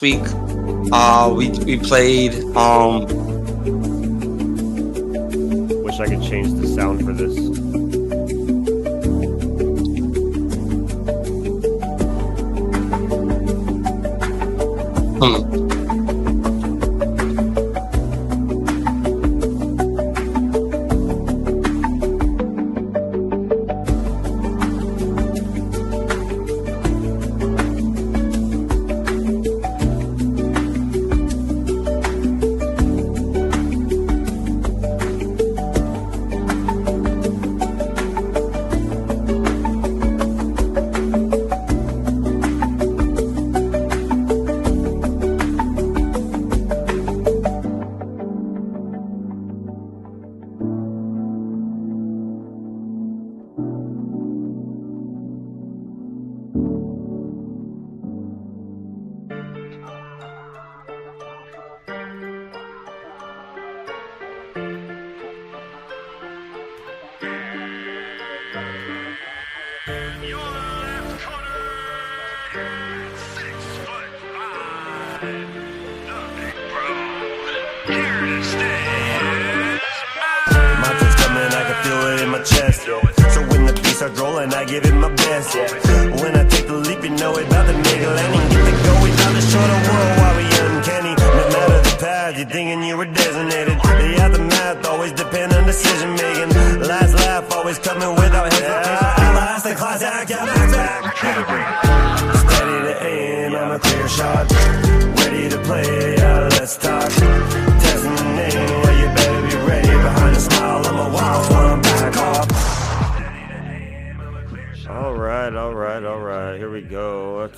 week, we played. Wish I could change the sound for this. Hmm.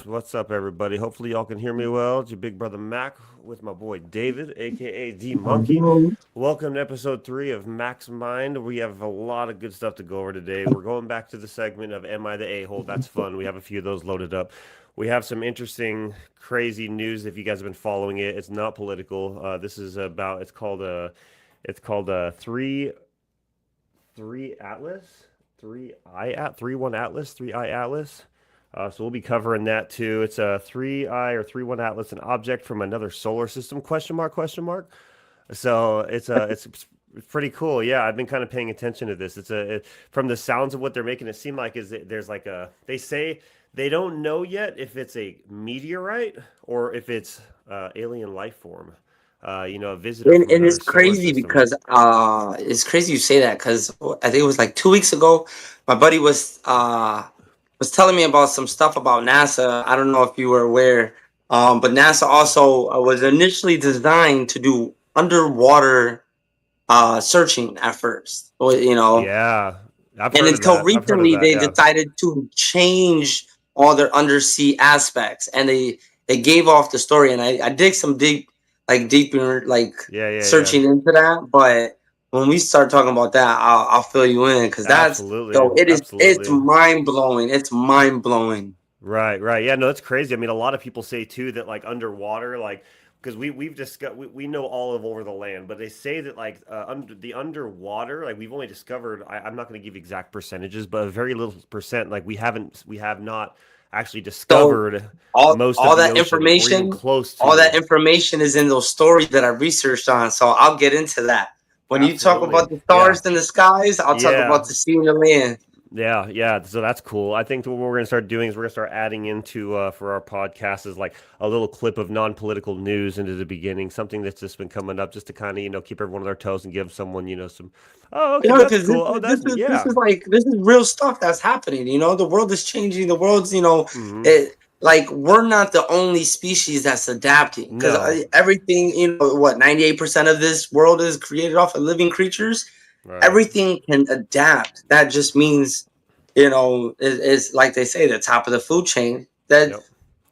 What's up, everybody? Hopefully y'all can hear me well. It's your big brother Mac with my boy David, aka D Monkey. Welcome to episode 3 of Mack's Mind. We have a lot of good stuff to go over today. We're going back to the segment of Am I the A-hole? That's fun. We have a few of those loaded up. We have some interesting, crazy news if you guys have been following it. It's not political. This is about, it's called a 3-1 Atlas. 3-1 Atlas. So we'll be covering that too. It's a 3I or 3-1 Atlas, an object from another solar system? Question mark? So it's pretty cool. Yeah, I've been kind of paying attention to this. From the sounds of what they're making it seem like there's like they say they don't know yet if it's a meteorite or if it's alien life form. A visitor from And another it's solar crazy system. because it's crazy you say that because I think it was like 2 weeks ago, my buddy was telling me about some stuff about NASA. I don't know if you were aware, but NASA also was initially designed to do underwater searching at first. Yeah, I've And heard of until that. I've heard of recently, that. they Yeah. decided to change all their undersea aspects, and they gave off the story. And I did some deeper Yeah. searching into that, but when we start talking about that, I'll fill you in because Absolutely. it's Absolutely. mind blowing. It's mind blowing. Right. Yeah, no, it's crazy. I mean, a lot of people say too that like underwater, like because we've discussed we know all of over the land, but they say that like the underwater, like we've only discovered. I'm not going to give exact percentages, but a very little percent. Like we have not actually So discovered all most of all the that ocean or even information, close all that to. information is in those stories that I researched on. So I'll get into that. When you talk Absolutely. about the Yeah. stars in the skies, I'll talk Yeah. about the sea and the land. Yeah. So that's cool. I think what we're going to start doing is we're going to start adding into for our podcast is like a little clip of non-political news into the beginning, something that's just been coming up, just to kind of keep everyone on their toes and give someone some. Oh, okay, that's Because cool. Oh, that's this yeah. is like this is real stuff that's happening. The world is changing. The world's Hmm. it like we're not the only species that's adapting because No. everything 98% of this world is created off of living creatures. Right. Everything can adapt. That just means it's like they say the top of the food chain. That Yep.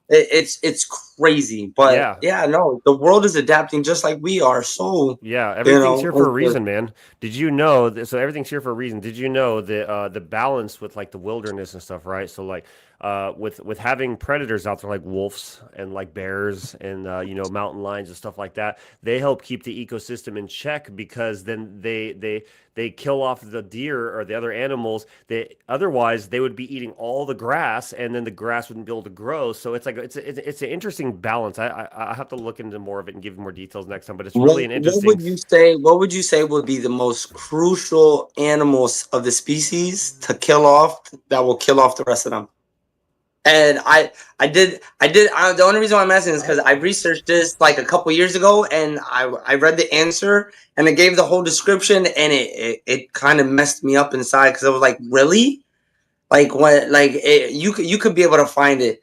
it's crazy, but Yeah. yeah, no, the world is adapting just like we are. So Yeah, you everything's know, here for a reason, man. Did you know that? So everything's here for a reason. Did you know that the balance with like the wilderness and stuff, right? So like with having predators out there like wolves and like bears and mountain lions and stuff like that, they help keep the ecosystem in check because then they kill off the deer or the other animals that otherwise they would be eating all the grass and then the grass wouldn't be able to grow. So it's like it's an interesting balance. I have to look into more of it and give more details next time, but it's really an What interesting. would you say? What would you say would be the most crucial animals of the species to kill off that will kill off the rest of them? And the only reason why I'm asking is because I researched this like a couple years ago, and I read the answer, and it gave the whole description, and it kind of messed me up inside because I was like, really, like what, like you could be able to find it,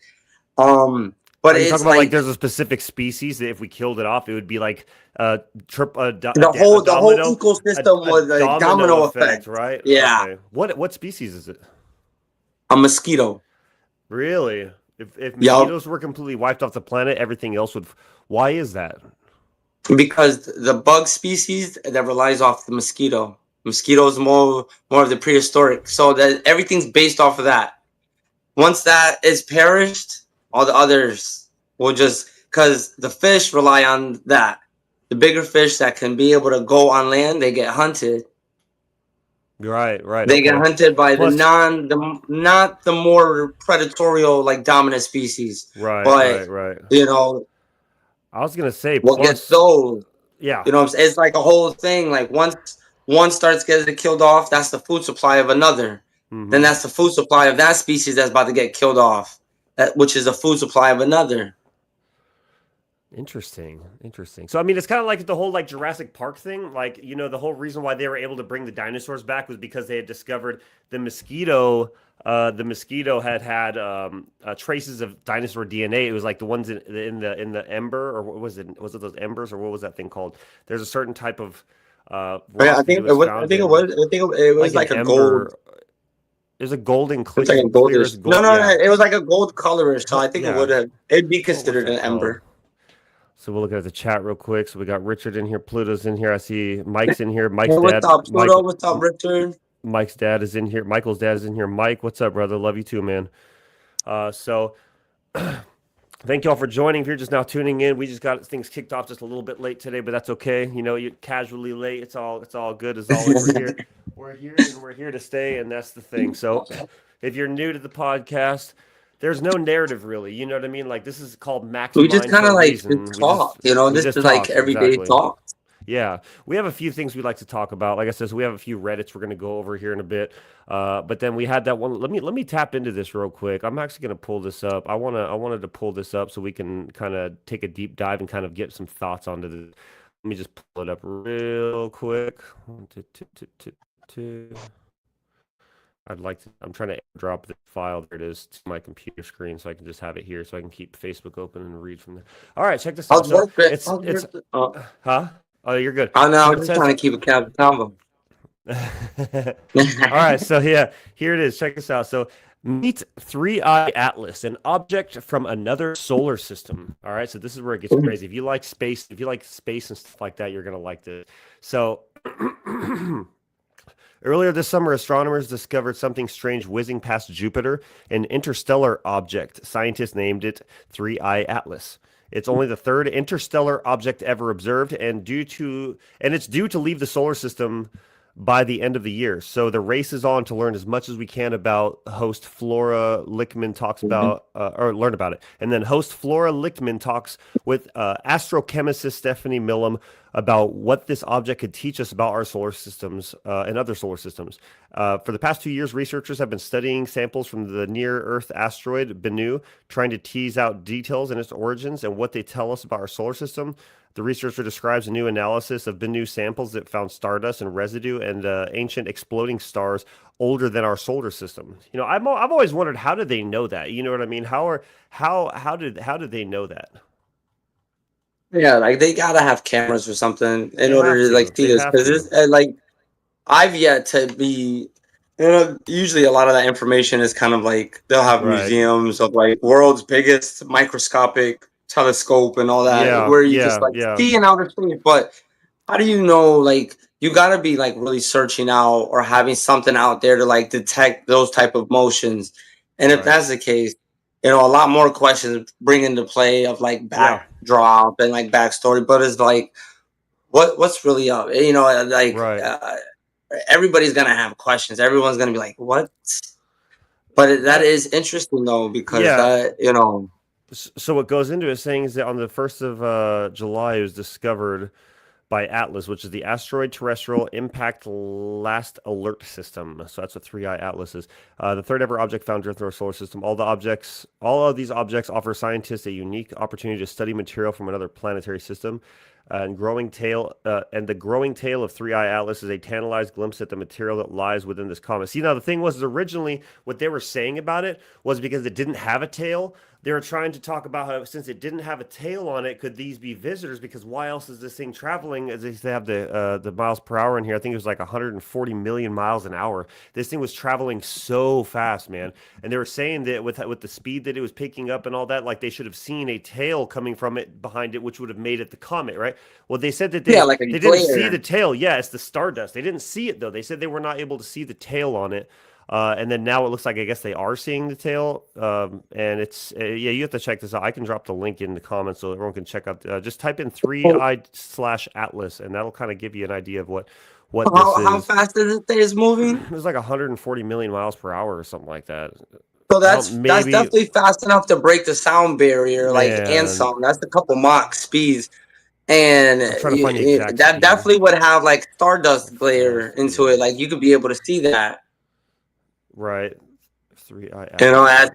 but Are you talking it's about like like there's a specific species that if we killed it off, it would be like a the whole domino, ecosystem a was a domino domino effect, effect. right? Yeah, Okay. What species is it? a mosquito. Really? If Yup. mosquitoes were completely wiped off the planet, everything else would. Why is that? Because the bug species that relies off the mosquito. Mosquito is more of the prehistoric, so that everything's based off of that. Once that is perished, all the others will just because the fish rely on that. The bigger fish that can be able to go on land, they get hunted. Right, right. They get Okay. hunted by Plus, the not the more predatorial like dominant species, right, but right, right. you know I was gonna say what gets plus, those. yeah. You know what I'm saying? It's like a whole thing. Like once one starts getting killed off, that's the food supply of another. Then Mm-hmm. that's the food supply of that species that's about to get killed off, which is the food supply of another. Interesting, interesting. So I mean, it's kind of like the whole like Jurassic Park thing. Like the whole reason why they were able to bring the dinosaurs back was because they had discovered the mosquito. The mosquito had traces of dinosaur DNA. It was like the ones in the ember, or what was it? Was it those embers, or what was that thing called? There's a certain type of Yeah, rock that it was I found think it in, was. I think it was like an like a gold. ember. It was a golden, It was like a clear goldish. as No, gold. no, no. Yeah, It was like a gold colorish. So I think it yeah. would have. It'd be What's considered that an called? ember. So we'll look at the chat real quick. So we got Richard in here, Pluto's in here. I see Mike's in here. Hey, Mike's what's dad, up, Mike. Pluto? What's up, Richard? Mike's dad is in here. Michael's dad is in here. Mike, what's up, brother? Love you too, man. So thank y'all for joining. If you're just now tuning in, we just got things kicked off just a little bit late today, but that's okay. You're casually late. It's all good as always. We're here. We're here and we're here to stay, and that's the thing. So if you're new to the podcast, there's no narrative really. You know what I mean? Like this is called Mack's We just Mind kind for of a like reason. just talk. You know, We this just is like talk, everyday exactly. talk. Yeah, we have a few things we'd like to talk about. Like I said, so we have a few Reddits we're going to go over here in a bit. But then we had that one. Let me tap into this real quick. I'm actually going to pull this up. I wanted to pull this up so we can kind of take a deep dive and kind of get some thoughts onto this. Let me just pull it up real quick. One, two, two, two, two, two. I'd like to. I'm trying to drop the file. There it is to my computer screen, so I can just have it here, so I can keep Facebook open and read from there. All right, check this out. How's So work? Been? it's huh? Oh, you're good. I know. So I'm it just says trying to keep a casual convo. all right, so yeah, here it is. Check this out. So meet Three-Eye Atlas, an object from another solar system. All right, so this is where it gets crazy. If you like space and stuff like that, you're gonna like this. So earlier this summer, astronomers discovered something strange whizzing past Jupiter, an interstellar object. Scientists named it Three-Eye Atlas. It's only the third interstellar object ever observed, and it's due to leave the solar system by the end of the year. So the race is on to learn as much as we can about host Flora Lichtman talks about, or learn about it. And then host Flora Lichtman talks with astrochemist Stephanie Millam about what this object could teach us about our solar systems and other solar systems. For the past 2 years, researchers have been studying samples from the near-Earth asteroid Bennu, trying to tease out details in its origins and what they tell us about our solar system. The researcher describes a new analysis of Bennu samples that found stardust and residue and ancient exploding stars older than our solar system. I've always wondered, how did they know that? You know what I mean? How did they know that? Yeah, like they gotta have cameras or something in They have order to like to. see They this have because to. this like I've yet to be. Usually a lot of that information is kind of like they'll have Right. museums of like world's biggest microscopic telescope and all that, Yeah. where you just Yeah. like Yeah. see in outer space. But how do you know? Like you gotta be like really searching out or having something out there to like detect those type of motions. And if Right. that's the case, a lot more questions bring into play of like Yeah. backdrop and like backstory. But it's like, what's really up? Like Right. everybody's gonna have questions. Everyone's gonna be like, what? But that That is interesting though, because yeah. that. So what goes into it saying is that on the 1st of July, it was discovered by Atlas, which is the Asteroid Terrestrial Impact Last Alert System. So that's what 3i Atlas is. The third ever object found driven through our solar system. All of these objects offer scientists a unique opportunity to study material from another planetary system. And the growing tail of 3i Atlas is a tantalized glimpse at the material that lies within this comet. See, now the thing was originally what they were saying about it was because it didn't have a tail. They were trying to talk about how since it didn't have a tail on it, could these be visitors? Because why else is this thing traveling? As they have the miles per hour in here, I think it was like 140 million miles an hour. This thing was traveling so fast, man. And they were saying that with the speed that it was picking up and all that, like they should have seen a tail coming from it behind it, which would have made it the comet, right? Well, they said that Yeah, like a they didn't see the glare. tail. Yeah, it's the stardust. They didn't see it though. They said they were not able to see the tail on it. And then now it looks like I guess they are seeing the tail. And it's yeah, you have to check this out. I can drop the link in the comments so everyone can check out. Just type in 3i/Atlas, and that'll kind of give you an idea of what this How is. fast is it is moving? It was like 140 million miles per hour or something like that. So I don't that's maybe definitely fast enough to break the sound barrier, like and man. some. That's a couple Mach speeds, and I'm trying to find the exact that speed. definitely would have like stardust glare Fast into it. Like is you could be able to see that. right. 3i At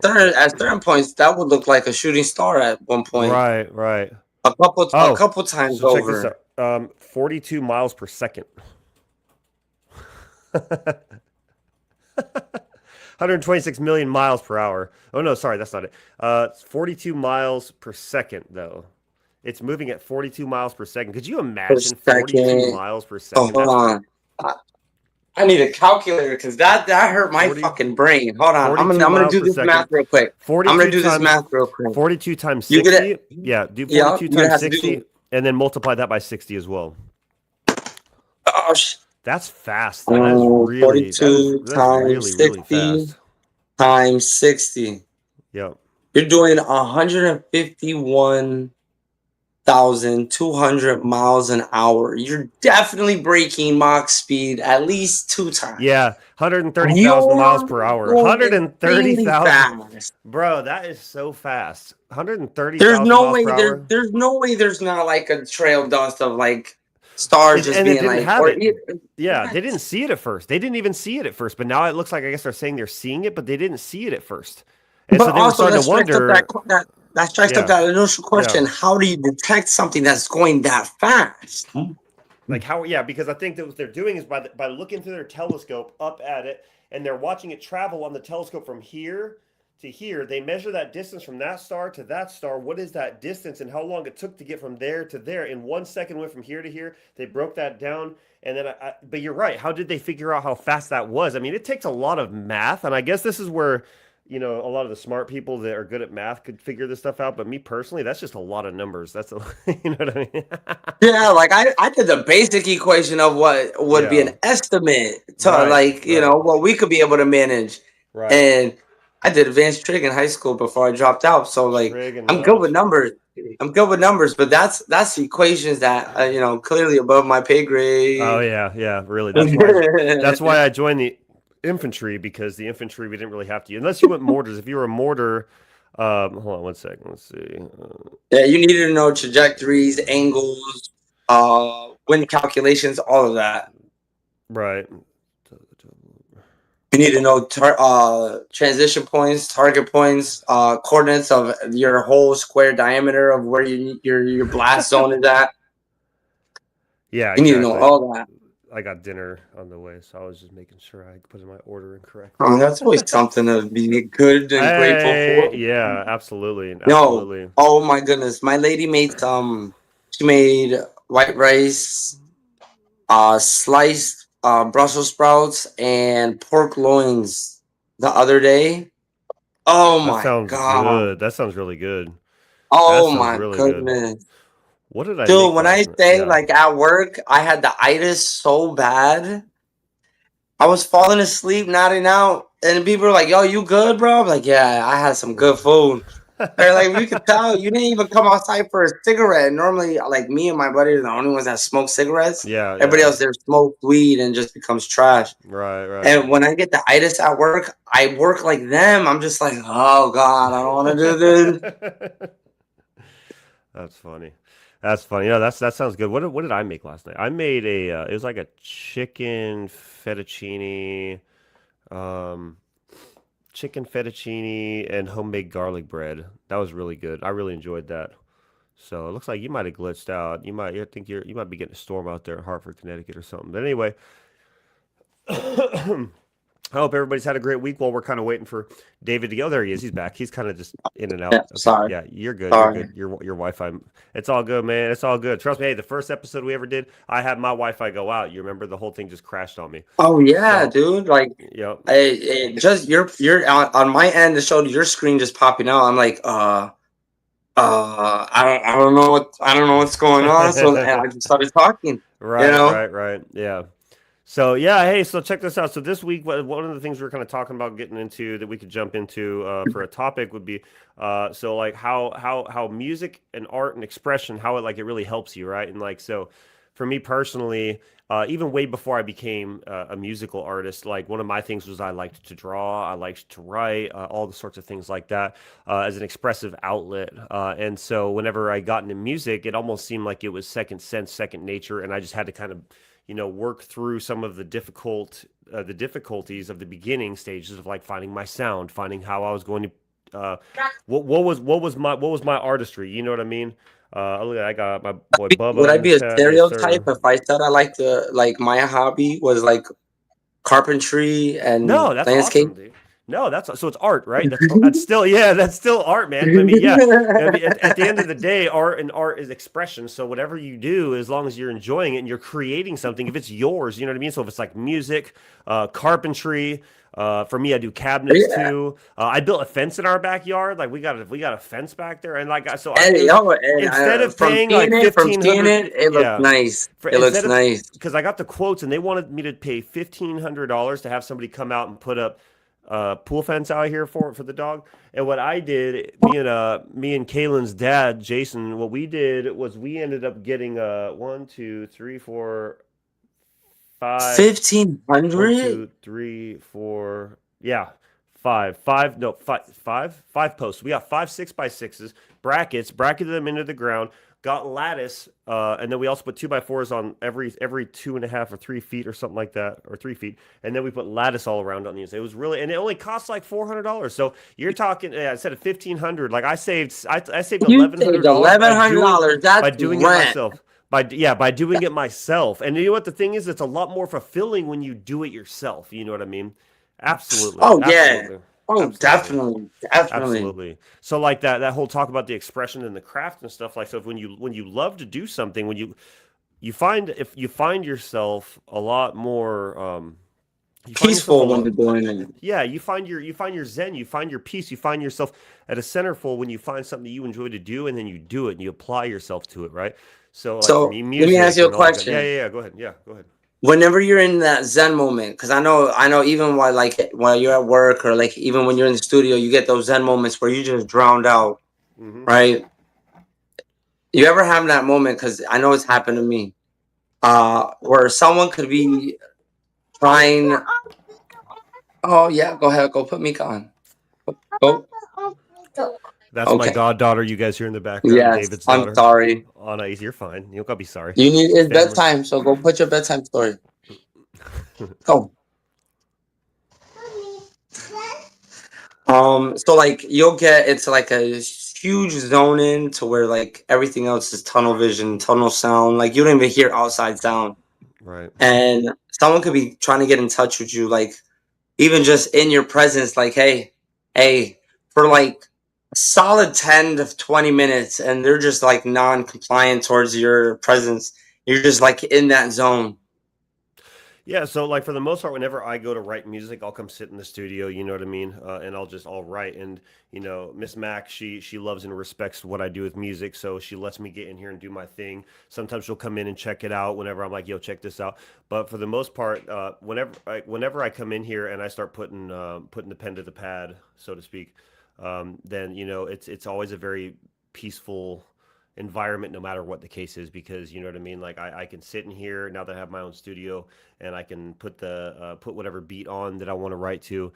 Atlas. certain points, that would look like a shooting star at one point. Right, right. A Oh, couple times so check this over. out. 42 miles per second. 126 million miles per hour. Oh no, sorry, that's not it. It's 42 miles per second though. It's moving at 42 miles per second. Could you Per imagine 42 second. miles per Oh, second? hold That's on. I need a calculator because that hurt my 40 fucking brain. Hold on, 42 I'm gonna miles do per this math second. real quick. I'm gonna 42 do this times math real quick. 42 times You get 60. it? Yeah, do Yeah, 42 you're gonna times have to 60 do. and then multiply that by 60 as well. Oh, That's fast though. That is really 42 that's times really really 60 fast. times 60. Yep. You're doing 151,200 miles an hour. You're definitely breaking Mach speed at least two times. Yeah, 130,000 miles You're per hour. going insanely 130,000. fast. Bro, that is so fast. There's 130,000 no miles way per hour. there's no way there's not like a trail dust of like stars just And it being didn't like have it. Yeah, what? they didn't see it at first. They didn't even see it at first. But now it looks like I guess they're saying they're seeing it, but they didn't see it at first. And But so they were also starting that to strikes up wonder. that strikes up Yeah, that initial yeah. question: how do you detect something that's going that fast? Like how? Yeah, because I think that what they're doing is by looking through their telescope up at it, and they're watching it travel on the telescope from here to here. They measure that distance from that star to that star. What is that distance, and how long it took to get from there to there? In 1 second, went from here to here. They broke that down, and then but you're right. How did they figure out how fast that was? I mean, it takes a lot of math, and I guess this is where a lot of the smart people that are good at math could figure this stuff out. But me personally, that's just a lot of numbers. That's you know what I mean? Yeah, like I did the basic equation of what would be an Yeah. estimate to Right. like Right. what we could be able to manage, Right. and I did advanced trig in high school before I dropped out. So like Trig and I'm what? good I'm with sorry. numbers. I'm good with numbers, but that's equations that clearly above my pay Oh grade. yeah, yeah, really. That's why I joined the infantry because the infantry we didn't really have to unless you went mortars. If you were a mortar, hold on one second. Let's see. Yeah, you needed to know trajectories, angles, wind calculations, all of that. Right. You need to know transition points, target points, coordinates of your whole square diameter of where your blast zone is at. Yeah, You need to know exactly. all that. I got dinner on the way, so I was just making sure I put in my order incorrectly. That's always something to be good and grateful Hey, for. yeah, absolutely, No, absolutely. oh my goodness, my lady made some. She made white rice, sliced Brussels sprouts, and pork loins the other day. Oh That my sounds god. good. That sounds really good. That Oh sounds my really good. goodness. What did I Dude, make when last I night? say Yeah. like at work, I had the itis so bad. I was falling asleep, nodding out. and people are like, "Yo, you good, bro?" I'm like, "Yeah, I had some good food." Or like we could tell you didn't even come outside for a cigarette. Normally, like me and my buddy are the only ones that smoke cigarettes. Yeah, Everybody yeah. else there smokes weed and just becomes trash. Right, right. And when I get the itis at work, I work like them. I'm just like, oh God, I don't want to do this. That's funny. That's funny. Yeah, that sounds good. What did I make last night? I made a it was like a chicken fettuccine, um, chicken fettuccine and homemade garlic bread. That was really good. I really enjoyed that. So it looks like you might have glitched out. I think you might be getting a storm out there in Hartford, Connecticut or something. But anyway, I hope everybody's had a great week while we're kind of waiting for David to go. There he is. He's back. He's kind of just in and Yeah, out. Okay. sorry, Yeah, you're good. You're sorry. good. Your Wi-Fi. It's all good, man. It's all good. Trust me. Hey, the first episode we ever did, I had my Wi-Fi go out. You remember the whole thing just crashed on me. Oh yeah, So, dude. Like, yep. just you're on my end. It showed your screen just popping out. I'm like, I don't know I don't know what's going on. So and I just started talking. You Right, know, right, right. Yeah. So yeah, hey, so check this out. So this week, one of the things we're kind of talking about getting into that we could jump into for a topic would be so like how music and art and expression, how it like it really helps you, right? And like so, for me personally, even way before I became a musical artist, like one of my things was I liked to draw, I liked to write, all the sorts of things like that as an expressive outlet. And so whenever I got into music, it almost seemed like it was second sense, second nature, and I just had to kind of work through some of the difficulties of the beginning stages of like finding my sound, finding how I was going to what was my artistry, you know what I mean? Look, I got my boy would Bubba I in the be a chat. Yes, stereotype sir. if I said I like to like my hobby was like carpentry and No, that's landscape? awesome, dude. No, that's so it's art, right? That's still yeah, that's still art, man. I mean, yeah. I mean, at the end of the day, art is expression. So whatever you do, as long as you're enjoying it and you're creating something, if it's yours, you know what I mean. So if it's like music, carpentry. For me, I do cabinets Yeah. too. I built a fence in our backyard. Like we got a fence back there, and like so I And it was yo, and instead of from paying seeing like it, from fifteen seeing hundred, it, it looks yeah, nice. for It looks instead of nice. because I got the quotes and they wanted me to pay $1,500 to have somebody come out and put up pool fence out here for the dog. And what I did, me and Kaylin's dad, Jason, what we did was we ended up getting one, two, three, four, five, Fifteen one, hundred. two, three, four, yeah, five, no, five posts. We got 5 6x6s, bracketed them into the ground, got lattice, and then we also put 2x4s on every 2.5 or 3 feet or something like that, or 3 feet, and then we put lattice all around on these. It was really, and it only cost like $400. So you're talking, instead of 1,500, like I saved You eleven hundred saved dollars eleven by hundred doing dollars. by That's doing it rent. myself. By doing it myself. And you know what the thing is? It's a lot more fulfilling when you do it yourself. You know what I mean? Absolutely. Oh yeah. Absolutely. Oh, Absolutely. definitely, definitely. Absolutely. So like that whole talk about the expression and the craft and stuff like so when you love to do something, when you find yourself a lot more you find yourself a Peaceful when lot you're doing it. yeah, you find your zen, you find your peace, you find yourself at a centerfold when you find something that you enjoy to do and then you do it and you apply yourself to it, right? So like for So me, let me ask music you a and all like that. Yeah, question. yeah, yeah. Go ahead. Yeah, go ahead. Whenever you're in that Zen moment, because I know, even while you're at work or like even when you're in the studio, you get those Zen moments where you just drowned out, Hmm. right? You ever have that moment? Because I know it's happened to me, where someone could be trying. Oh yeah, go ahead, go put Mika on. Go. That's my Okay. goddaughter you guys hear in the background, Yes, David's I'm daughter. sorry. Anna, you're fine. You don't gotta be sorry. You need it's Family. bedtime, so go put your bedtime story. Go. So like you'll get it's like a huge zone in to where like everything else is tunnel vision, tunnel sound. Like you don't even hear outside sound. Right. And someone could be trying to get in touch with you, like even just in your presence, like, hey, for like a solid 10 to 20 minutes, and they're just like non compliant towards your presence. You're just like in that zone. Yeah, so like for the most part, whenever I go to write music, I'll come sit in the studio. You know what I mean? And I'll write. And Miss Mac, she loves and respects what I do with music, so she lets me get in here and do my thing. Sometimes she'll come in and check it out whenever I'm like, "Yo, check this out." But for the most part, whenever I come in here and I start putting the pen to the pad, so to speak, then it's always a very peaceful environment no matter what the case is, because you know what I mean, like I can sit in here now that I have my own studio, and I can put whatever beat on that I want to write to,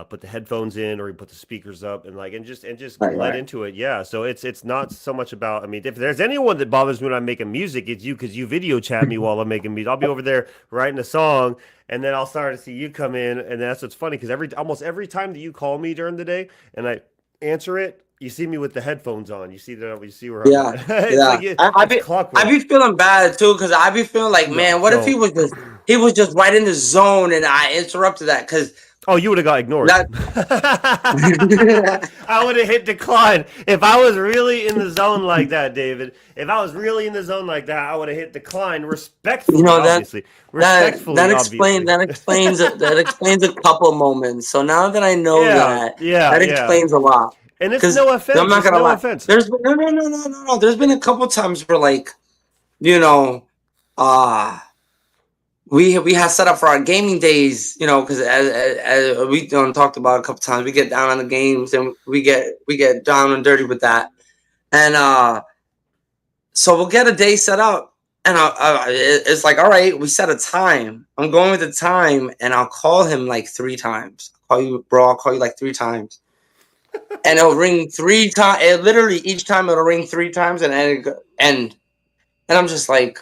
put the headphones in, or you put the speakers up, and just Right, let right. into it. Yeah, so it's not so much about, I mean, if there's anyone that bothers me when I'm making music, it's you, because you video chat me while I'm making music. I'll be over there writing a song, and then I'll start to see you come in, and that's what's funny, because almost every time that you call me during the day and I answer it, you see me with the headphones on. You see where I'm Yeah, at. It's yeah. like I it's be I clockwork. be feeling bad too, because I be feeling like, No, man, what if don't. he was just right in the zone and I interrupted that? Because Oh, you would have got ignored. that. I would have hit decline if I was really in the zone like that, David. If I was really in the zone like that, I would have hit decline You respectfully, know that obviously. that Respectfully, obviously. that explains a couple moments. So now that I know Yeah, that, yeah, that yeah. explains a lot. And it's Because no I'm offense. not It's gonna no lie, offense. there's been no. There's been a couple times where like, you know, uh we have set up for our gaming days, because as we talked about a couple times, we get down on the games and we get down and dirty with that, and so we'll get a day set up, and it's like, all right, we set a time. I'm going with the time, and I'll call him like 3 times. I'll call you, bro. I'll call you like 3 times, and it'll ring 3 times. It literally each time it'll ring 3 times, and I'm just like,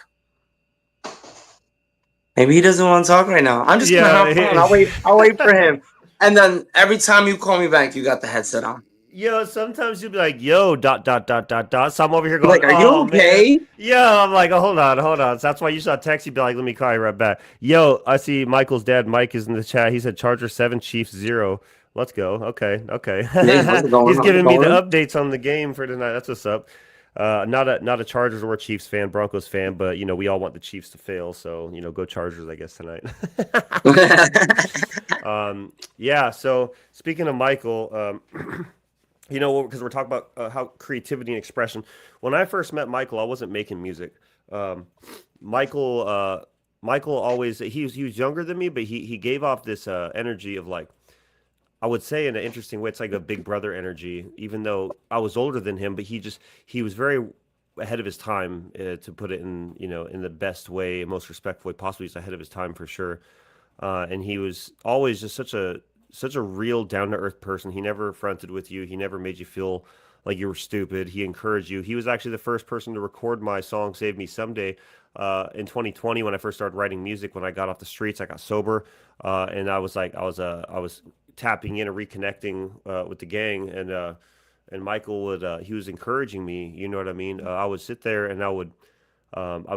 maybe he doesn't want to talk right now. I'm just gonna have fun. Yeah. I'll wait for him. And then every time you call me back, you got the headset on. Yo, sometimes you'll be like, yo, dot, dot, dot, dot, dot. So I'm over here You're going, like, are oh, you man. okay? Yo, I'm like, oh, hold on, hold on. So that's why you saw text. You'd be like, let me call you right back. Yo, I see Michael's dad, Mike, is in the chat. He said Charger 7, Chiefs 0. Let's go. Okay, Hey, how's okay. it going? He's How's it giving me the going? updates on the game for tonight. That's what's up. Not a Chargers or a Chiefs fan, Broncos fan, but we all want the Chiefs to fail. So go Chargers, I guess, tonight. Yeah. So speaking of Michael, because we're talking about how creativity and expression. When I first met Michael, I wasn't making music. Um, Michael, Michael always he was younger than me, but he gave off this energy of, like, I would say, in an interesting way, it's like a big brother energy. Even though I was older than him, but he was very ahead of his time, to put it in the best way, most respectful way possible. He's ahead of his time for sure. And he was always just such a real, down to earth person. He never fronted with you. He never made you feel like you were stupid. He encouraged you. He was actually the first person to record my song "Save Me Someday" in 2020, when I first started writing music. When I got off the streets, I got sober, and I was tapping in and reconnecting with the gang, and Michael he was encouraging me. You know what I mean? I would sit there and I would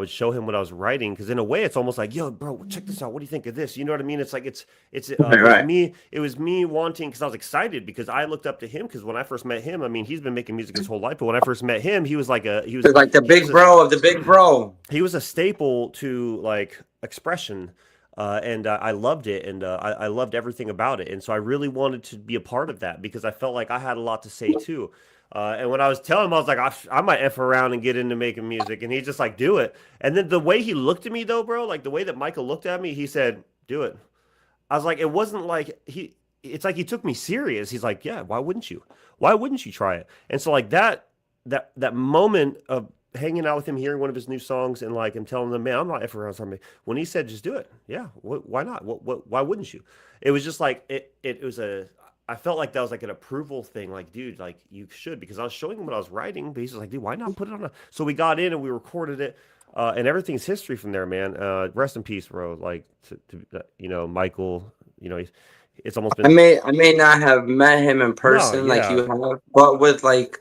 show him what I was writing, because in a way it's almost like, yo, bro, check this out. What do you think of this? You know what I mean? It's like Right, it was right. me. It was me wanting, because I was excited, because I looked up to him, because when I first met him, I mean, he's been making music his whole life, but when I first met him, he was like a It's like the he was big a bro of the big bro. he was a staple to, like, expression, and I loved it, and I loved everything about it, and so I really wanted to be a part of that, because I felt like I had a lot to say too. And when I was telling him, I was like, I might f around and get into making music, and he's just like, do it. And then the way he looked at me, though, bro, like the way that Michael looked at me, he said, do it. I was like, it wasn't like he. It's like he took me serious. He's like, yeah, why wouldn't you? Why wouldn't you try it? And so, like, that moment of hanging out with him, hearing one of his new songs, and like him telling them, man, I'm not ever around somebody. When he said, just do it, yeah, why not? Why wouldn't you? It was just like it was a. I felt like that was like an approval thing, like, dude, like, you should, because I was showing him what I was writing, but he's just like, dude, why not put it on a. So we got in and we recorded it, and everything's history from there, man. Rest in peace, bro. Like, Michael. It's almost been. I may not have met him in No, person like you yeah, have, but with like,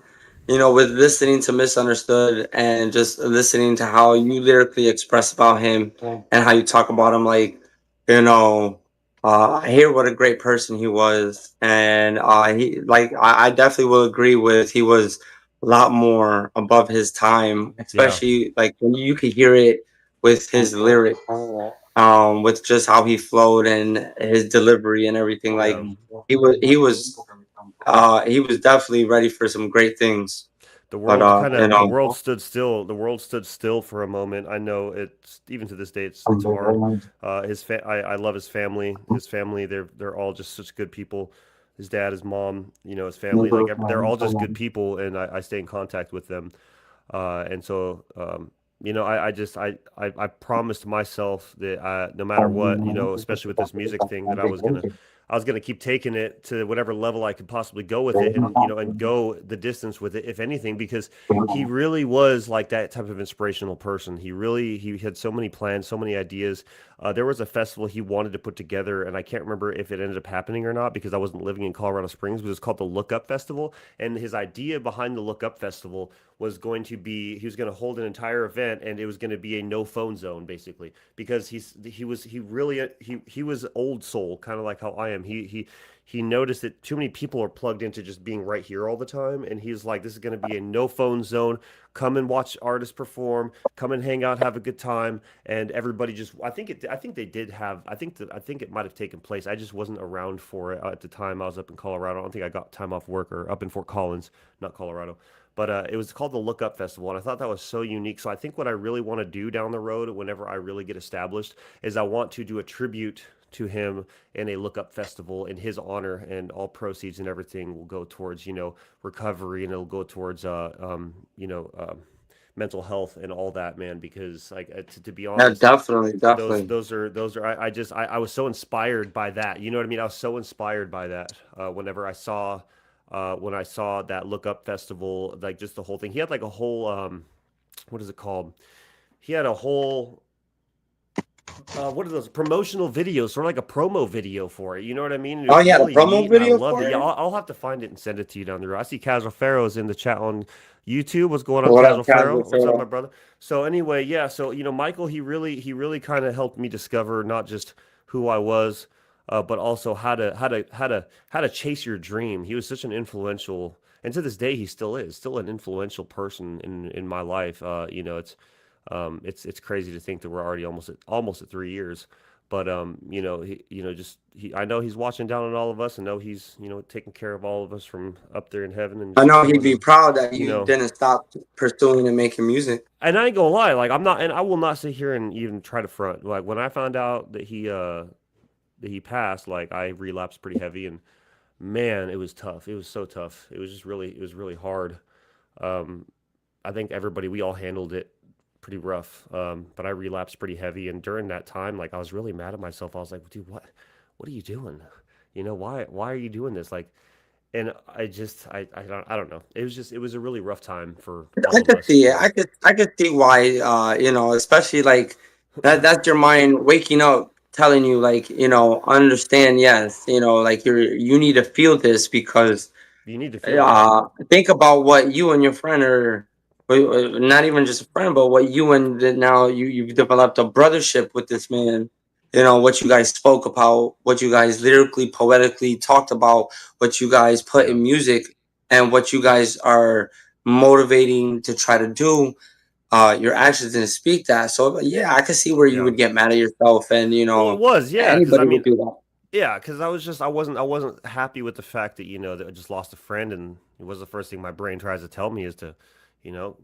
with listening to Misunderstood and just listening to how you lyrically express about him and how you talk about him, like, you know, I hear what a great person he was, and he like I definitely will agree with he was a lot more above his time, yeah. especially like when you could hear it with his lyrics. with just how he flowed and his delivery and everything. Like Yeah. he was definitely ready for some great things. The But world kind you of the know, world stood still. The world stood still for a moment. I know it's even to this day it's hard. I love his family. His family they're all just such good people. His dad, his mom, his family, like they're all just good people, and I stay in contact with them. And so I promised myself that no matter what, especially with this music thing, that I was gonna keep taking it to whatever level I could possibly go with it, and and go the distance with it, if anything, because he really was like that type of inspirational person. He had so many plans, so many ideas. There was a festival he wanted to put together, and I can't remember if it ended up happening or not because I wasn't living in Colorado Springs. But it was called the Look Up Festival, and his idea behind the Look Up Festival was going to be he was going to hold an entire event, and it was going to be a no phone zone basically, because he was old soul, kind of like how I am. He noticed that too many people are plugged into just being right here all the time, and he's like, this is going to be a no phone zone. Come and watch artists perform, come and hang out, have a good time. And everybody just I think they did have I think it might have taken place. I just wasn't around for it at the time. I was up in Colorado. I don't think I got time off work, or up in Fort Collins, not Colorado. But it was called the Look Up Festival, and I thought that was so unique. So I think what I really want to do down the road, whenever I really get established, is I want to do a tribute to him in a Look Up Festival in his honor, and all proceeds and everything will go towards recovery, and it'll go towards mental health and all that, man. Because like to be yeah, honest, definitely, those definitely. those are I was so inspired by that. You know what I mean? I was so inspired by that. Whenever I saw when I saw that Look Up Festival, like just the whole thing. He had like a whole what is it called? He had a whole what are those promotional videos, sort of like a promo video for it. You know what I mean? It Oh was yeah, the really promo neat, and I video loved for it. Yeah, it. I'll have to find it and send it to you down the road. I see Casual Pharaoh's in the chat on YouTube. What's going on, What up, Casual Casual Pharaoh? What's up, my Pharaoh? brother? So anyway, yeah. So Michael, he really kind of helped me discover not just who I was, but also how to chase your dream. He was such an influential, and to this day, he still an influential person in my life. It's crazy to think that we're already almost at 3 years. But I know he's watching down on all of us, and know he's taking care of all of us from up there in heaven, and I just know he'd be doing proud that you you know. didn't stop pursuing and making music. And I ain't gonna lie, like I'm not, and I will not sit here and even try to front. Like when I found out that he passed, like I relapsed pretty heavy, and man, it was tough. It was so tough. It was really hard. Um, I think we all handled it pretty rough. But I relapsed pretty heavy, and during that time, like I was really mad at myself. I was like, dude, what are you doing? Why are you doing this? Like, and I don't know. It was a really rough time for all I of could us. see it. But I could see why. Especially like that. That's your mind waking up, telling you like understand. Yes, like you need to feel this because you need to feel it, yeah. think about what you and your friend are. Not even just a friend, but what you and now you've developed a brothership with this man. What you guys spoke about, what you guys lyrically, poetically talked about, what you guys put Yeah. in music, and what you guys are motivating to try to do. Your actions didn't speak that. So yeah, I could see where you Yeah. would get mad at yourself, and Well, it was, yeah, because I anybody would mean, do that. yeah, because I wasn't happy with the fact that that I just lost a friend, and it was the first thing my brain tries to tell me is to,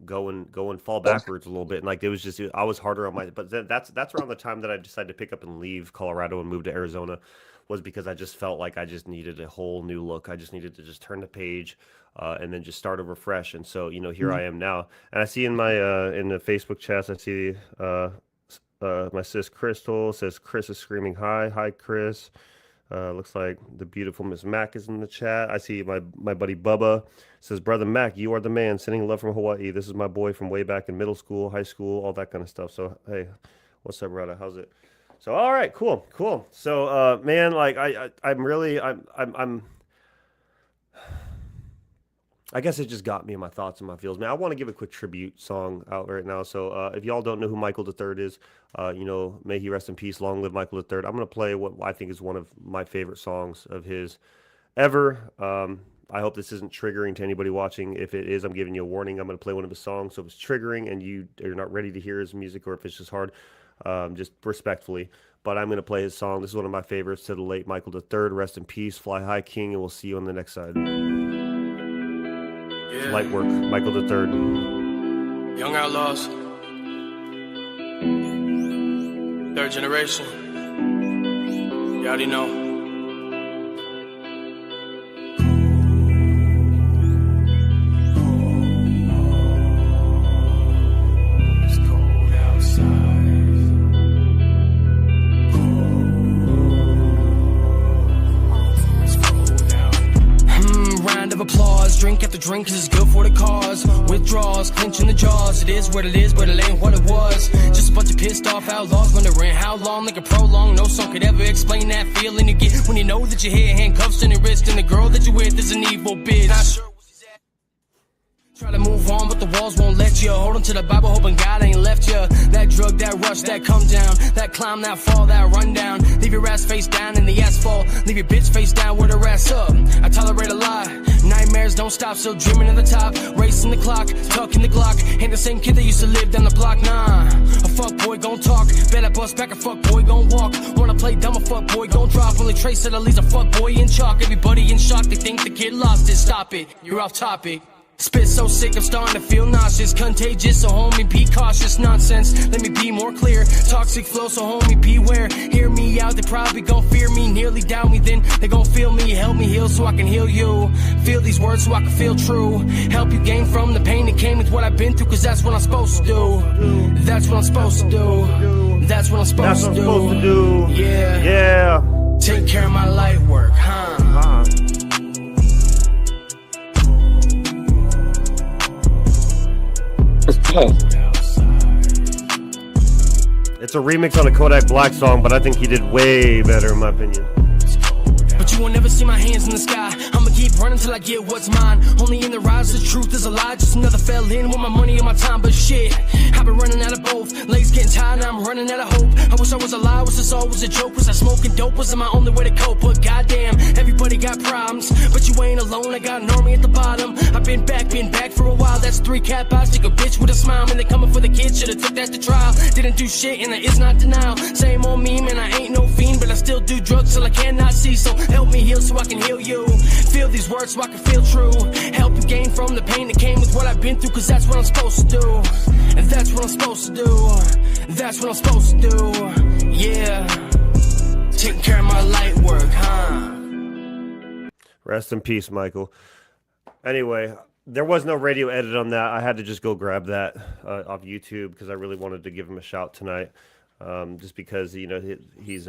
go and fall backwards a little bit, and like it was just I was harder on my. But then that's around the time that I decided to pick up and leave Colorado and move to Arizona, was because I just felt like I just needed a whole new look. I just needed to just turn the page, and then just start over fresh. And so here I am now, and I see in the Facebook chats I see my sis Crystal says Chris is screaming hi. Hi, Chris. Looks like the beautiful Miss Mack is in the chat. I see my buddy Bubba says, Brother Mac, you are the man. Sending love from Hawaii. This is my boy from way back in middle school, high school, all that kind of stuff. So, hey, what's up, brother? How's it? So, all right, cool, cool. So, man, like I'm really, I guess it just got me in my thoughts and my feels. Man, I want to give a quick tribute song out right now. So if y'all don't know who Michael the Third is, may he rest in peace. Long live Michael the Third. I'm gonna play what I think is one of my favorite songs of his ever. I hope this isn't triggering to anybody watching. If it is, I'm giving you a warning. I'm gonna play one of his songs. So if it's triggering and you're not ready to hear his music, or if it's just hard, just respectfully. But I'm going to play his song. This is one of my favorites. To the late Michael III. Rest in peace. Fly high, King, and we'll see you on the next side. Yeah. Light work, Michael III. Young Outlaws. Third generation. You already know. Drink after drink, cause it's good for the cause. Withdrawals, clenching the jaws. It is what it is, but it ain't what it was. Just a bunch of pissed off outlaws wondering how long they could prolong. No song could ever explain that feeling you get when you know that your head handcuffs to your wrist and the girl that you're with is an evil bitch. Not sure. Try to move on, but the walls won't let you. Hold on to the Bible, hoping God ain't left you. That drug, that rush, that come down, that climb, that fall, that run down. Leave your ass face down in the asphalt. Leave your bitch face down with her ass up. I tolerate a lot. Nightmares don't stop, still dreaming of the top. Racing the clock, tucking the Glock. Ain't the same kid that used to live down the block, nah. A fuck boy gon' talk. Bet I bust back, a fuck boy gon' walk. Wanna play dumb, a fuck boy gon' drop. Only trace that leaves a fuck boy in chalk. Everybody in shock, they think the kid lost it. Stop it, you're off topic. Spit so sick, I'm starting to feel nauseous. Contagious, so homie, be cautious. Nonsense, let me be more clear. Toxic flow, so homie, beware. Hear me out, they probably gon' fear me. Nearly doubt me, then they gon' feel me. Help me heal so I can heal you. Feel these words so I can feel true. Help you gain from the pain that came with what I've been through. Cause that's what I'm supposed to do. That's what I'm supposed to do. That's what I'm supposed to do. Yeah. Yeah. Take care of my light work, huh? It's a remix on a Kodak Black song, but I think he did way better in my opinion. But you won't never see my hands in the sky. I'ma keep running till I get what's mine. Only in the rise, the truth is a lie. Just another fell in with my money and my time. But shit, I've been running out of both. Legs getting tired, now I'm running out of hope. I wish I was alive, was this all was a joke? Was I smoking dope? Was it my only way to cope? But goddamn, everybody got problems. But you ain't alone, I got an army at the bottom. I've been back for a while. That's 3 cat eyes, stick a bitch with a smile. Man, they coming for the kids, should've took that to trial. Didn't do shit and that is not denial. Same old me, man, I ain't no fiend. But I still do drugs till I cannot see. So help me heal so I can heal you. Feel these words so I can feel true. Help you gain from the pain that came with what I've been through. Cause that's what I'm supposed to do. And that's what I'm supposed to do. That's what I'm supposed to do. Yeah. Taking care of my light work, huh? Rest in peace, Michael. Anyway, there was no radio edit on that. I had to just go grab that off YouTube because I really wanted to give him a shout tonight. Just because he's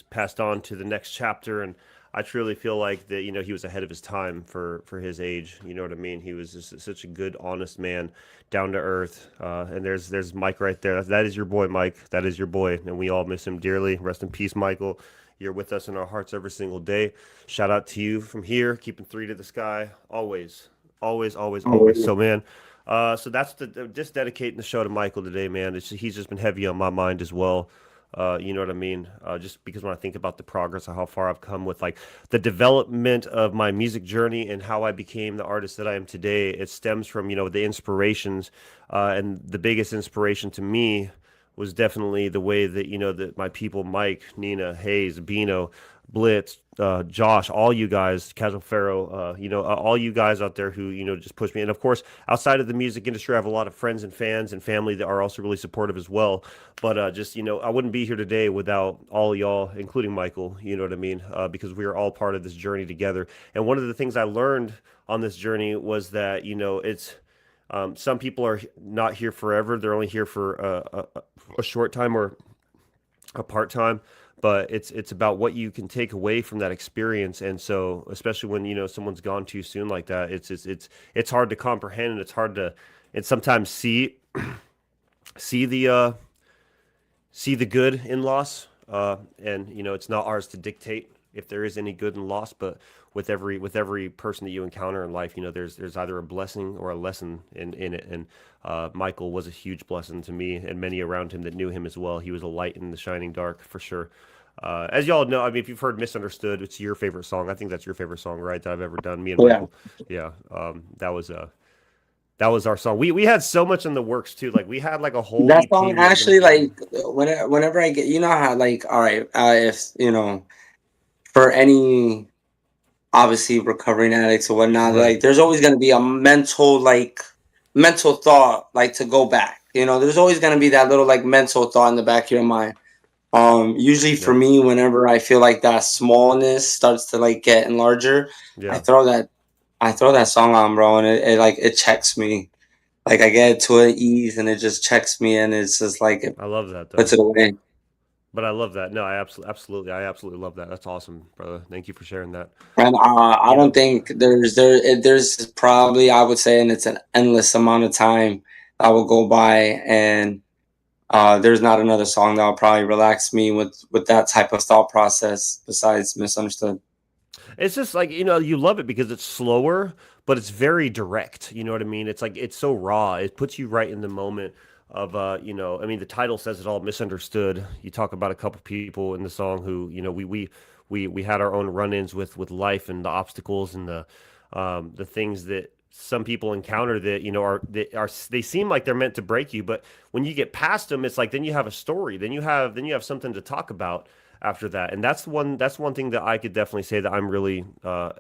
passed on to the next chapter, and I truly feel like that he was ahead of his time for his age. You know what I mean? He was just such a good, honest man, down to earth. And there's Mike right there. That is your boy, Mike. That is your boy, and we all miss him dearly. Rest in peace, Michael. You're with us in our hearts every single day. Shout out to you from here, keeping 3 to the sky, always. So man. So that's just dedicating the show to Michael today, man. He's just been heavy on my mind as well. You know what I mean? Just because when I think about the progress of how far I've come with like the development of my music journey and how I became the artist that I am today, it stems from, the inspirations. And the biggest inspiration to me was definitely the way that, that my people, Mike, Nina, Hayes, Bino, Blitz, Josh, all you guys, Casual Pharaoh, all you guys out there who, just push me. And of course, outside of the music industry, I have a lot of friends and fans and family that are also really supportive as well. But I wouldn't be here today without all y'all, including Michael, you know what I mean? Because we are all part of this journey together. And one of the things I learned on this journey was that, it's some people are not here forever. They're only here for a short time or a part-time. But it's about what you can take away from that experience, and so especially when someone's gone too soon like that, it's hard to comprehend, and it's hard to sometimes see the good in loss, and it's not ours to dictate if there is any good in loss, but with every person that you encounter in life, there's either a blessing or a lesson in it, and Michael was a huge blessing to me and many around him that knew him as well. He was a light in the shining dark for sure. As y'all know, I mean, if you've heard "Misunderstood," it's your favorite song. I think that's your favorite song, right? That I've ever done. Me and Michael. Yeah. That that was our song. We had so much in the works too. Like we had like a whole That EP song we were gonna actually, do. like, whenever I get, you know how, like, all right, if for any obviously recovering addicts or whatnot, like, Right. there's always going to be a mental thought, like, to go back. There's always going to be that little, like, mental thought in the back of your mind. Usually for Yep. me, whenever I feel like that smallness starts to, like, get larger, I Yeah. throw that I throw that song on, bro, and it checks me. Like, I get to an ease, and it just checks me, and it's just like it I love that puts though. it away. But I love that. No, I absolutely love that. That's awesome, brother. Thank you for sharing that. And I You don't know, think there's probably, I would say, and it's an endless amount of time that will go by, and there's not another song that'll probably relax me with that type of thought process besides Misunderstood. it's just like, you love it because it's slower, but it's very direct. You know what I mean? It's like it's so raw. It puts you right in the moment of I mean the title says it all, misunderstood. You talk about a couple people in the song who, we had our own run-ins with life and the obstacles and the things that some people encounter that they seem like they're meant to break you, but when you get past them, it's like then you have a story, then you have something to talk about after that. And that's one thing that I could definitely say that I'm really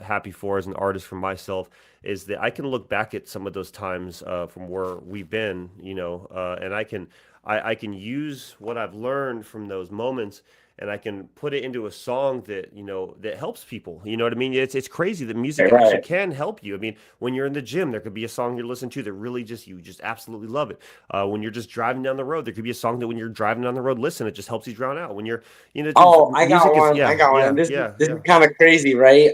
happy for as an artist for myself, is that I can look back at some of those times from where we've been, and I can use what I've learned from those moments, and I can put it into a song that that helps people. You know what I mean? It's crazy that music Right, actually right. can help you. I mean, when you're in the gym, there could be a song you're listening to that really you just absolutely love it. When you're just driving down the road, there could be a song that when you're driving down the road, listen, it just helps you drown out. When you're, just Oh, I got music is, one. I yeah, got one. yeah, And this is yeah, this yeah. is kind of crazy, right?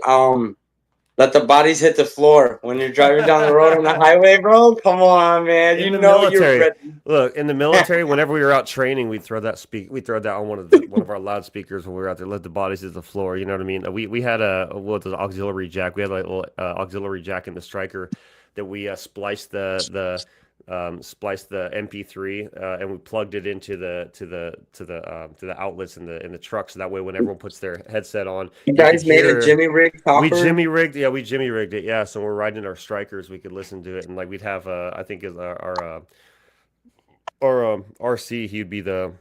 Let the bodies hit the floor when you're driving down the road on the highway, bro. Come on, man. In You the know you're military, ready. look, in the military, whenever we were out training, we'd throw that on one of our loudspeakers when we were out there. Let the bodies hit the floor. You know what I mean? We had what was auxiliary jack. We had like a little auxiliary jack in the striker that we spliced the MP3 and we plugged it into the outlets in the truck. So that way, when everyone puts their headset on, You you could guys made a hear. Jimmy Rig We topper. Jimmy rigged, yeah, we Jimmy rigged it, yeah. So when we're riding our strikers, we could listen to it, and like we'd have, I think is our RC, he'd be the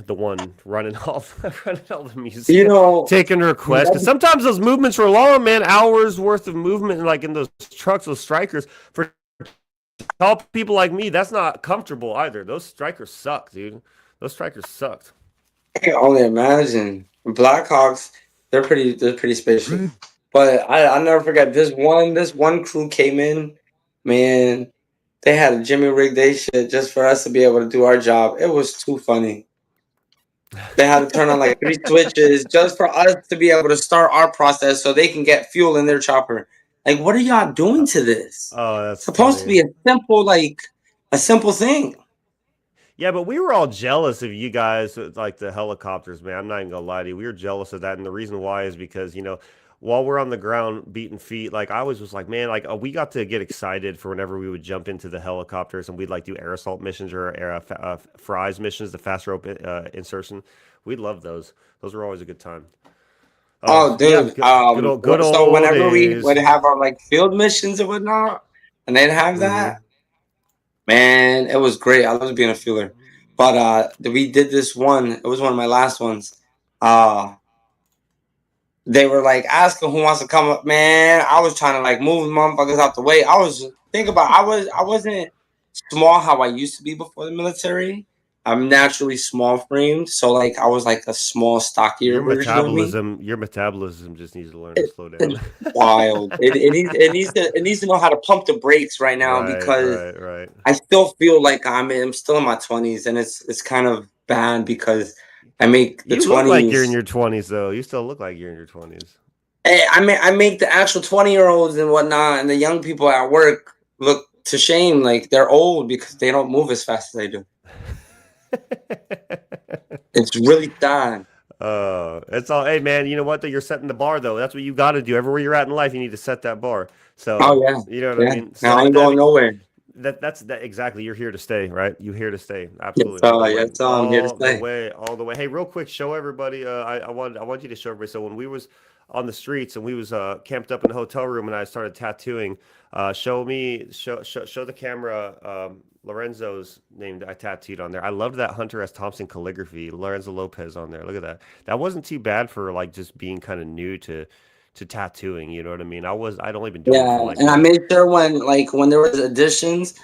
one running all running all the You music, know, taking requests. Because that- sometimes those movements were long, man, hours worth of movement, like in those trucks, those strikers. For tall people like me, that's not comfortable either. Those strikers suck, dude. Those strikers sucked. I can only imagine. Blackhawks, they're pretty spacious. But I'll never forget this one crew came in, man. They had a Jimmy Rig they shit just for us to be able to do our job. It was too funny. They had to turn on like three switches just for us to be able to start our process so they can get fuel in their chopper. Like, what are y'all doing to this? Oh, It's that's supposed to funny. be a simple thing. Yeah, but we were all jealous of you guys, with, like the helicopters, man. I'm not even gonna lie to you. We were jealous of that, and the reason why is because while we're on the ground beating feet, like I was just like, man, like we got to get excited for whenever we would jump into the helicopters and we'd like do air assault missions or fries missions, the fast rope insertion. We'd love those. Those were always a good time. Oh, Yeah, dude. good So old whenever we days. would have our like field missions and whatnot, and they'd have Hmm. that, man, it was great. I love being a fielder. But we did this one. It was one of my last ones. Uh, they were like asking who wants to come up. Man, I was trying to like move the motherfuckers out the way. I wasn't small how I used to be before the military. I'm naturally small framed, so like I was like a small, stockier version of me. Your metabolism just needs to learn to slow It's down. wild. It needs to know how to pump the brakes right now Right, because right, right. I still feel like I'm still in my 20s, and it's kind of bad because I make the You look like you're in 20s. your 20s, though. You still look like you're in your 20s. I make the actual 20-year-olds and whatnot, and the young people at work look to shame, like they're old because they don't move as fast as I do. It's really sad. It's all. Hey, man. You know what? Though you're setting the bar, though. That's what you got to do. Everywhere you're at in life, you need to set that bar. So Oh yeah, you know what I yeah. mean. Now So I with ain't that, going nowhere. that's that exactly. You're here to stay, right? You here to stay. Yes, Absolutely, all the way, yes, I'm here to stay. all the way. Hey, real quick, show everybody. I want you to show everybody. So when we was on the streets and we was camped up in the hotel room and I started tattooing, show the camera. Lorenzo's name that I tattooed on there. I loved that Hunter S. Thompson calligraphy. Lorenzo Lopez on there. Look at that. That wasn't too bad for like just being kind of new to tattooing. You know what I mean? I'd only been doing it for Yeah, like and I what. made sure when there was additions,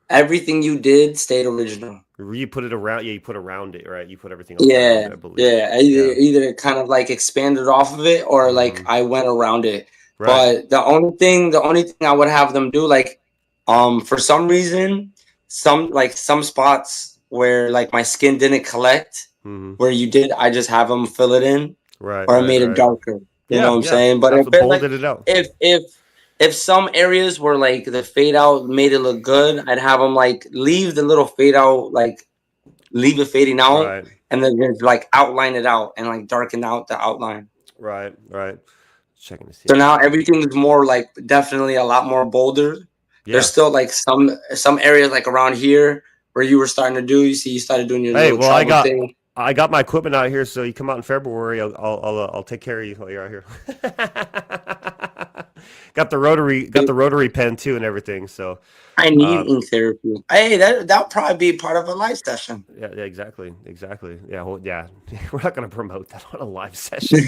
everything you did stayed original. You put it around, yeah. You put around it, right? You put everything else around Yeah, it, I believe. yeah. Yeah. Either kind of like expanded off of it, or like Hmm. I went around it. Right. But the only thing I would have them do, like, for some reason, some spots where like my skin didn't collect, Hmm. where you did, I just have them fill it in, Right. or I Right. made it Right. darker. You know Yeah. what I'm Yeah. saying? But if Absolutely it like bolded it out. if some areas were like the fade out made it look good, I'd have them like leave the little fade out, like leave it fading out, Right. and then just like outline it out and like darken out the outline. Right. Right. Checking to see So if I now can. everything is more like definitely a lot more bolder. There's Yeah. still like some areas like around here where you were starting to do. You see, you started doing your Hey, little well, travel thing. I got my equipment out here, so you come out in February. I'll take care of you while you're out here. Got the rotary pen too and everything. So, I need uh, ink therapy. Hey, that'll probably be part of a live session. yeah, yeah, exactly, exactly. Yeah, well, yeah. We're not gonna promote that on a live session.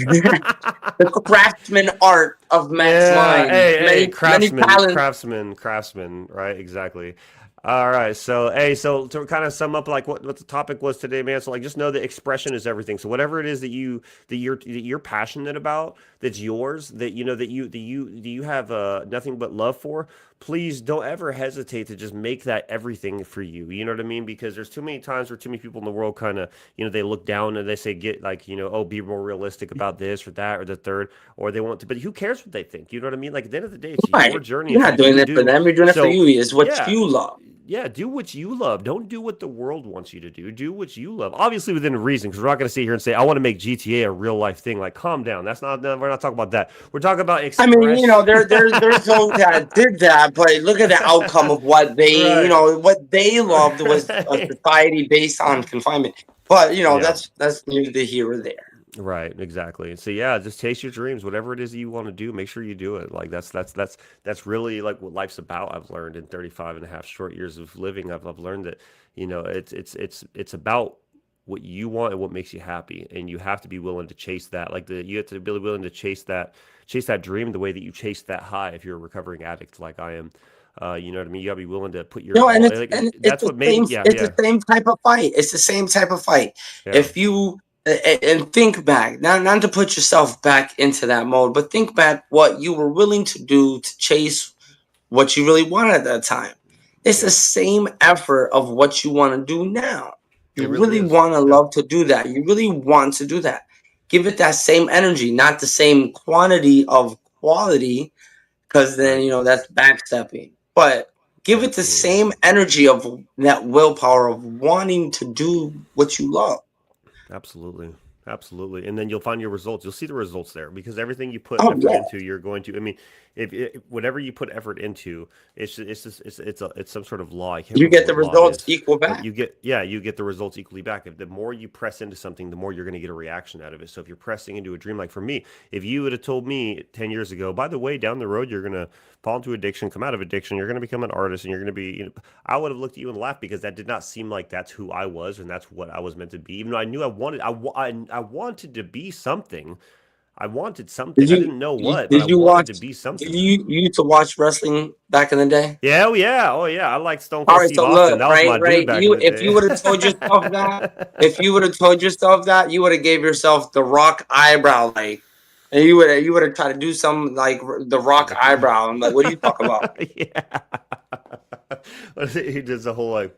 The craftsman art of Mack's Yeah, Mind. hey, Many talents. craftsman, right? Exactly. All right, so hey, so to kind of sum up like what the topic was today, man. So like just know that expression is everything. So whatever it is that you're passionate about, that's yours, that you know that you have nothing but love for, please don't ever hesitate to just make that everything for you. You know what I mean? Because there's too many times where too many people in the world kind of, they look down and they say get like, oh, be more realistic about this or that or the third, or they want to, but who cares what they think? You know what I mean? Like at the end of the day, it's your Right. journey. You're It's not what doing you it for do. them. You're doing it for So you. It's what yeah, you love. yeah, do what you love. Don't do what the world wants you to do. Do what you love. Obviously within reason, because we're not going to sit here and say, I want to make GTA a real life thing. Like, calm down. That's not, no, we're not talking about that. We're talking about I mean, express. there's those that did that, but look at the outcome of what they, Right. what they loved was a Right. society based on confinement. But Yeah. that's neither here or there. Right, exactly. So yeah, just chase your dreams. Whatever it is that you want to do, make sure you do it. Like that's really like what life's about. I've learned in 35 and a half short years of living. I've learned that, it's about what you want and what makes you happy. And you have to be willing to chase that. You have to be willing to chase that dream the way that you chase that high if you're a recovering addict like I am. You know what I mean? You gotta be willing to put your No, all and like it's that's the what made same. me, yeah, It's yeah, the same type of fight. It's the same type of fight. yeah. If you and think back, not to put yourself back into that mode, but think back what you were willing to do to chase what you really wanted at that time. It's the Yeah. same effort of what you want to do now. It You really really is. want to Yeah. love to do that. You really want to do that. Give it that same energy, not the same quantity of quality, because then Right. that's backstepping. But give it the Absolutely. same energy of that willpower of wanting to do what you love. Absolutely. Absolutely. And then you'll find your results. You'll see the results there because everything you put Oh effort yeah, into, you're going to, I mean, if whatever you put effort into, it's some sort of law. I can't you remember get the what law it results is, equal but back. you get the results equally back. If the more you press into something, the more you're going to get a reaction out of it. So if you're pressing into a dream, like for me, if you would have told me 10 years ago, by the way, down the road, you're going to fall into addiction, come out of addiction, you're going to become an artist and you're going to be, I would have looked at you and laughed because that did not seem like that's who I was and that's what I was meant to be. Even though I knew I wanted to be something. I wanted Did something. I you didn't know what, but I did you wanted to watch? be Did something. you used to watch wrestling back in the day? Yeah, oh yeah, oh yeah. I like Stone All Cold right, Steve so Austin. look, That was my dude right. back in You the if you day. would have told yourself that, you would have gave yourself the Rock eyebrow, like, and you would have tried to do some like the Rock Like, eyebrow. I'm like, what are you talking about? yeah. He does the whole like,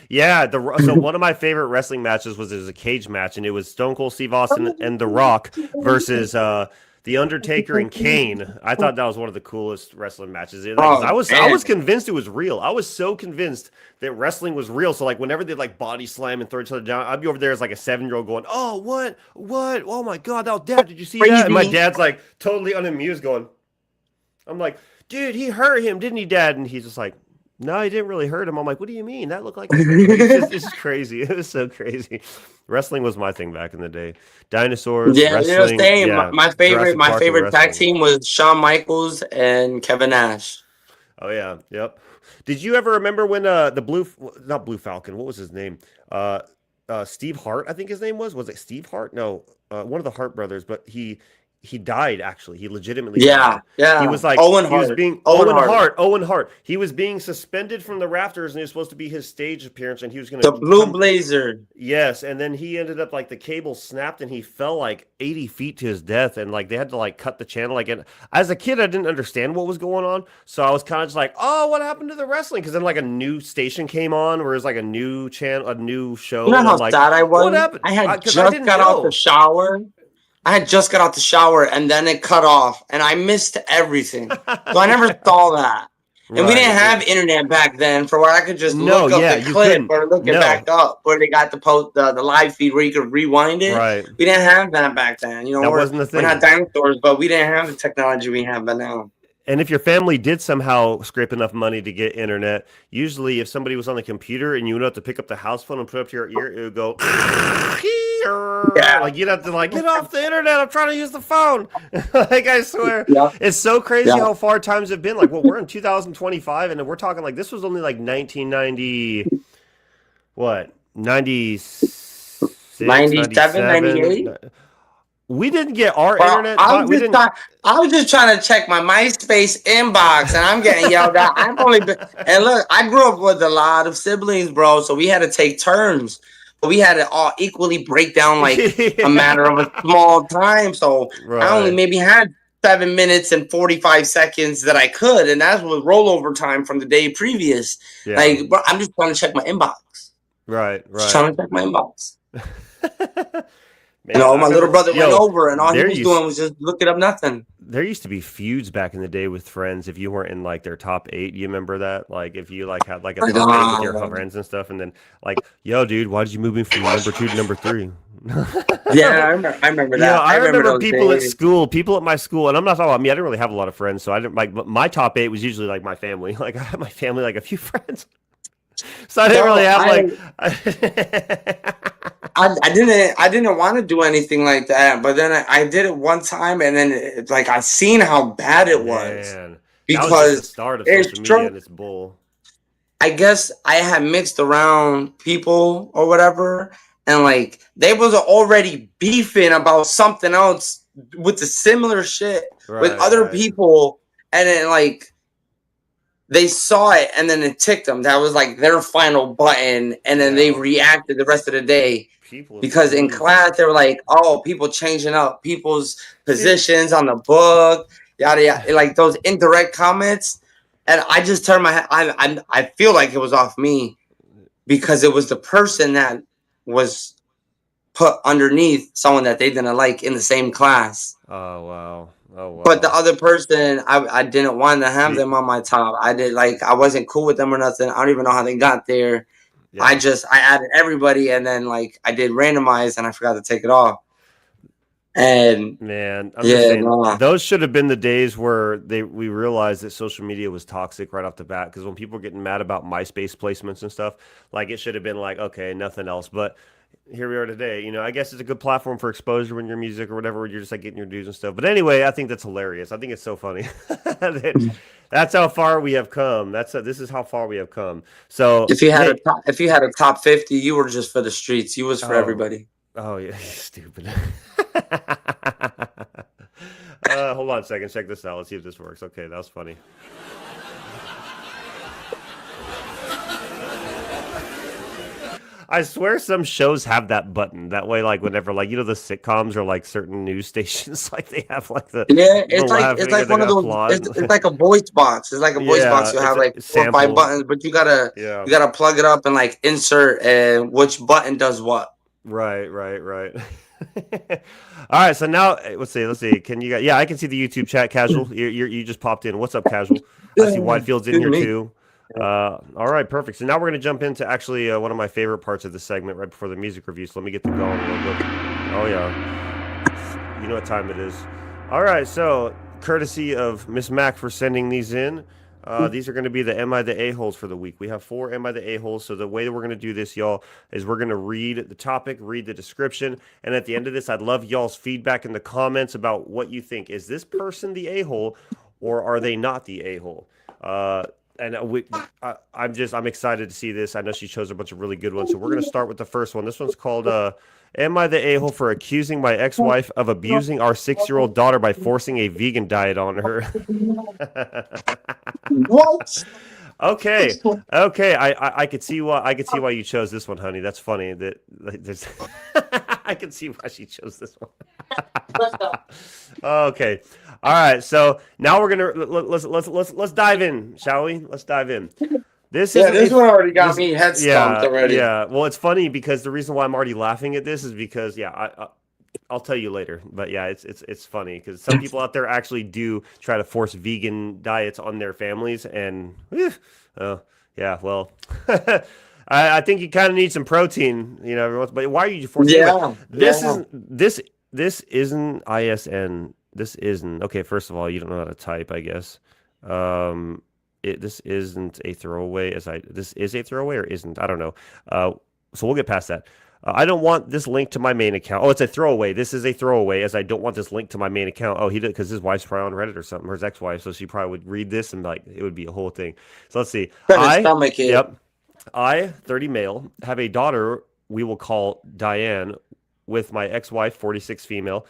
yeah. So one of my favorite wrestling matches was a cage match, and it was Stone Cold Steve Austin and The Rock versus The Undertaker and Kane. I thought that was one of the coolest wrestling matches. Like, 'cause Oh I man, was convinced it was real. I was so convinced that wrestling was real. So like whenever they like body slam and throw each other down, I'd be over there as like a 7-year-old going, "Oh, what? Oh my God, that was Dad. Did you see that?" And my crazy. dad's like totally unamused, going, "I'm like, dude, he hurt him, didn't he, Dad?" And he's just like, No, he didn't really hurt him. I'm like, what do you mean? That looked like his leg. It's just crazy. It was so crazy. Wrestling was my thing back in the day. Dinosaurs, Yeah, wrestling. same. Yeah, My favorite, Jurassic my Park and favorite tag wrestling. team was Shawn Michaels and Kevin Nash. Oh yeah, yep. Did you ever remember when the blue, not Blue Falcon? What was his name? Uh, Steve Hart, I think his name was. Was it Steve Hart? No, one of the Hart brothers. But he died actually. He legitimately Yeah, died. He yeah. was like Owen he was Hart. being Owen Hart. Owen Hart. He was being suspended from the rafters, and it was supposed to be his stage appearance, and he was going The to Blue come. Blazer. Yes, and then he ended up like the cable snapped and he fell like 80 feet to his death, and like they had to like cut the channel. Like, and as a kid, I didn't understand what was going on, so I was kind of just like, "Oh, what happened to the wrestling?" Because then like a new station came on, where it was like a new channel, a new You show, know and how I'm like, sad I "What was? happened?" I had Because I just didn't got out the know. shower. I had just got out the shower and then it cut off and I missed everything. So I never saw that. And we didn't Right. have internet back then for where I could just No, look up yeah, the you clip couldn't. or look it No, back up where they got the live feed where you could rewind it. right. We didn't have that back then. You know, That we're wasn't the we're not thing. dinosaurs, but we didn't have the technology we have but now. And if your family did somehow scrape enough money to get internet, usually if somebody was on the computer and you would have to pick up the house phone and put it up to your ear, it would go Yeah. like you'd have to like get off the internet. I'm trying to use the phone. Like I swear, Yeah. it's so crazy Yeah. how far times have been. Like, well, we're in 2025, and we're talking like this was only like 1990, what 96, 97, 97. 98. We didn't get our Well, internet. We didn't. I was just trying to check my MySpace inbox, and I'm getting yelled at. And look, I grew up with a lot of siblings, bro. So we had to take turns, but we had to all equally break down like a matter of a small time. So I only Right. maybe had 7 minutes and 45 seconds that I could, and that was rollover time from the day previous. Yeah. Like, bro, I'm just trying to check my inbox. Right. Just Right. trying to check my inbox. You Man, know, I my little remember. brother went Yo, over, and all he there was used doing was just looking up nothing. there used to be feuds back in the day with friends if you weren't in like their top eight. You remember that? Like if you like had like a top eight with your Uh, friends and stuff, and then like, yo, dude, why did you move me from number two to number three? Yeah, I remember You know, that. I I remember remember those people at days. school, people at my school, and I'm not talking about me. I didn't really have a lot of friends, so I didn't like my top eight was usually like my family. Like I had my family, like a few friends, so I didn't really Bro, have like. I didn't want to do anything like that, but then I did it one time, and then like I seen how bad it was Man, that was just the because start of it's social media true. and its bull. I guess I had mixed around people or whatever, and like they was already beefing about something else with the similar shit with Right, other right. people, and then like they saw it and then it ticked them. That was like their final button, and then they Yeah, reacted the rest of the day people in because in schools. class they were like, "Oh, people changing up people's See, positions on the book, yada yada," like those indirect comments. And I just turned my head. I feel like it was off me because it was the person that was put underneath someone that they didn't like in the same class. oh wow, oh But the wow. other person, I didn't want to have See, them on my top. I did like I wasn't cool with them or nothing. I don't even know how they got there. yeah, I added everybody and then like I did randomize and I forgot to take it off. And man, I'm just yeah, saying no. those should have been the days where we realized that social media was toxic right off the bat. Because when people were getting mad about MySpace placements and stuff, like it should have been like, okay, nothing else. But here we are today. You know, I guess it's a good platform for exposure when your music or whatever, where you're just like getting your dues and stuff. But anyway, I think that's hilarious. I think it's so funny. That's how far we have come. This is how far we have come. So hey, If you had a top 50, you were just for the streets. You was for oh, everybody. oh yeah, stupid. Hold on a second. Check this out. Let's see if this works. Okay, that was funny. I swear some shows have that button. That way, like whenever, like the sitcoms or like certain news stations, like they have like Yeah, the it's laughing or like the one of those. applaud. It's like a voice box. It's like a voice box. Yeah, You it's have a like 4 or 5 sample. buttons, but Yeah, you gotta plug it up and like insert and which button does what. right, right, right. All right, so now let's see. Let's see. Can you guys? Yeah, I can see the YouTube chat. Casual, you just popped in. What's up, Casual? I see Whitefield's in Excuse here me. too. All right, perfect. So now we're gonna jump into actually one of my favorite parts of the segment right before the music review. So let me get them going real quick. Oh yeah, you know what time it is. All right, so courtesy of Miss Mack for sending these in. These are going to be the Am I the A-holes for the week. We have 4 Am I the A-holes. So the way that we're going to do this, y'all, is we're going to read the topic, read the description, and at the end of this, I'd love y'all's feedback in the comments about what you think. Is this person the A-hole, or are they not the A-hole? I'm excited to see this. I know she chose a bunch of really good ones. So we're going to start with the first one. This one's called Am I the A-hole for accusing my ex-wife of abusing our 6-year-old daughter by forcing a vegan diet on her? What? Okay. I could see why you chose this one, honey. That's funny. There's I can see why she chose this one. Okay. All right. So now we're gonna let's dive in, shall we? Let's dive in. This one already got me head stumped already. Yeah. Well, it's funny because the reason why I'm already laughing at this is because I'll tell you later. But yeah, it's funny because some people out there actually do try to force vegan diets on their families, and yeah, well. I think you kind of need some protein, but why are you forcing? Yeah. This isn't ISN. This isn't okay. First of all, you don't know how to type, I guess. This isn't a throwaway. This is a throwaway or isn't? I don't know. So we'll get past that. I don't want this link to my main account. Oh, it's a throwaway. This is a throwaway, as I don't want this link to my main account. Oh, he did because his wife's probably on Reddit or something, or his ex-wife, so she probably would read this and it would be a whole thing. So let's see. I, 30 male, have a daughter we will call Diane with my ex-wife, 46 female.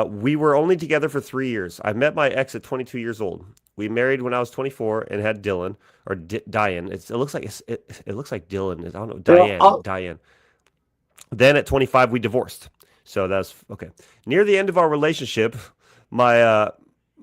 We were only together for 3 years. I met my ex at 22 years old. We married when I was 24 and had Dylan or Diane. It looks like Dylan. I don't know. Diane. Then at 25 we divorced. So that's okay. Near the end of our relationship, my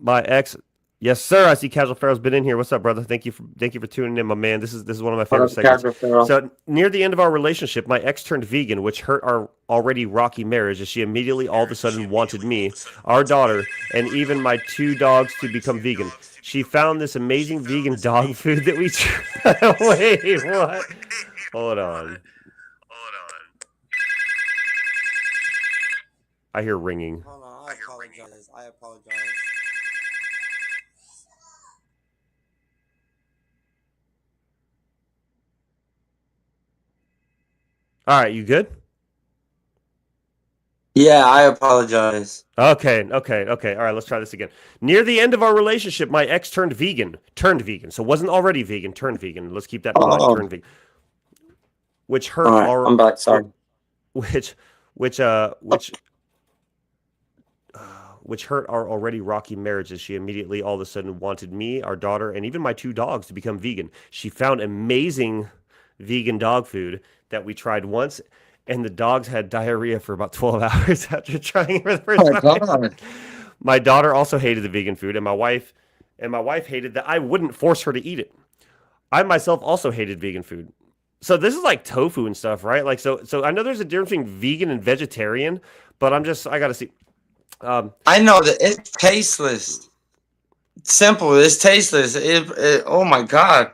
ex. Yes, sir. I see Casual Pharaoh's been in here. What's up, brother? Thank you for tuning in, my man. This is one of my favorite segments. So near the end of our relationship, my ex turned vegan, which hurt our already rocky marriage, as she immediately all of a sudden wanted me, our daughter, and even my 2 dogs to become vegan. She found this amazing vegan dog food that we tried. Wait, what? Hold on. I hear ringing. Hold on, I apologize. All right, you good? Yeah, I apologize. Okay. All right, let's try this again. Near the end of our relationship, my ex turned vegan. So wasn't already vegan, turned vegan. Let's keep that in mind, turned vegan. Which hurt our... I'm back, sorry. Which hurt our already rocky marriage, as she immediately all of a sudden wanted me, our daughter, and even my 2 dogs to become vegan. She found amazing vegan dog food that we tried once, and the dogs had diarrhea for about 12 hours after trying it for the first time. God. My daughter also hated the vegan food, and my wife hated that I wouldn't force her to eat it. I myself also hated vegan food. So this is like tofu and stuff, right? Like so I know there's a difference between vegan and vegetarian, but I gotta see. I know that it's tasteless. Simple. It's tasteless. Oh my God.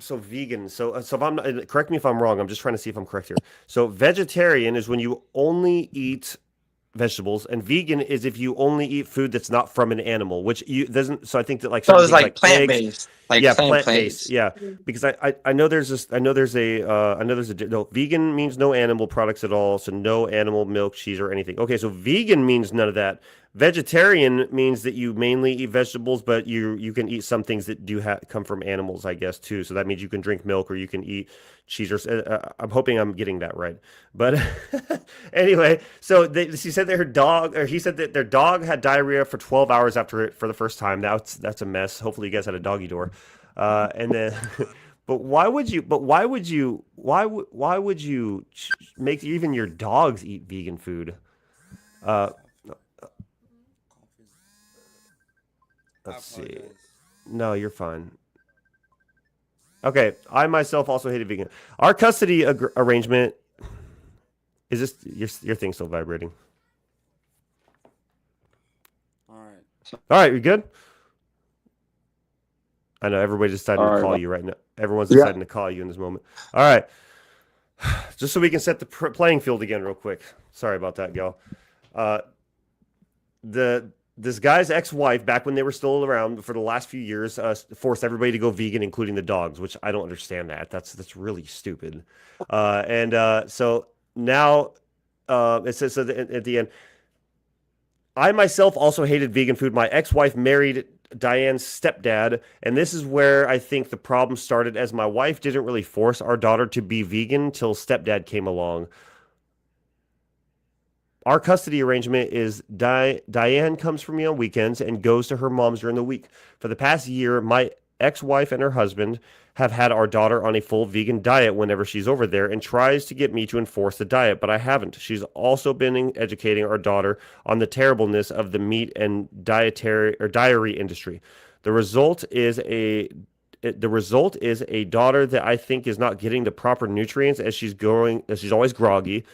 So vegan. So if I'm correct me if I'm wrong. I'm just trying to see if I'm correct here. So vegetarian is when you only eat vegetables, and vegan is if you only eat food that's not from an animal, which doesn't. So I think that so it's like plant based. Plant based. Yeah, because I know there's no vegan means no animal products at all. So no animal milk, cheese, or anything. Okay, so vegan means none of that. Vegetarian means that you mainly eat vegetables, but you can eat some things that do come from animals, I guess, too. So that means you can drink milk or you can eat cheese. I'm hoping I'm getting that right. But anyway, so he said that their dog had diarrhea for 12 hours after it for the first time. That's a mess. Hopefully you guys had a doggy door. And then, but why would you make even your dogs eat vegan food? Let's see. No, you're fine. Okay, I myself also hated vegan. Our custody arrangement is this your thing still vibrating? All right, you good? I know everybody's deciding to call you right now. Everyone's deciding to call you in this moment. All right, just so we can set the playing field again real quick. Sorry about that, y'all. this guy's ex-wife, back when they were still around for the last few years, forced everybody to go vegan, including the dogs, which I don't understand that. That's really stupid. So now it says at the end, I myself also hated vegan food. My ex-wife married Diane's stepdad, and this is where I think the problem started, as my wife didn't really force our daughter to be vegan till stepdad came along. Our custody arrangement is Diane comes for me on weekends and goes to her mom's during the week. For the past year, my ex-wife and her husband have had our daughter on a full vegan diet whenever she's over there and tries to get me to enforce the diet, but I haven't. She's also been educating our daughter on the terribleness of the meat and dairy industry. The result is a daughter that I think is not getting the proper nutrients as she's always groggy.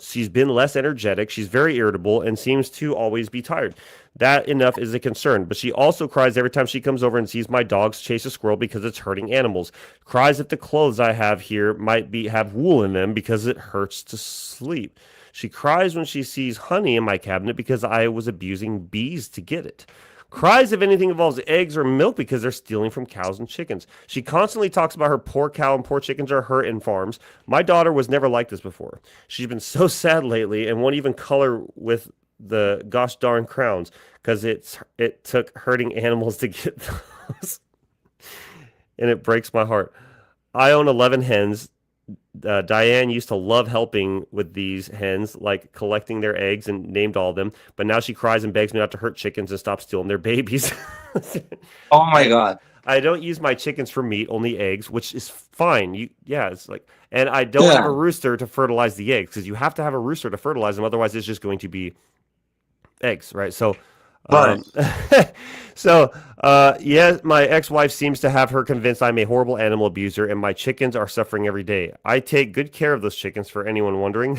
She's been less energetic. She's very irritable and seems to always be tired. That enough is a concern. But she also cries every time she comes over and sees my dogs chase a squirrel because it's hurting animals. Cries if the clothes I have here might have wool in them because it hurts to sleep. She cries when she sees honey in my cabinet because I was abusing bees to get it. Cries if anything involves eggs or milk because they're stealing from cows and chickens. She constantly talks about her poor cow and poor chickens are hurt in farms. My daughter was never like this before. She's been so sad lately and won't even color with the gosh darn crowns because it took hurting animals to get those. And it breaks my heart. I own 11 hens. Diane used to love helping with these hens, like collecting their eggs, and named all of them. But now she cries and begs me not to hurt chickens and stop stealing their babies. Oh my God. I don't use my chickens for meat, only eggs, which is fine. It's like, and I don't have a rooster to fertilize the eggs because you have to have a rooster to fertilize them. Otherwise, it's just going to be eggs, right? So, Right. My ex-wife seems to have her convinced I'm a horrible animal abuser and my chickens are suffering every day. I take good care of those chickens, for anyone wondering.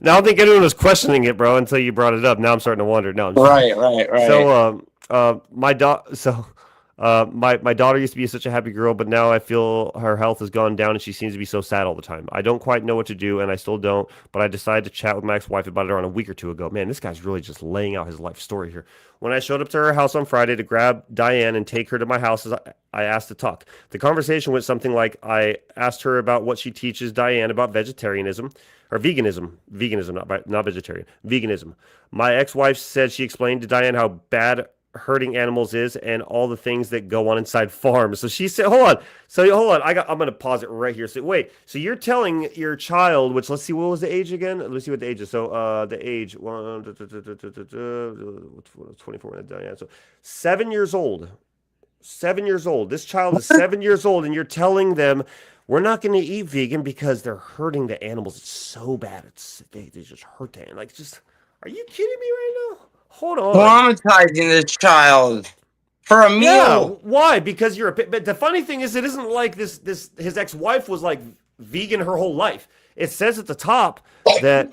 Now, I don't think anyone was questioning it, bro, until you brought it up. Now I'm starting to wonder. No, I'm just Right. So, my daughter used to be such a happy girl, but now I feel her health has gone down and she seems to be so sad all the time. I don't quite know what to do, and I still don't, but I decided to chat with my ex-wife about it around a week or two ago. Man, this guy's really just laying out his life story here. When I showed up to her house on Friday to grab Diane and take her to my house, I asked to talk. The conversation went something like, I asked her about what she teaches Diane about vegetarianism, or veganism, not vegetarian, veganism. My ex-wife said she explained to Diane how bad hurting animals is and all the things that go on inside farms. So she said, hold on. I'm going to pause it right here. So you're telling your child, which let's see, what was the age again? Let's see what the age is. So the age, 24, yeah. So 7 years old. 7 years old. This child is 7 years old, and you're telling them, we're not going to eat vegan because they're hurting the animals. It's so bad. They just hurt the animals. Like, just, are you kidding me right now? Hold on. Traumatizing this child for a meal. Yeah, why? Because you're but the funny thing is, it isn't like this his ex-wife was like vegan her whole life. It says at the top that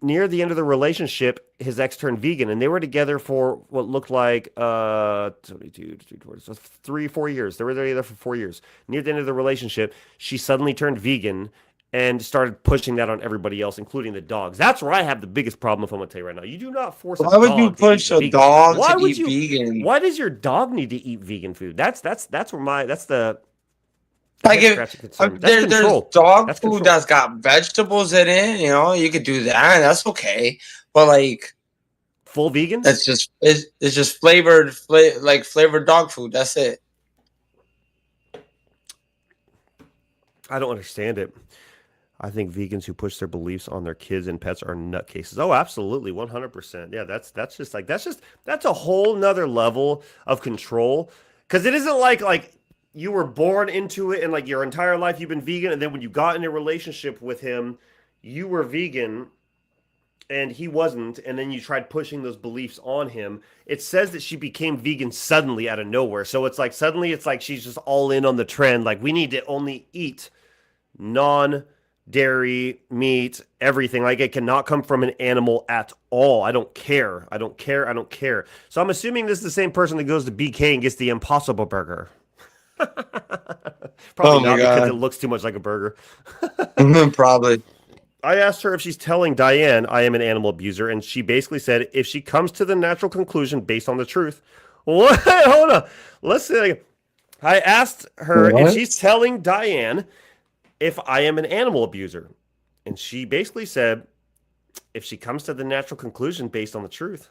near the end of the relationship, his ex turned vegan, and they were together for what looked like 3-4 years. They were together for 4 years. Near the end of the relationship, she suddenly turned vegan and started pushing that on everybody else, including the dogs. That's where I have the biggest problem. If I'm going to tell you right now, you do not force a dog. Why would you push a dog to eat vegan? Why does your dog need to eat vegan food? That's where that's the. Like there's dog food that's got vegetables in it. You know, you could do that. That's okay. But like full vegan, it's just flavored dog food. That's it. I don't understand it. I think vegans who push their beliefs on their kids and pets are nutcases. Oh, absolutely, 100%. Yeah, that's a whole nother level of control, because it isn't like you were born into it and like your entire life you've been vegan, and then when you got in a relationship with him, you were vegan and he wasn't, and then you tried pushing those beliefs on him. It says that she became vegan suddenly out of nowhere. So it's like suddenly it's like she's just all in on the trend. Like, we need to only eat non-dairy meat, everything. Like, it cannot come from an animal at all. I don't care. So I'm assuming this is the same person that goes to BK and gets the Impossible Burger. Probably not, because it looks too much like a burger. Probably. I asked her if she's telling Diane I am an animal abuser, and she basically said if she comes to the natural conclusion based on the truth. What? Hold on. Let's see. I asked her if she's telling Diane if I am an animal abuser, and she basically said if she comes to the natural conclusion based on the truth.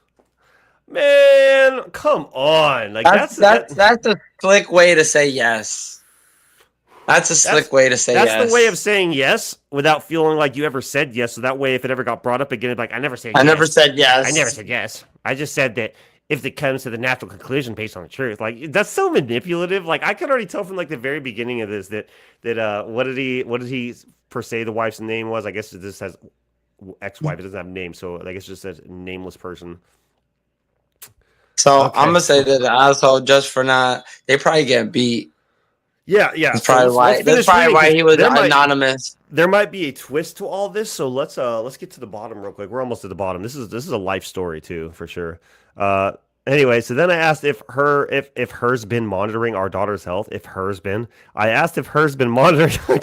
Man, come on! Like that's a slick way to say yes. That's a slick way to say yes. That's the way of saying yes without feeling like you ever said yes. So that way, if it ever got brought up again, it'd be like, I never said yes. I never said yes. I never said yes. I just said that if it comes to the natural conclusion based on the truth. Like, that's so manipulative. Like, I could already tell from like the very beginning of this that what did he per se the wife's name was? I guess this has ex-wife. It doesn't have a name, so I guess it just says nameless person. So okay. I'm gonna say that the asshole just for not. They probably get beat. Yeah. That's probably why. That's probably why he was anonymous. There might be a twist to all this, so let's get to the bottom real quick. We're almost at the bottom. This is a life story too, for sure. Anyway, so then I asked if her's been monitoring our daughter's health. I asked if her's been monitoring.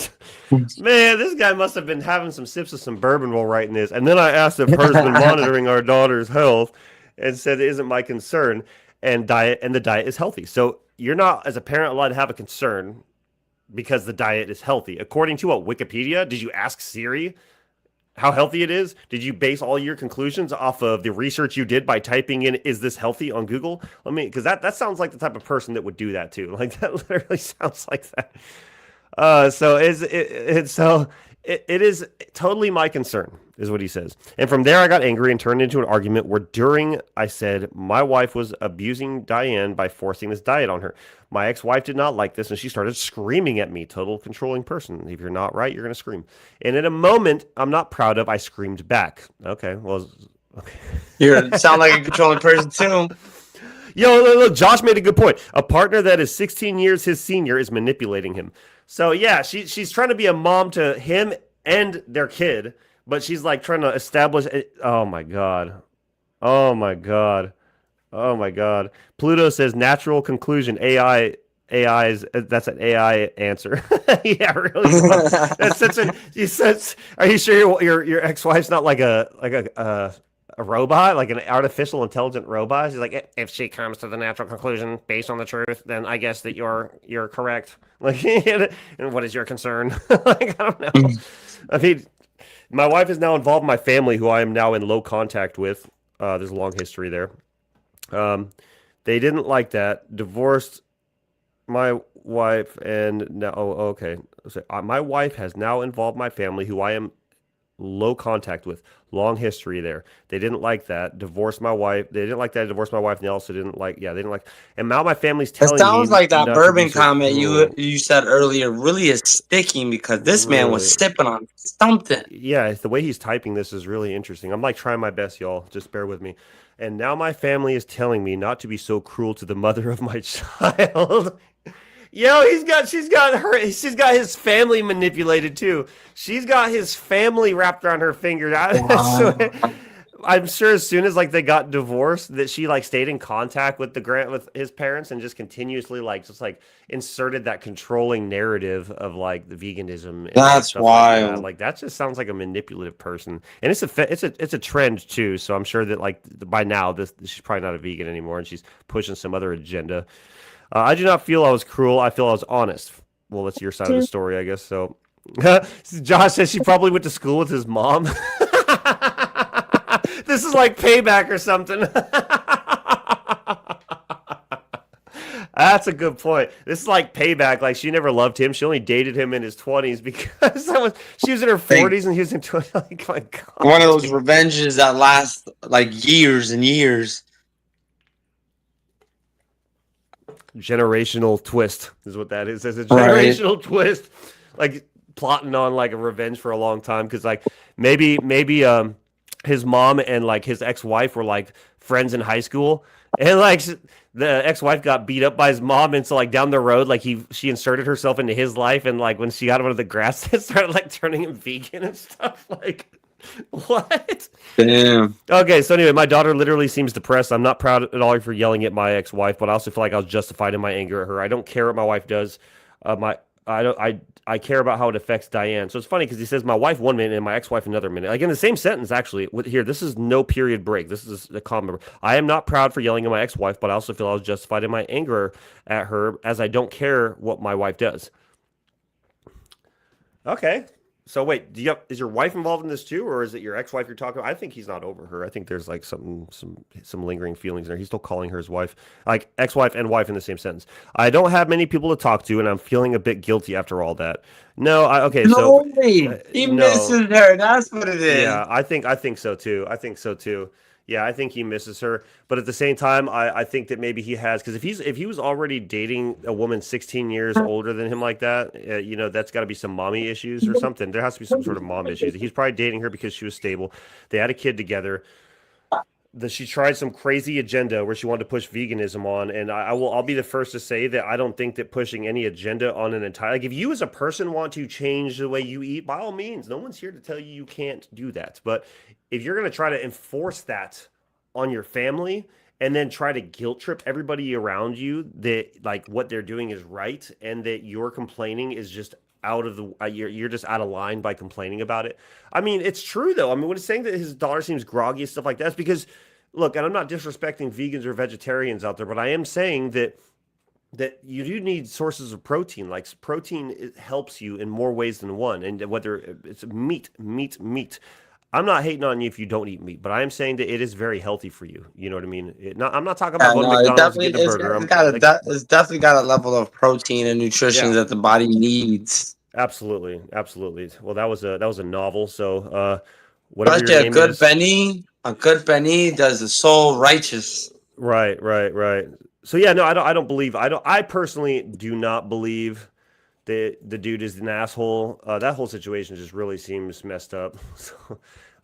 Man, this guy must have been having some sips of some bourbon while writing this. And then I asked if her's been monitoring our daughter's health, and said it isn't my concern. And the diet is healthy. So you're not, as a parent, allowed to have a concern because the diet is healthy. According to what, Wikipedia? Did you ask Siri how healthy it is? Did you base all your conclusions off of the research you did by typing in, is this healthy on Google? Because that sounds like the type of person that would do that too. Like, that literally sounds like that. It is totally my concern, is what he says. And from there, I got angry and turned into an argument where I said my wife was abusing Diane by forcing this diet on her. My ex-wife did not like this, and she started screaming at me. Total controlling person. If you're not right, you're going to scream. And in a moment I'm not proud of, I screamed back. Okay. You sound like a controlling person too. Yo, look, Josh made a good point. A partner that is 16 years his senior is manipulating him. So yeah, she's trying to be a mom to him and their kid, but she's like trying to establish. Oh my god. Pluto says natural conclusion. AI's that's an AI answer. Yeah, really. That's such an. He says, "Are you sure your ex-wife's not like a robot, like an artificial intelligent robot?" She's like, if she comes to the natural conclusion based on the truth, then I guess that you're correct. Like, and what is your concern? Like, I don't know. I mean, my wife is now involved in my family, who I am now in low contact with. There's a long history there. They didn't like that. Divorced my wife, and now okay. So, my wife has now involved my family, who I am low contact with. Long history there. They didn't like that. Divorced my wife. They didn't like that. I divorced my wife. And they also didn't like. Yeah, they didn't like. And now my family's telling me. It sounds like that bourbon comment you said earlier really is sticking, because this man was sipping on something. Yeah, it's the way he's typing this is really interesting. I'm like trying my best, y'all. Just bear with me. And now my family is telling me not to be so cruel to the mother of my child. Yo, she's got his family manipulated too. She's got his family wrapped around her finger. I'm sure as soon as like they got divorced, that she like stayed in contact with with his parents and just continuously just inserted that controlling narrative of like the veganism. And that's wild. Like that just sounds like a manipulative person, and it's a trend too. So I'm sure that like by now she's probably not a vegan anymore, and she's pushing some other agenda. I do not feel I was cruel. I feel I was honest. Well, that's your side of the story, I guess. So, Josh says she probably went to school with his mom. This is like payback or something. That's a good point. This is like payback. Like, she never loved him. She only dated him in his 20s because she was in her 40s and he was in 20s. Like, my God. One of those revenges that last like years and years. Generational twist is what that is. It's a generational twist, like plotting on like a revenge for a long time. Because like maybe his mom and like his ex-wife were like friends in high school, and like the ex-wife got beat up by his mom, and so like down the road, like she inserted herself into his life, and like when she got him out of the grass, it started like turning him vegan and stuff. Like, what? Damn. Okay, so anyway, my daughter literally seems depressed. I'm not proud at all for yelling at my ex-wife, but I also feel like I was justified in my anger at her. I don't care what my wife does. I I care about how it affects Diane. So it's funny because he says my wife 1 minute and my ex-wife another minute. Like in the same sentence, actually. Here, this is no period break. This is a comment. I am not proud for yelling at my ex-wife, but I also feel I was justified in my anger at her, as I don't care what my wife does. Okay. So wait, is your wife involved in this too, or is it your ex-wife you're talking about? I think he's not over her. I think there's like some lingering feelings there. He's still calling her his wife, like ex-wife and wife in the same sentence. I don't have many people to talk to, and I'm feeling a bit guilty after all that. No, okay, so he no, misses her. That's what it is. yeah, I think so too. I think so too. Yeah, I think he misses her, but at the same time, I think that maybe he has, because if he was already dating a woman 16 years older than him like that, that's got to be some mommy issues or something. There has to be some sort of mom issues. He's probably dating her because she was stable. They had a kid together. She tried some crazy agenda where she wanted to push veganism on, and I'll be the first to say that I don't think that pushing any agenda on an entire, like, if you as a person want to change the way you eat, by all means, no one's here to tell you can't do that. But if you're going to try to enforce that on your family and then try to guilt trip everybody around you that like what they're doing is right and that your complaining is just out of the you're just out of line by complaining about it. I mean, it's true though. I mean, when it's saying that his daughter seems groggy and stuff like that, it's because, look, and I'm not disrespecting vegans or vegetarians out there, but I am saying that you do need sources of protein. Like protein, it helps you in more ways than one, and whether it's meat. I'm not hating on you if you don't eat meat, but I am saying that it is very healthy for you. You know what I mean? I'm not talking about going to McDonald's and getting a burger. It's definitely got a level of protein and nutrition that the body needs. Absolutely. Well, that was a novel. So, whatever Especially your name is, a good Benny does the soul righteous. Right. So yeah, no, I personally do not believe that the dude is an asshole. That whole situation just really seems messed up. So,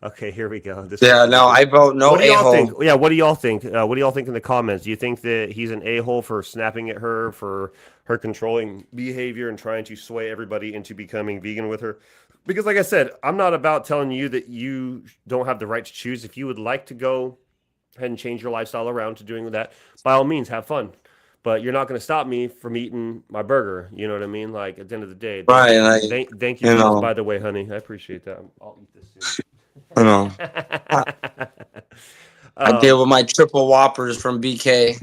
okay, here we go. I vote no a-hole. What do y'all think? Yeah, what do y'all think? What do y'all think in the comments? Do you think that he's an a-hole for snapping at her, for her controlling behavior and trying to sway everybody into becoming vegan with her? Because like I said, I'm not about telling you that you don't have the right to choose. If you would like to go ahead and change your lifestyle around to doing that, by all means, have fun. But you're not going to stop me from eating my burger. You know what I mean? Like, at the end of the day. Thank you for this, by the way, honey. I appreciate that. I'll eat this soon. I know. I deal with my triple whoppers from BK.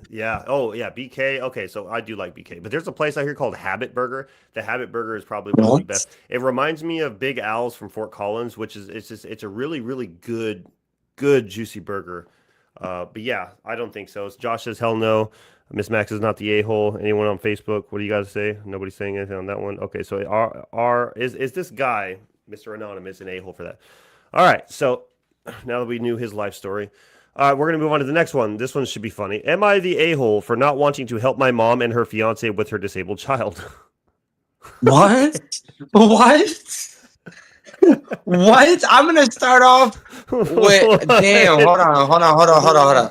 Yeah. Oh, yeah. BK. Okay, so I do like BK. But there's a place out here called Habit Burger. The Habit Burger is probably one of the best. It reminds me of Big Al's from Fort Collins, which is it's a really, really good juicy burger. But yeah, I don't think so. Josh says hell no. Miss Max is not the a-hole. Anyone on Facebook? What do you guys say? Nobody's saying anything on that one. Okay, so is this guy, Mr. Anonymous, an a-hole for that? All right, so now that we knew his life story, we're going to move on to the next one. This one should be funny. Am I the a-hole for not wanting to help my mom and her fiance with her disabled child? What? What? I'm gonna start off with damn. Hold on.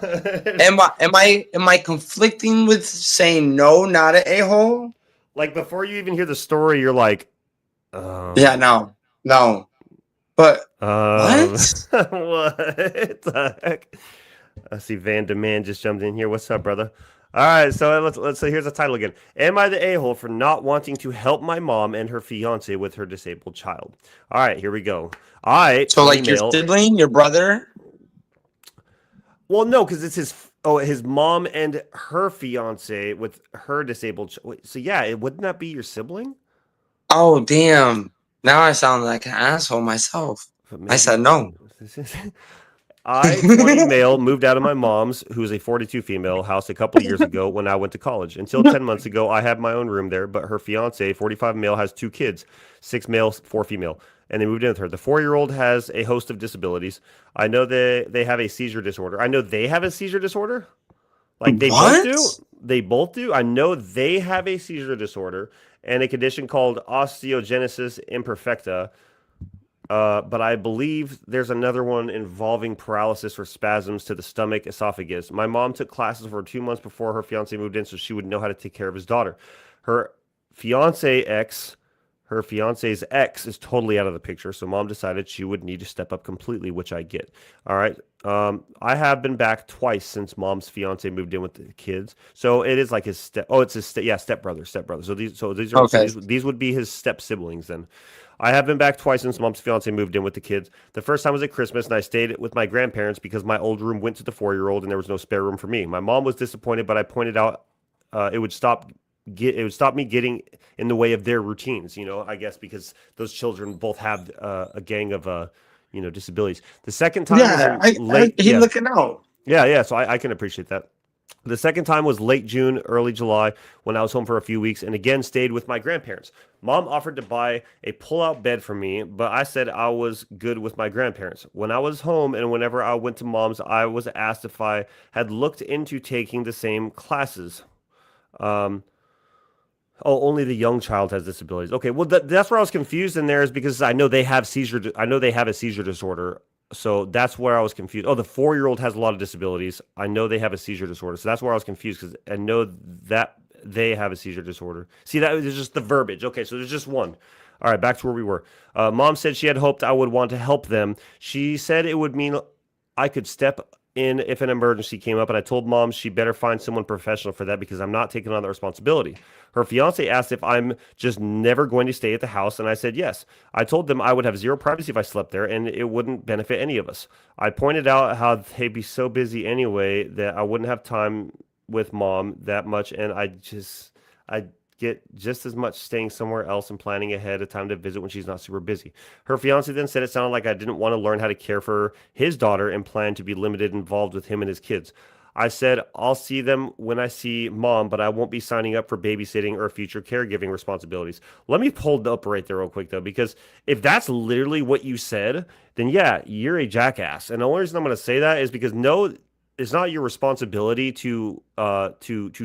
Am I conflicting with saying no, not an a-hole? Like before you even hear the story, you're like, yeah, no. But what? What the heck? I see Van Demand just jumped in here. What's up, brother? All right, so let's here's the title again. Am I the a-hole for not wanting to help my mom and her fiance with her disabled child? All right, here we go. So like your sibling, your brother? Well, no, because it's his mom and her fiance with her disabled child. So yeah, wouldn't that be your sibling? Oh, damn. Now I sound like an asshole myself. I said no. I, 20 male, moved out of my mom's, who's a 42 female, house a couple of years ago when I went to college. Until 10 months ago, I had my own room there, but her fiance, 45 male, has 2 kids, 6 male, 4 female, and they moved in with her. The 4-year-old has a host of disabilities. I know they have a seizure disorder. I know they have a seizure disorder. Like they both do. They both do. I know they have a seizure disorder and a condition called osteogenesis imperfecta. But I believe there's another one involving paralysis or spasms to the stomach, esophagus. My mom took classes for 2 months before her fiance moved in so she would know how to take care of his daughter. Her fiance ex, Her fiance's ex is totally out of the picture, so mom decided she would need to step up completely, which I get. All right. I have been back twice since mom's fiance moved in with the kids. So it is like his it's his stepbrother. So Okay. these would be his step siblings then. I have been back twice since mom's fiance moved in with the kids. The first time was at Christmas, and I stayed with my grandparents because my old room went to the 4-year-old, and there was no spare room for me. My mom was disappointed, but I pointed out it would stop me getting in the way of their routines. I guess because those children both have a gang of disabilities. The second time was late. He's looking out. Yeah. So I can appreciate that. The second time was late June, early July, when I was home for a few weeks and again stayed with my grandparents. Mom offered to buy a pull-out bed for me, but I said I was good with my grandparents. When I was home and whenever I went to mom's, I was asked if I had looked into taking the same classes. Only the young child has disabilities. Okay, well that's where I was confused in there is because I know they have a seizure disorder. So that's where I was confused. Oh, the 4-year-old has a lot of disabilities. I know they have a seizure disorder. So that's where I was confused because I know that they have a seizure disorder. See, that is just the verbiage. Okay, so there's just one. All right, back to where we were. Mom said she had hoped I would want to help them. She said it would mean I could step in if an emergency came up, and I told mom she better find someone professional for that because I'm not taking on that responsibility. Her fiance asked if I'm just never going to stay at the house, and I said yes. I told them I would have zero privacy if I slept there, and it wouldn't benefit any of us. I pointed out how they'd be so busy anyway that I wouldn't have time with mom that much, and I get just as much staying somewhere else and planning ahead of time to visit when she's not super busy. Her fiance then said it sounded like I didn't want to learn how to care for his daughter and plan to be limited involved with him and his kids. I said, I'll see them when I see mom, but I won't be signing up for babysitting or future caregiving responsibilities. Let me pull up right there real quick, though, because if that's literally what you said, then yeah, you're a jackass. And the only reason I'm going to say that is because no, it's not your responsibility to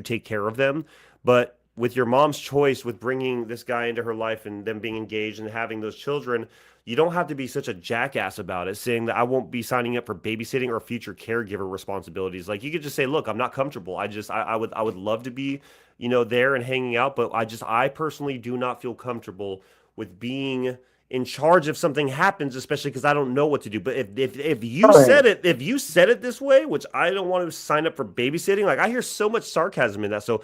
take care of them, but with your mom's choice with bringing this guy into her life and them being engaged and having those children, you don't have to be such a jackass about it, saying that I won't be signing up for babysitting or future caregiver responsibilities. Like you could just say, look, I'm not comfortable. I would love to be, there and hanging out, but I personally do not feel comfortable with being in charge if something happens, especially because I don't know what to do. But if you said it this way, which I don't want to sign up for babysitting, like I hear so much sarcasm in that. So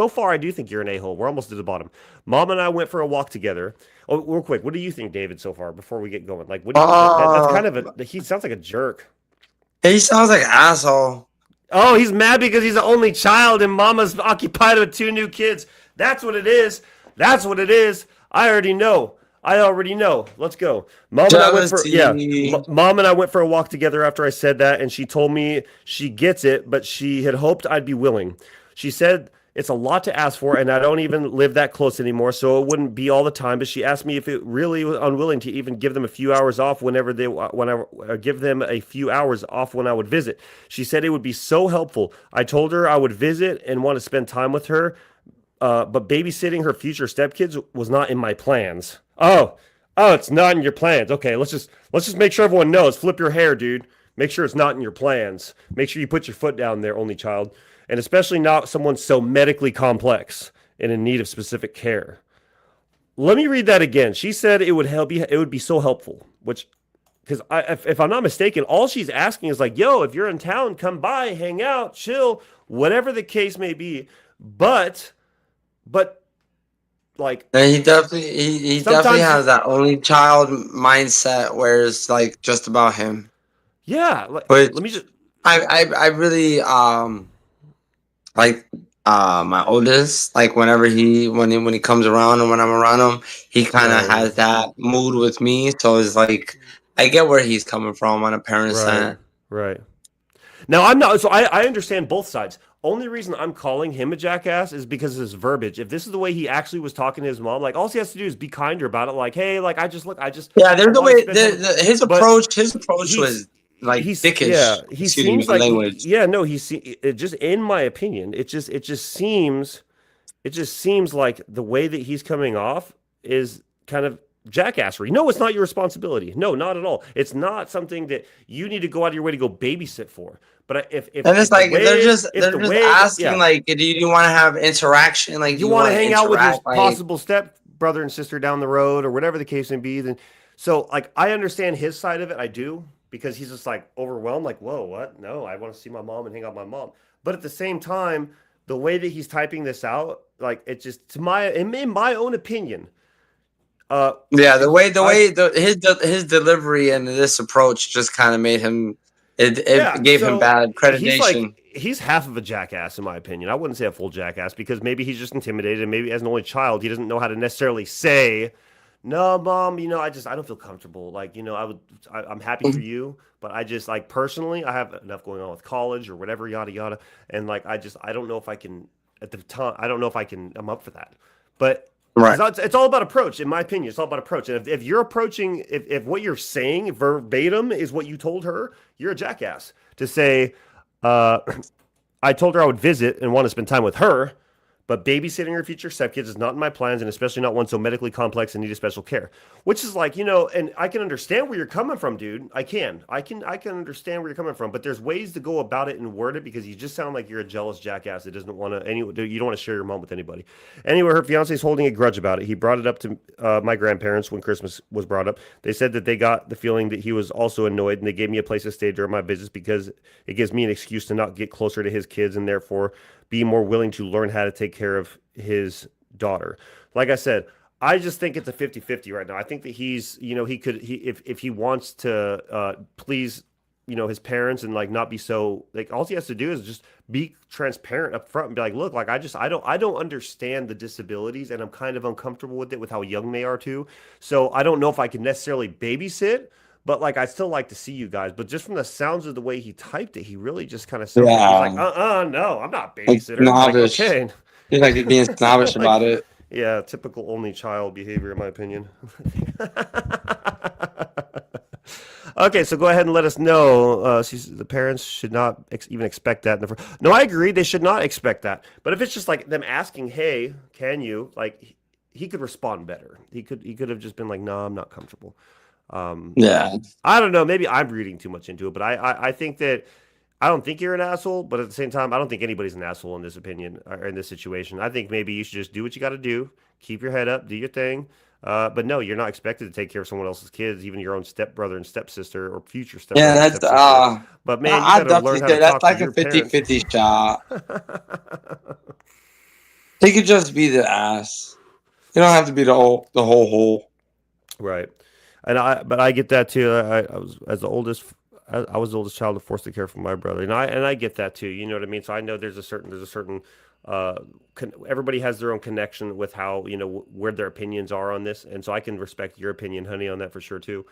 far, I do think you're an a-hole. We're almost to the bottom. Mom and I went for a walk together. Oh, real quick, what do you think, David, so far, before we get going? Like, what do you think? That's he sounds like a jerk. He sounds like an asshole. Oh, he's mad because he's the only child and mama's occupied with 2 new kids. That's what it is. I already know. Let's go. Mom and I went for a walk together after I said that, and she told me she gets it, but she had hoped I'd be willing. She said it's a lot to ask for, and I don't even live that close anymore, so it wouldn't be all the time. But she asked me if it really was unwilling to even give them a few hours off when I give them a few hours off when I would visit. She said it would be so helpful. I told her I would visit and want to spend time with her, but babysitting her future stepkids was not in my plans. Oh, it's not in your plans. Okay, let's just make sure everyone knows. Flip your hair, dude. Make sure it's not in your plans. Make sure you put your foot down there, only child. And especially not someone so medically complex and in need of specific care. Let me read that again. She said it would be so helpful, which, because if I'm not mistaken, all she's asking is like, yo, if you're in town, come by, hang out, chill, whatever the case may be. But like, and he definitely has that only child mindset where it's like just about him. Yeah. But let me just. I really like my oldest, like when he comes around and when I'm around him, he kind of has that mood with me. So it's like I get where he's coming from on a parent side. Right. Now I'm not. So I understand both sides. Only reason I'm calling him a jackass is because of his verbiage. If this is the way he actually was talking to his mom, like all he has to do is be kinder about it. Like, hey, like there's the way his approach was. Like dickish. Yeah, he seems like language. Just in my opinion, it just seems like the way that he's coming off is kind of jackassery. No, it's not your responsibility. No, not at all. It's not something that you need to go out of your way to go babysit for. But if and it's like they're just asking like, do you want to have interaction? Like you want to hang out with your possible brother and sister down the road or whatever the case may be. Then, so like I understand his side of it. I do, because he's just like overwhelmed. Like, whoa, what? No, I want to see my mom and hang out with my mom. But at the same time, the way that he's typing this out, like it just in my own opinion. Yeah, his delivery and this approach just kind of made him. It gave him bad accreditation. He's half of a jackass in my opinion. I wouldn't say a full jackass, because maybe he's just intimidated, and maybe as an only child he doesn't know how to necessarily say, no, mom, I don't feel comfortable. Like, I'm happy for you, but I just, like, personally, I have enough going on with college or whatever, yada yada, and like I don't know if I can at the time. I don't know if I'm up for that. But right, it's all about approach, in my opinion. It's all about approach. And if you're approaching, if what you're saying verbatim is what you told her, you're a jackass. To say, I told her I would visit and want to spend time with her, but babysitting her future stepkids is not in my plans, and especially not one so medically complex and needed special care. Which is like, and I can understand where you're coming from, dude. I can understand where you're coming from, but there's ways to go about it and word it, because you just sound like you're a jealous jackass that doesn't want to, you don't want to share your mom with anybody. Anyway, her fiance is holding a grudge about it. He brought it up to my grandparents when Christmas was brought up. They said that they got the feeling that he was also annoyed, and they gave me a place to stay during my visits, because it gives me an excuse to not get closer to his kids, and therefore be more willing to learn how to take care of his daughter. Like I said, I just think it's a 50-50 right now. I think that he's, if he wants to please, his parents, and like not be so, like, all he has to do is just be transparent up front and be like, look, like I don't understand the disabilities, and I'm kind of uncomfortable with it, with how young they are too. So I don't know if I can necessarily babysit, but like I still like to see you guys. But just from the sounds of the way he typed it, he really just kind of sounds like he's like, no, I'm not babysitter. Like, okay. He's like being snobbish like, about it. Yeah, typical only child behavior, in my opinion. Okay, so go ahead and let us know. The parents should not even expect that. No, I agree. They should not expect that. But if it's just like them asking, "Hey, can you?" Like, he could respond better. He could have just been like, "No, I'm not comfortable." Yeah, I don't know. Maybe I'm reading too much into it, but I think that I don't think you're an asshole, but at the same time, I don't think anybody's an asshole in this opinion or in this situation. I think maybe you should just do what you got to do, keep your head up, do your thing. But no, you're not expected to take care of someone else's kids, even your own stepbrother and stepsister or future stepbrother. Yeah, that's But man, you gotta learn how to talk like to your a 50-50 shot. He could just be the ass. You don't have to be the whole hole. Right. But I get that too. I was the oldest child of forced to care for my brother, and I get that too. You know what I mean? So I know there's a certain everybody has their own connection with how, where their opinions are on this, and so I can respect your opinion, honey, on that for sure too.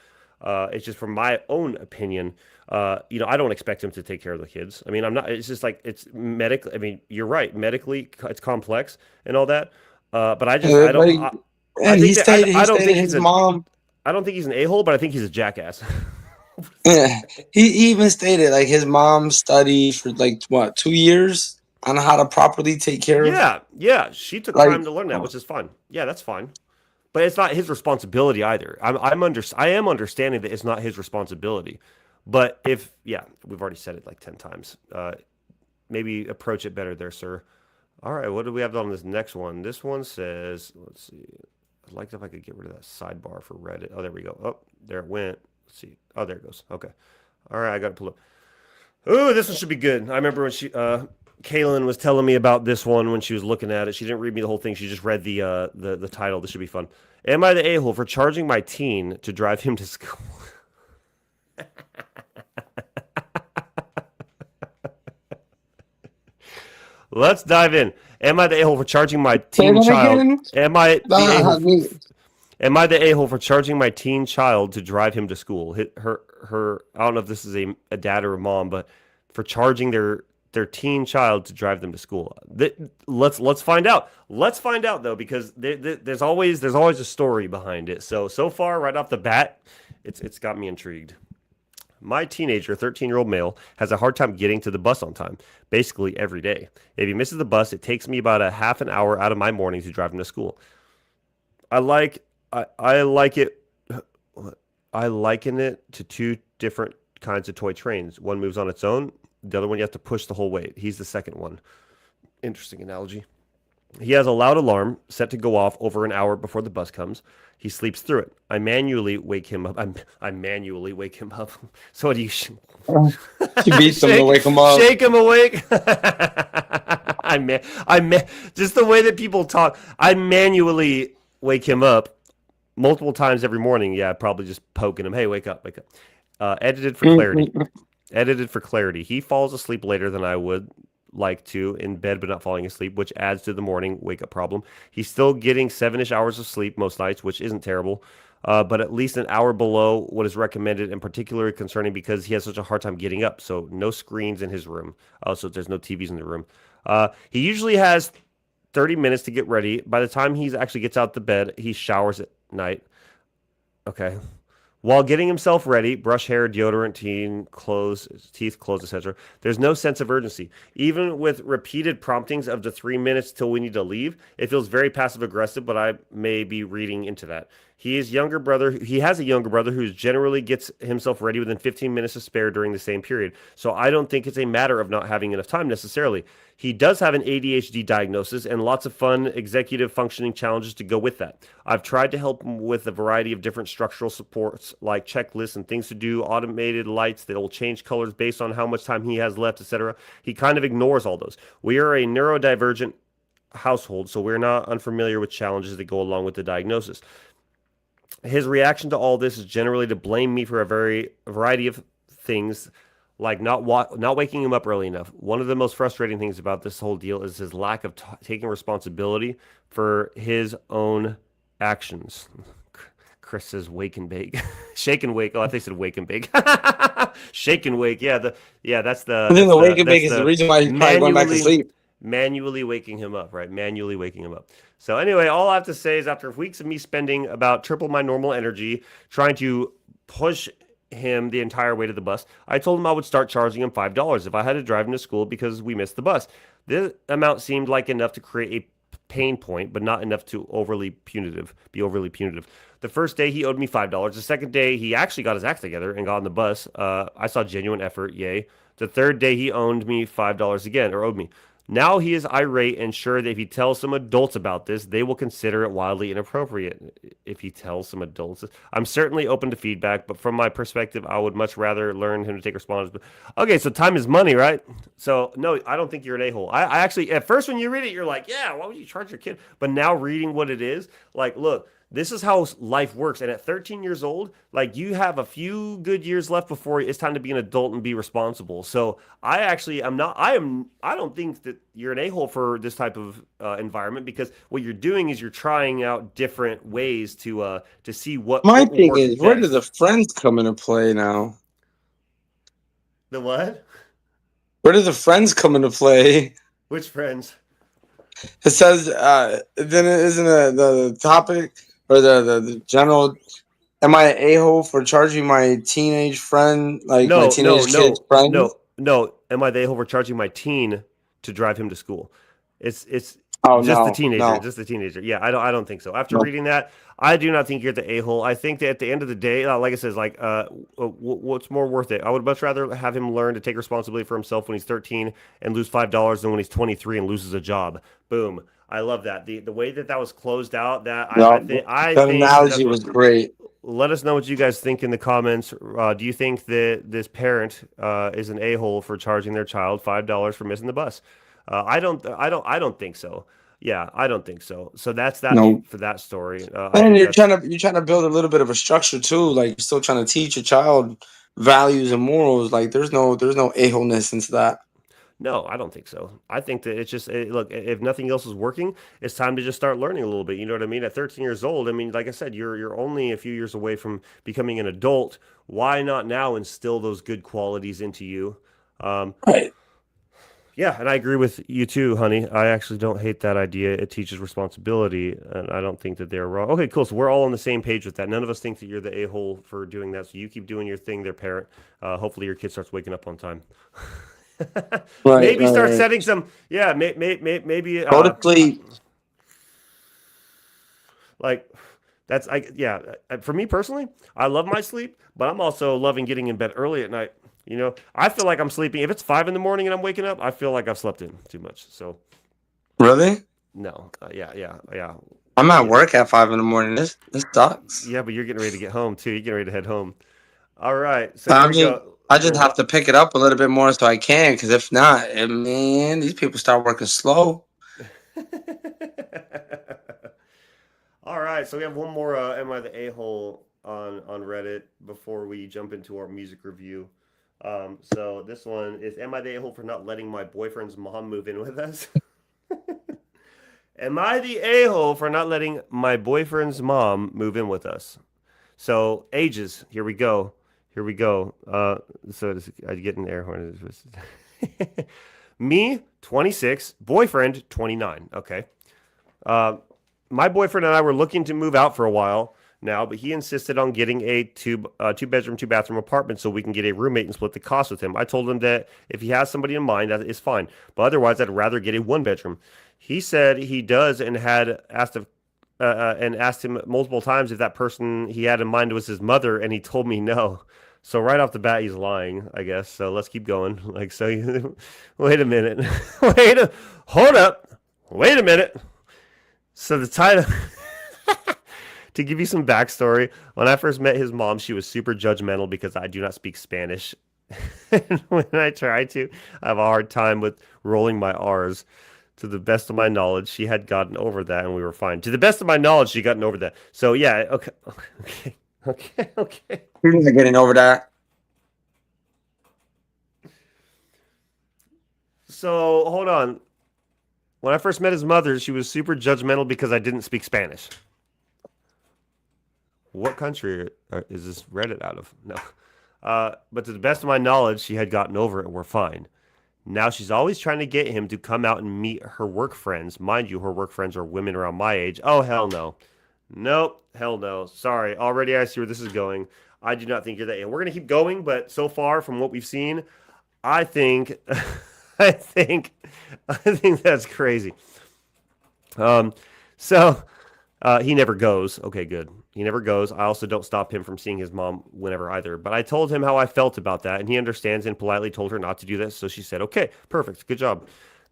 It's just from my own opinion. I don't expect him to take care of the kids. I mean, I'm not. It's just like it's medical. I mean, you're right. Medically, it's complex and all that. But I just I don't. I don't think his mom. I don't think he's an a-hole, but I think he's a jackass. Yeah, he even stated like his mom studied for like 2 years on how to properly take care of. Yeah, she took time to learn that, which is fine. Yeah, that's fine, but it's not his responsibility either. I am understanding that it's not his responsibility, but we've already said it like 10 times. Maybe approach it better there, sir. All right, what do we have on this next one? This one says, let's see. I'd like if I could get rid of that sidebar for Reddit. Oh, there we go. Oh, there it went. Let's see. Oh, there it goes. Okay. All right, I got to pull up. Ooh, this one should be good. I remember when Kaylin was telling me about this one when she was looking at it. She didn't read me the whole thing. She just read the title. This should be fun. Am I the a-hole for charging my teen to drive him to school? Let's dive in. Am I the a-hole for charging my teen child? Am I the a-hole for charging my teen child to drive him to school? Her. I don't know if this is a dad or a mom, but for charging their teen child to drive them to school. Let's find out. Let's find out though, because there's always a story behind it. So far, right off the bat, it's got me intrigued. My teenager, 13-year-old male, has a hard time getting to the bus on time, basically every day. If he misses the bus, it takes me about a half an hour out of my morning to drive him to school. I liken it to two different kinds of toy trains. One moves on its own. The other one, you have to push the whole weight. He's the second one. Interesting analogy. He has a loud alarm set to go off over an hour before the bus comes. He sleeps through it. I manually wake him up. I manually wake him up. So what do you She beats him to wake him up. shake him awake? Just the way that people talk. I manually wake him up multiple times every morning. Yeah, probably just poking him. Hey, wake up, wake up. Edited for clarity. Edited for clarity. He falls asleep later than I would like to in bed but not falling asleep, which adds to the morning wake up problem. He's still getting 7-ish hours of sleep most nights, which isn't terrible, but at least an hour below what is recommended, and particularly concerning because he has such a hard time getting up. So no screens in his room. Also, there's no TVs in the room. He usually has 30 minutes to get ready. By the time he actually gets out the bed, he showers at night. Okay. While getting himself ready, brush hair, deodorant, teeth, clothes, etc., there's no sense of urgency. Even with repeated promptings of the 3 minutes till we need to leave, it feels very passive aggressive, but I may be reading into that. He has a younger brother who generally gets himself ready within 15 minutes to spare during the same period. So I don't think it's a matter of not having enough time necessarily. He does have an ADHD diagnosis and lots of fun executive functioning challenges to go with that. I've tried to help him with a variety of different structural supports like checklists and things to do, automated lights that will change colors based on how much time he has left, etc. He kind of ignores all those. We are a neurodivergent household, so we're not unfamiliar with challenges that go along with the diagnosis. His reaction to all this is generally to blame me for a variety of things, like not waking him up early enough. One of the most frustrating things about this whole deal is his lack of taking responsibility for his own actions. Chris says wake and bake. Shake and wake. Oh, I think he said wake and bake. Shake and wake. Yeah, that's the. I think the wake and bake is the reason why he's probably going back to sleep. Manually waking him up, right? Manually waking him up. So anyway, all I have to say is after weeks of me spending about triple my normal energy trying to push him the entire way to the bus, I told him I would start charging him $5 if I had to drive him to school because we missed the bus. This amount seemed like enough to create a pain point, but not enough to be overly punitive. The first day he owed me $5. The second day he actually got his act together and got on the bus. I saw genuine effort, yay. The third day he owed me $5 again, or owed me. Now he is irate and sure that if he tells some adults about this, they will consider it wildly inappropriate. If he tells some adults, I'm certainly open to feedback, but from my perspective, I would much rather learn him to take responsibility. Okay, so time is money, right? So no, I don't think you're an a-hole. I actually, at first when you read it, you're like, yeah, why would you charge your kid? But now reading what it is, like, look, this is how life works. And at 13 years old, like you have a few good years left before it's time to be an adult and be responsible. So I don't think that you're an a-hole for this type of environment, because what you're doing is you're trying out different ways to see what. My thing is, where do the friends come into play now? The what? Where do the friends come into play? Which friends? It says, then isn't the topic or the general? Am I an a-hole for charging my teenage friend, like my teenage kid's friend? No. Am I the a-hole for charging my teen to drive him to school? It's just the teenager. Yeah, I don't think so. After reading that, I do not think you're the a-hole. I think that at the end of the day, like I said, what's more worth it? I would much rather have him learn to take responsibility for himself when he's 13 and lose $5 than when he's 23 and loses a job. Boom. I love that. The way that was closed out, that analogy was great. Let us know what you guys think in the comments. Do you think that this parent is an a-hole for charging their child $5 for missing the bus? I don't think so. Yeah, I don't think so. So that's that for that story. And you're trying to build a little bit of a structure too. Like you're still trying to teach a child values and morals. Like there's no a-holeness into that. No, I don't think so. I think that it's just, look, if nothing else is working, it's time to just start learning a little bit. You know what I mean? At 13 years old, I mean, like I said, you're only a few years away from becoming an adult. Why not now instill those good qualities into you? Right. Yeah, and I agree with you too, honey. I actually don't hate that idea. It teaches responsibility, and I don't think that they're wrong. Okay, cool. So we're all on the same page with that. None of us think that you're the a-hole for doing that. So you keep doing your thing, their parent. Hopefully your kid starts waking up on time. Maybe start setting some. Yeah, maybe. Go to sleep. Like that's for me personally, I love my sleep, but I'm also loving getting in bed early at night. You know, I feel like I'm sleeping. If it's 5 a.m. and I'm waking up, I feel like I've slept in too much. So, really, No. Yeah. I'm at work at 5 in the morning. This sucks. Yeah, but you're getting ready to get home too. You're getting ready to head home. All right. So But here I we mean, go. I just Little have to pick it up a little bit more so I can. Because if not, man, these people start working slow. All right, so we have one more "Am I the A-hole" on Reddit before we jump into our music review. So this one is: Am I the a-hole for not letting my boyfriend's mom move in with us? Am I the a-hole for not letting my boyfriend's mom move in with us? So ages. Here we go. I get an air horn. Me, 26. Boyfriend, 29. Okay. My boyfriend and I were looking to move out for a while now, but he insisted on getting a two-bedroom, two-bathroom apartment so we can get a roommate and split the cost with him. I told him that if he has somebody in mind, that is fine, but otherwise, I'd rather get a one-bedroom. He said he does and had asked asked him multiple times if that person he had in mind was his mother, and he told me no. So right off the bat, he's lying, I guess. So let's keep going. Wait a minute. Hold up. Wait a minute. So the title, to give you some backstory, when I first met his mom, she was super judgmental because I do not speak Spanish. And when I try to, I have a hard time with rolling my R's. To the best of my knowledge, she had gotten over that and we were fine. To the best of my knowledge, she gotten over that. So yeah, okay. You're not getting over that. So hold on. When I first met his mother, she was super judgmental because I didn't speak Spanish. What country is this Reddit out of? No. But to the best of my knowledge, she had gotten over it and we're fine. Now she's always trying to get him to come out and meet her work friends. Mind you, her work friends are women around my age. Oh, hell no. Nope. Hell no. Sorry. Already I see where this is going. I do not think you're that. And we're going to keep going, but so far from what we've seen, I think that's crazy. He never goes. Okay, good. He never goes. I also don't stop him from seeing his mom whenever either. But I told him how I felt about that, and he understands and politely told her not to do this. So she said, okay, perfect. Good job.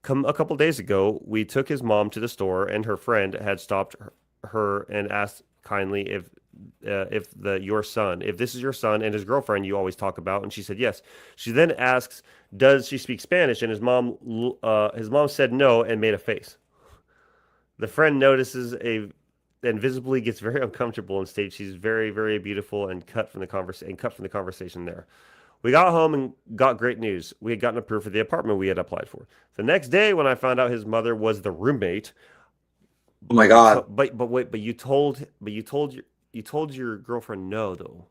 A couple days ago, we took his mom to the store, and her friend had stopped her and asked kindly if this is your son and his girlfriend you always talk about, and she said yes. She then asks, does she speak Spanish? And his mom said no and made a face. The friend notices and visibly gets very uncomfortable and states she's very, very beautiful and cut from the conversation there. We got home and got great news. We had gotten approved for the apartment we had applied for. The next day, when I found out his mother was the roommate. Oh my God! But you told your girlfriend no though.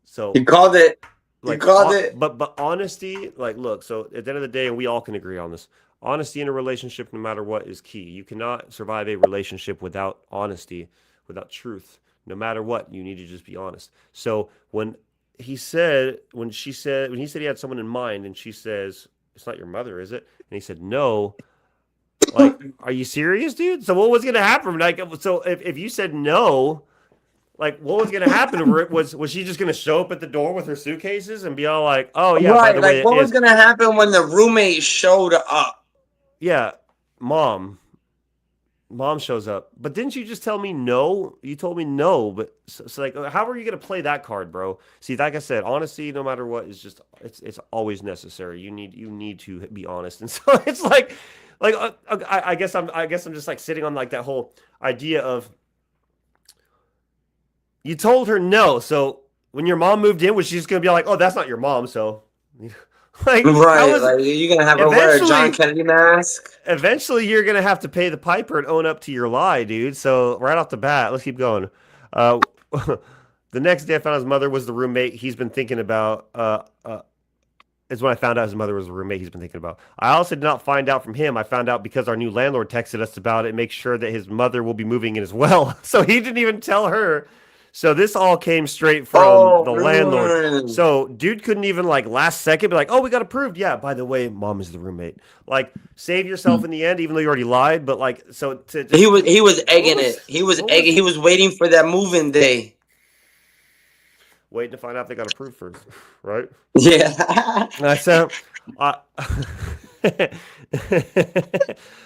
So you called it. You called it. But honesty, look. So at the end of the day, and we all can agree on this. Honesty in a relationship, no matter what, is key. You cannot survive a relationship without honesty, without truth. No matter what, you need to just be honest. So when he said he had someone in mind, and she says, "It's not your mother, is it?" And he said, "No." Are you serious, dude? So what was gonna happen? So if you said no, what was gonna happen? Was she just gonna show up at the door with her suitcases and be all like, "Oh yeah, right?" By the way, what was gonna happen when the roommate showed up? Yeah, mom shows up. But didn't you just tell me no? You told me no. But so how are you gonna play that card, bro? See, like I said, honesty, no matter what, is just it's always necessary. You need to be honest, and so it's I guess I'm just sitting on that whole idea of you told her no. So when your mom moved in, was she just gonna be like, "Oh, that's not your mom"? So. Right, you're gonna have her wear a John Kennedy mask. Eventually, you're gonna have to pay the piper and own up to your lie, dude. So right off the bat, let's keep going. The next day, I found his mother was the roommate he's been thinking about. Is when I found out his mother was the roommate he's been thinking about. I also did not find out from him. I found out because our new landlord texted us about it. Make sure that his mother will be moving in as well. So he didn't even tell her. So this all came straight from the landlord. So dude couldn't even last second be like, "Oh, we got approved." Yeah, by the way, mom is the roommate. Save yourself in the end, even though you already lied. But he was egging it. He was egging. He was waiting for that move-in day. Waiting to find out if they got approved first, right? Yeah. I said,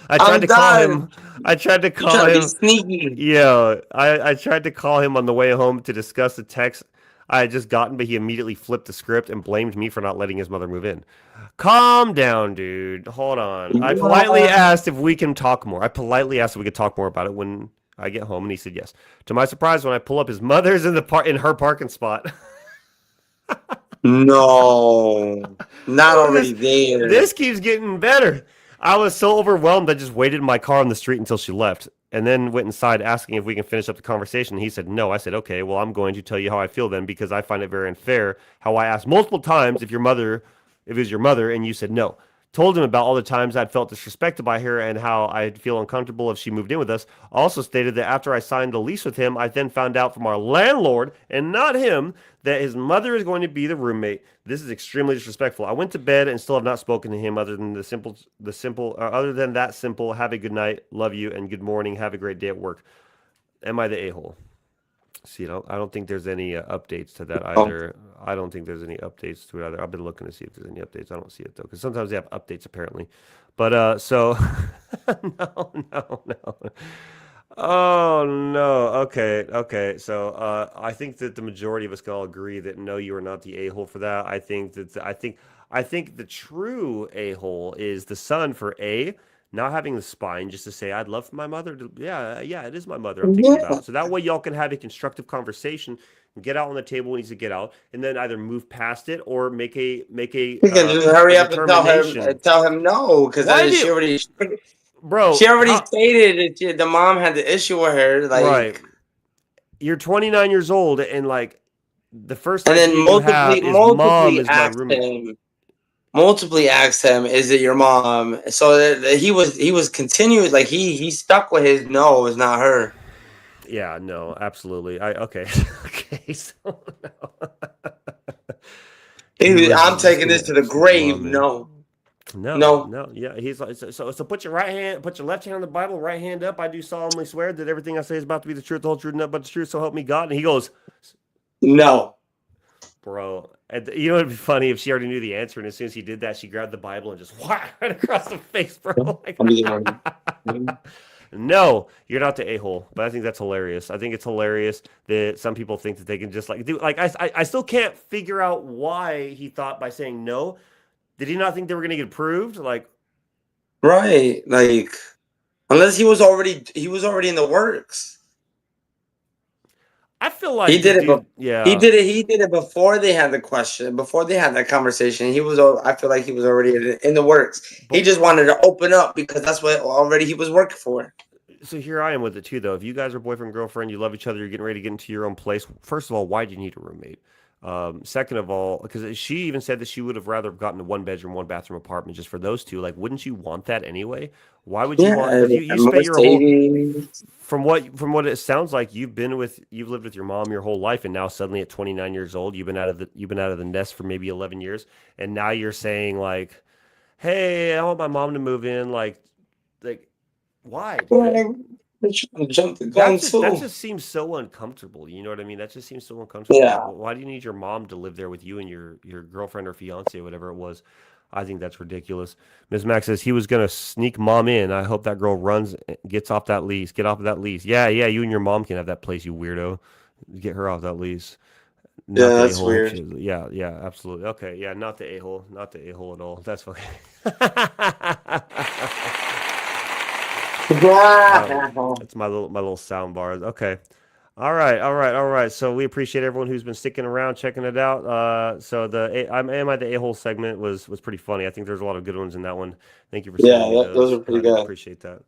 I tried I'm to call done. him. I tried to You call trying to be him. sneaky. Yeah, I tried to call him on the way home to discuss the text I had just gotten, but he immediately flipped the script and blamed me for not letting his mother move in. Calm down, dude. Hold on. I politely What? asked if we can talk more. I politely asked if we could talk more about it when I get home, and he said yes. To my surprise, when I pull up, his mother's in her parking spot. No, not Oh, already there. this keeps getting better. I was so overwhelmed I just waited in my car on the street until she left and then went inside asking if we can finish up the conversation. He said no. I said, okay, well, I'm going to tell you how I feel then because I find it very unfair how I asked multiple times if it was your mother, and you said no. Told him about all the times I'd felt disrespected by her and how I'd feel uncomfortable if she moved in with us. Also stated that after I signed the lease with him, I then found out from our landlord and not him that his mother is going to be the roommate. This is extremely disrespectful. I went to bed and still have not spoken to him other than other than that simple. Have a good night, love you, and good morning. Have a great day at work. Am I the a-hole? See, I don't think there's any updates to that Oh, either. I don't think there's any updates to it either. I've been looking to see if there's any updates. I don't see it though, because sometimes they have updates apparently. But so no. Oh no. Okay. So I think that the majority of us can all agree that no, you are not the a hole for that. I think the true a hole is the son for a not having the spine just to say I'd love for my mother to yeah it is my mother I'm thinking yeah. about. So that way y'all can have a constructive conversation and get out on the table when he needs to get out, and then either move past it or You can just a hurry up and determination. tell him no, because Why she do already bro? How stated that the mom had the issue with her, right? like, You're 29 years old and like the first and then idea you have is mom is my roommate. multiply asked him, "Is it your mom?" So that he was continued, like he stuck with his no, it's not her. Yeah, no, absolutely. I okay, okay. So no. He was I'm just taking gonna this to the sneak grave. mom in. No, No, no, no, yeah. He's like, so put your put your left hand on the Bible, right hand up. I do solemnly swear that everything I say is about to be the truth, the whole truth, and nothing but the truth. So help me God. And he goes, no. bro. And you know what'd be funny if she already knew the answer, and as soon as he did that, she grabbed the Bible and just whack right across the face, bro. Like, I'm the one. no, you're not the a hole. But I think that's hilarious. I think it's hilarious that some people think that they can just like do like I still can't figure out why he thought by saying no. Did he not think they were gonna get approved? Like, Right, like, unless he was already in the works. I feel like He the did it. dude, yeah. He did it before they had the question. Before they had that conversation, I feel like he was already in the works. He But just wanted to open up because that's what already he was working for. so here I am with it too, though. If you guys are boyfriend girlfriend, you love each other, you're getting ready to get into your own place. First of all, why do you need a roommate? Second of all, because she even said that she would have rather gotten a one bedroom, one bathroom apartment just for those two. Like, wouldn't you want that anyway? Why would you want? Yeah, Because you and spent your whole Mercedes. from what it sounds like you've lived with your mom your whole life, and now suddenly at 29 years old you've been out of the nest for maybe 11 years, and now you're saying like, hey, I want my mom to move in. Like why, dude? Well, they're trying to jump the That gun just that too. just seems so uncomfortable. You know what I mean? That just seems so uncomfortable. Like, Yeah, why do you need your mom to live there with you and your girlfriend or fiance or whatever it was? I think that's ridiculous. Ms. Max says he was gonna sneak mom in. I hope that girl runs, gets off that lease. Get off of that lease. Yeah, yeah. You and your mom can have that place, you weirdo. Get her off that lease. Not yeah, the a that's hole. Hope weird. she. Yeah, yeah. Absolutely. Okay. Yeah. Not the a hole. Not the a hole at all. That's fucking. It's my little sound bars. Okay. All right. So we appreciate everyone who's been sticking around, checking it out. So am I the a hole segment was pretty funny. I think there's a lot of good ones in that one. Thank you for Yeah, sending me those those. are pretty Highly good. appreciate that.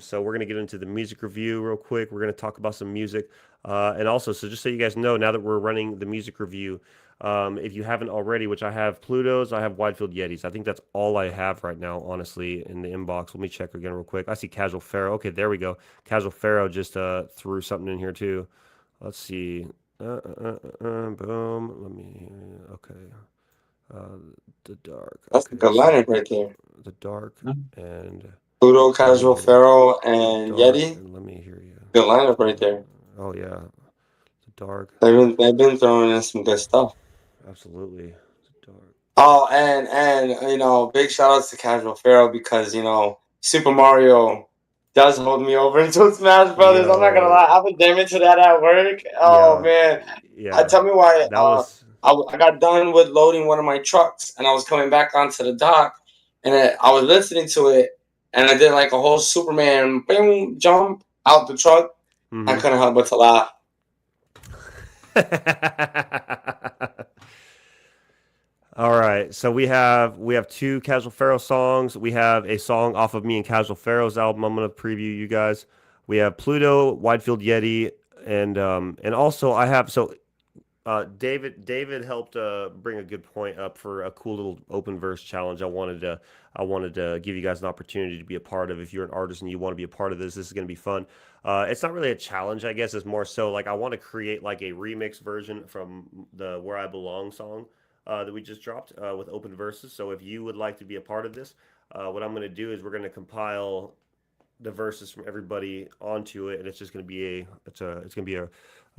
So we're gonna get into the music review real quick. We're gonna talk about some music, and also, so just so you guys know, now that we're running the music review, if you haven't already, which I have Plutos, I have Widefield Yetis. I think that's all I have right now, honestly, in the inbox. Let me check again real quick. I see Casual Pharaoh. Okay, there we go. Casual Pharaoh just threw something in here too. Let's see. Boom. Let me. Okay. Uh, the dark. That's Okay. like a So lineup right there. the dark and Pluto, let me Casual hear Pharaoh, the and dark Yeti. and let me hear you. Good lineup right there. Oh yeah, the dark. They've been throwing in some good stuff. Absolutely. The dark. Oh, and you know, big shout outs to Casual Pharaoh because you know Super Mario does hold me over into Smash Brothers. I'm not gonna Yo, lie, I've been damn into that at work. Oh yo, man, yeah, tell me why. that was I got done with loading one of my trucks and I was coming back onto the dock, and I was listening to it, and I did like a whole Superman boom jump out the truck. I mhm. couldn't help but to laugh. All right, so we have two Casual Pharaoh songs. We have a song off of me and Casual Pharaoh's album. I'm gonna preview you guys. We have Pluto, Widefield Yeti, and also I have David helped bring a good point up for a cool little open verse challenge. I wanted to give you guys an opportunity to be a part of. If you're an artist and you want to be a part of this is going to be fun. It's not really a challenge, I guess. It's more so like I want to create like a remix version from the "Where I Belong" song that we just dropped with open verses. So if you would like to be a part of this, what I'm going to do is we're going to compile the verses from everybody onto it, and it's just going to be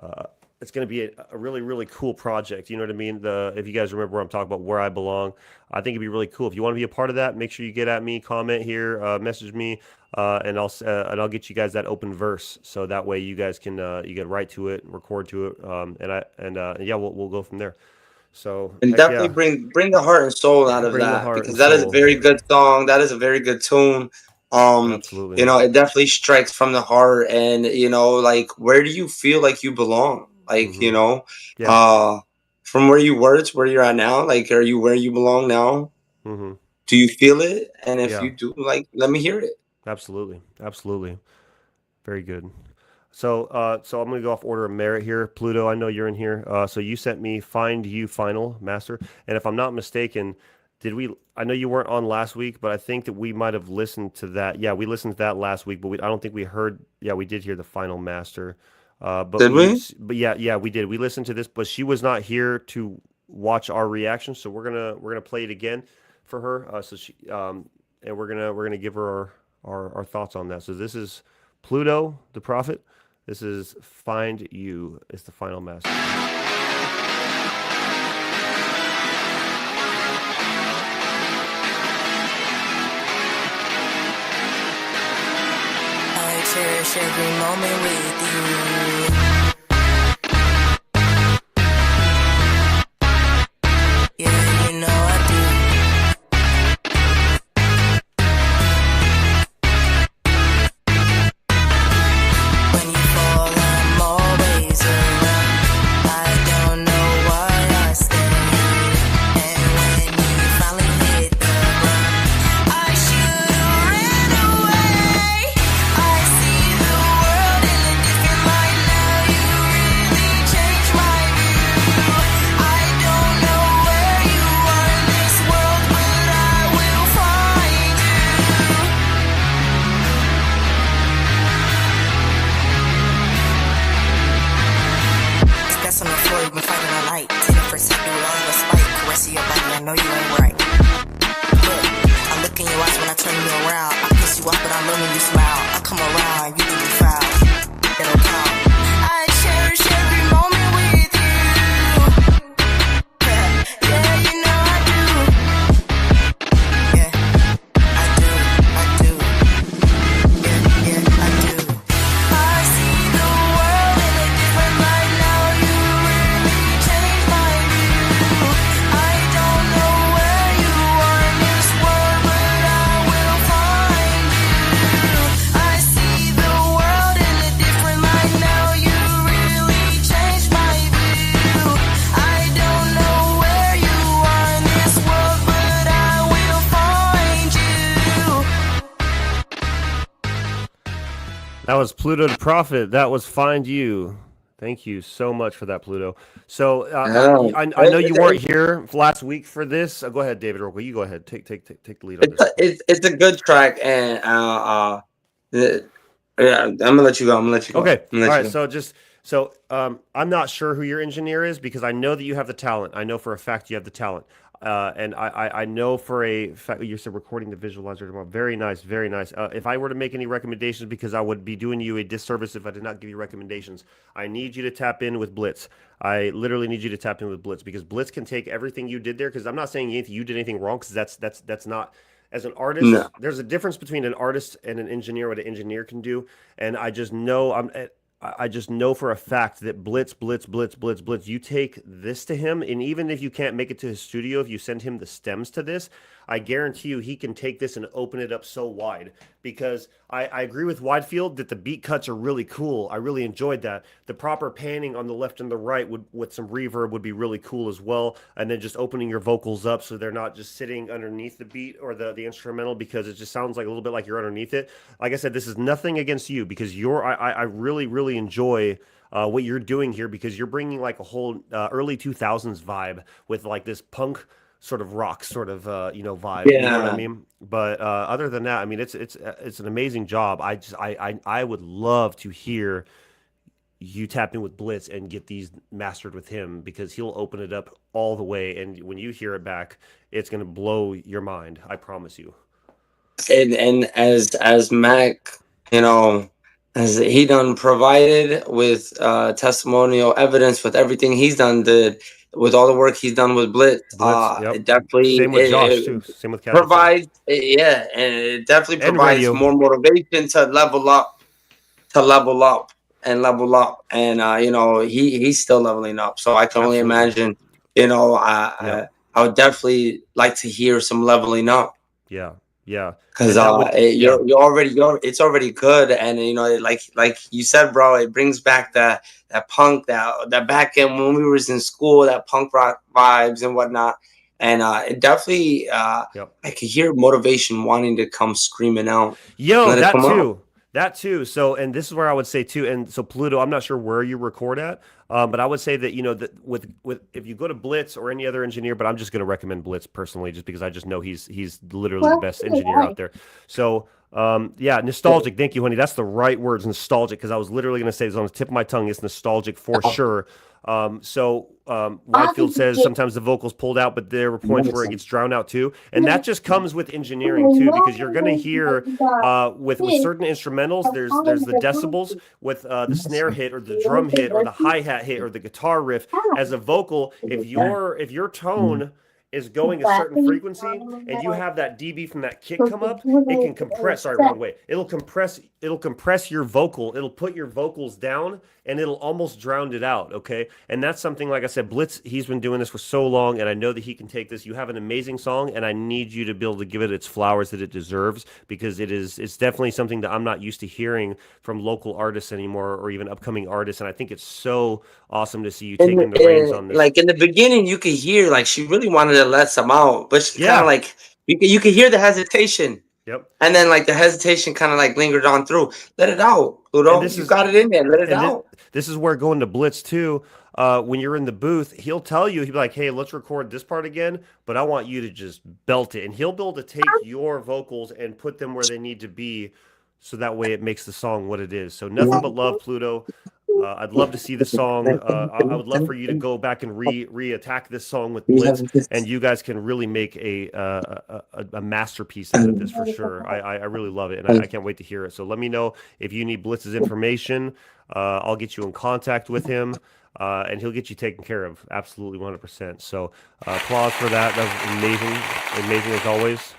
uh, it's going to be a really really cool project. You know what I mean? If you guys remember where I'm talking about where I belong, I think it'd be really cool. If you want to be a part of that, make sure you get at me, comment here, message me, and I'll get you guys that open verse, so that way you guys can you can write to it, record to it, and yeah, we'll go from there. So And heck definitely yeah, bring the heart and soul out of bring the that heart and because that is a soul. very good song. That is a very good tune. Absolutely. You know, it definitely strikes from the heart, and you know, like where do you feel like you belong? Like Hmm. you know, Yeah. uh, from where you were to where you're at now. Like, are you where you belong now? Hmm. Do you feel it? And if Yeah. you do, like, let me hear it. Absolutely. Absolutely. Very good. So I'm gonna go off order of merit here. Pluto, I know you're in here. So you sent me "Find You" Final Master, and if I'm not mistaken, did we? I know you weren't on last week, but I think that we might have listened to that. Yeah, we listened to that last week, but I don't think we heard. Yeah, we did hear the Final Master. Did we? But yeah, we did. We listened to this, but she was not here to watch our reaction, so we're gonna play it again for her. And we're gonna give her our thoughts on that. So this is Pluto, the Prophet. This is "Find You." It's the Final Master. I cherish every moment with you. Yeah, you know I do. When you fall, I'm always around. I don't know why I stay. And when you finally hit the ground, I should've ran away. I see the world in a different light now. You really changed my view. I don't know where you are in this world, but I will find you. That's on the floor, you've been fighting all night. Take the first step, do it all the spite. Caressing your body, I know you ain't right. Look, I look in your eyes when I turn you around. I piss you off, but I love when you smile. I come around, you do me foul. It'll count. I cherish every moment with you. Yeah, you know I do. Yeah, I do. Yeah, I do. I see the world in a different light now. You really changed my view. I don't know where you are in this world, but I will find you. I see the world in a different light now. You really changed my view. I don't know where you are in this world, but I will find you. That was Pluto, the Prophet. That was "Find You." Thank you so much for that, Pluto. So Yeah. I know you weren't here last week for this. Go ahead, David. Real quick, you go ahead. Take the lead on this. It's a good track, and yeah, I'm gonna let you go. I'm gonna let you go. Okay. I'm gonna All let right. you go. So I'm not sure who your engineer is because I know that you have the talent. I know for a fact you have the talent. And I know for a fact you said recording the visualizer tomorrow. Very nice, very nice. If I were to make any recommendations, because I would be doing you a disservice if I did not give you recommendations, I need you to tap in with Blitz. I literally need you to tap in with Blitz because Blitz can take everything you did there. Because I'm not saying you did anything wrong, because that's not. As an No. artist, there's a difference between an artist and an engineer. What an engineer can do, and I just know I just know for a fact that Blitz, Blitz, Blitz, Blitz, Blitz, you take this to him, and even if you can't make it to his studio, if you send him the stems to this, I guarantee you he can take this and open it up so wide. Because I agree with Widefield that the beat cuts are really cool. I really enjoyed that. The proper panning on the left and the right would, with some reverb, would be really cool as well. And then just opening your vocals up so they're not just sitting underneath the beat or the instrumental, because it just sounds like a little bit like you're underneath it. Like I said, this is nothing against you, because I really, really enjoy what you're doing here, because you're bringing like a whole early 2000s vibe with like this punk sort of rock sort of vibe. You know what I Yeah. mean? But other than that, I mean, it's an amazing job. I would love to hear you tap in with Blitz and get these mastered with him, because he'll open it up all the way, and when you hear it back, it's gonna blow your mind. I promise you. And as Mac, you know, as he done provided with testimonial evidence with everything he's done, did with all the work he's done with Blitz, Blitz, yep. it definitely Same with Josh too. Same with Captain Sam. provides, yeah, and it definitely And provides radio. more motivation to level up and level up. And he's still leveling up, so I can only Absolutely. imagine. You know, Yep. I would definitely like to hear some leveling up, Yeah. Yeah. because And that would, yeah. it's already good. And like you said, bro, it brings back that punk, that back end when we was in school, that punk rock vibes and whatnot. And it definitely Yep. I could hear motivation wanting to come screaming out, Yo, let it that come out. too. That too. So, and this is where I would say too. And so, Pluto, I'm not sure where you record at, but I would say that that with if you go to Blitz or any other engineer, but I'm just going to recommend Blitz personally, just because I just know he's literally the best engineer out there. So, yeah, nostalgic. Thank you, honey. That's the right words, nostalgic. Because I was literally going to say it's on the tip of my tongue. It's nostalgic for sure. Whitefield says sometimes the vocals pulled out, but there were points where it gets drowned out too, and that just comes with engineering too, because you're going to hear with certain instrumentals, there's the decibels with the snare hit or the drum hit or the hi hat hit or the guitar riff. As a vocal, if your tone is going a certain frequency and you have that dB from that kick come up, it can compress. Sorry, wrong way. It'll compress your vocal. It'll put your vocals down and it'll almost drown it out. Okay. And that's something, like I said, Blitz, he's been doing this for so long, and I know that he can take this. You have an amazing song, and I need you to be able to give it its flowers that it deserves, because it's definitely something that I'm not used to hearing from local artists anymore, or even upcoming artists. And I think it's so awesome to see you taking the reins on this. Like in the beginning, you could hear like she really wanted to let some out, but she kind Yeah. of like you could hear the hesitation. Yep. And then like the hesitation kind of like lingered on through. Let it out, Pluto. You got it in there. Let it out. This is where going to Blitz too. When you're in the booth, he'll tell you, he'll be like, "Hey, let's record this part again, but I want you to just belt it." And he'll be able to take your vocals and put them where they need to be, so that way it makes the song what it is. So nothing but love, Pluto. I'd love to see the song. I would love for you to go back and re-attack this song with Blitz, and you guys can really make a masterpiece out of this for sure. I really love it, and I can't wait to hear it. So let me know if you need Blitz's information. I'll get you in contact with him, and he'll get you taken care of. Absolutely 100%. So applause for that. That was amazing as always.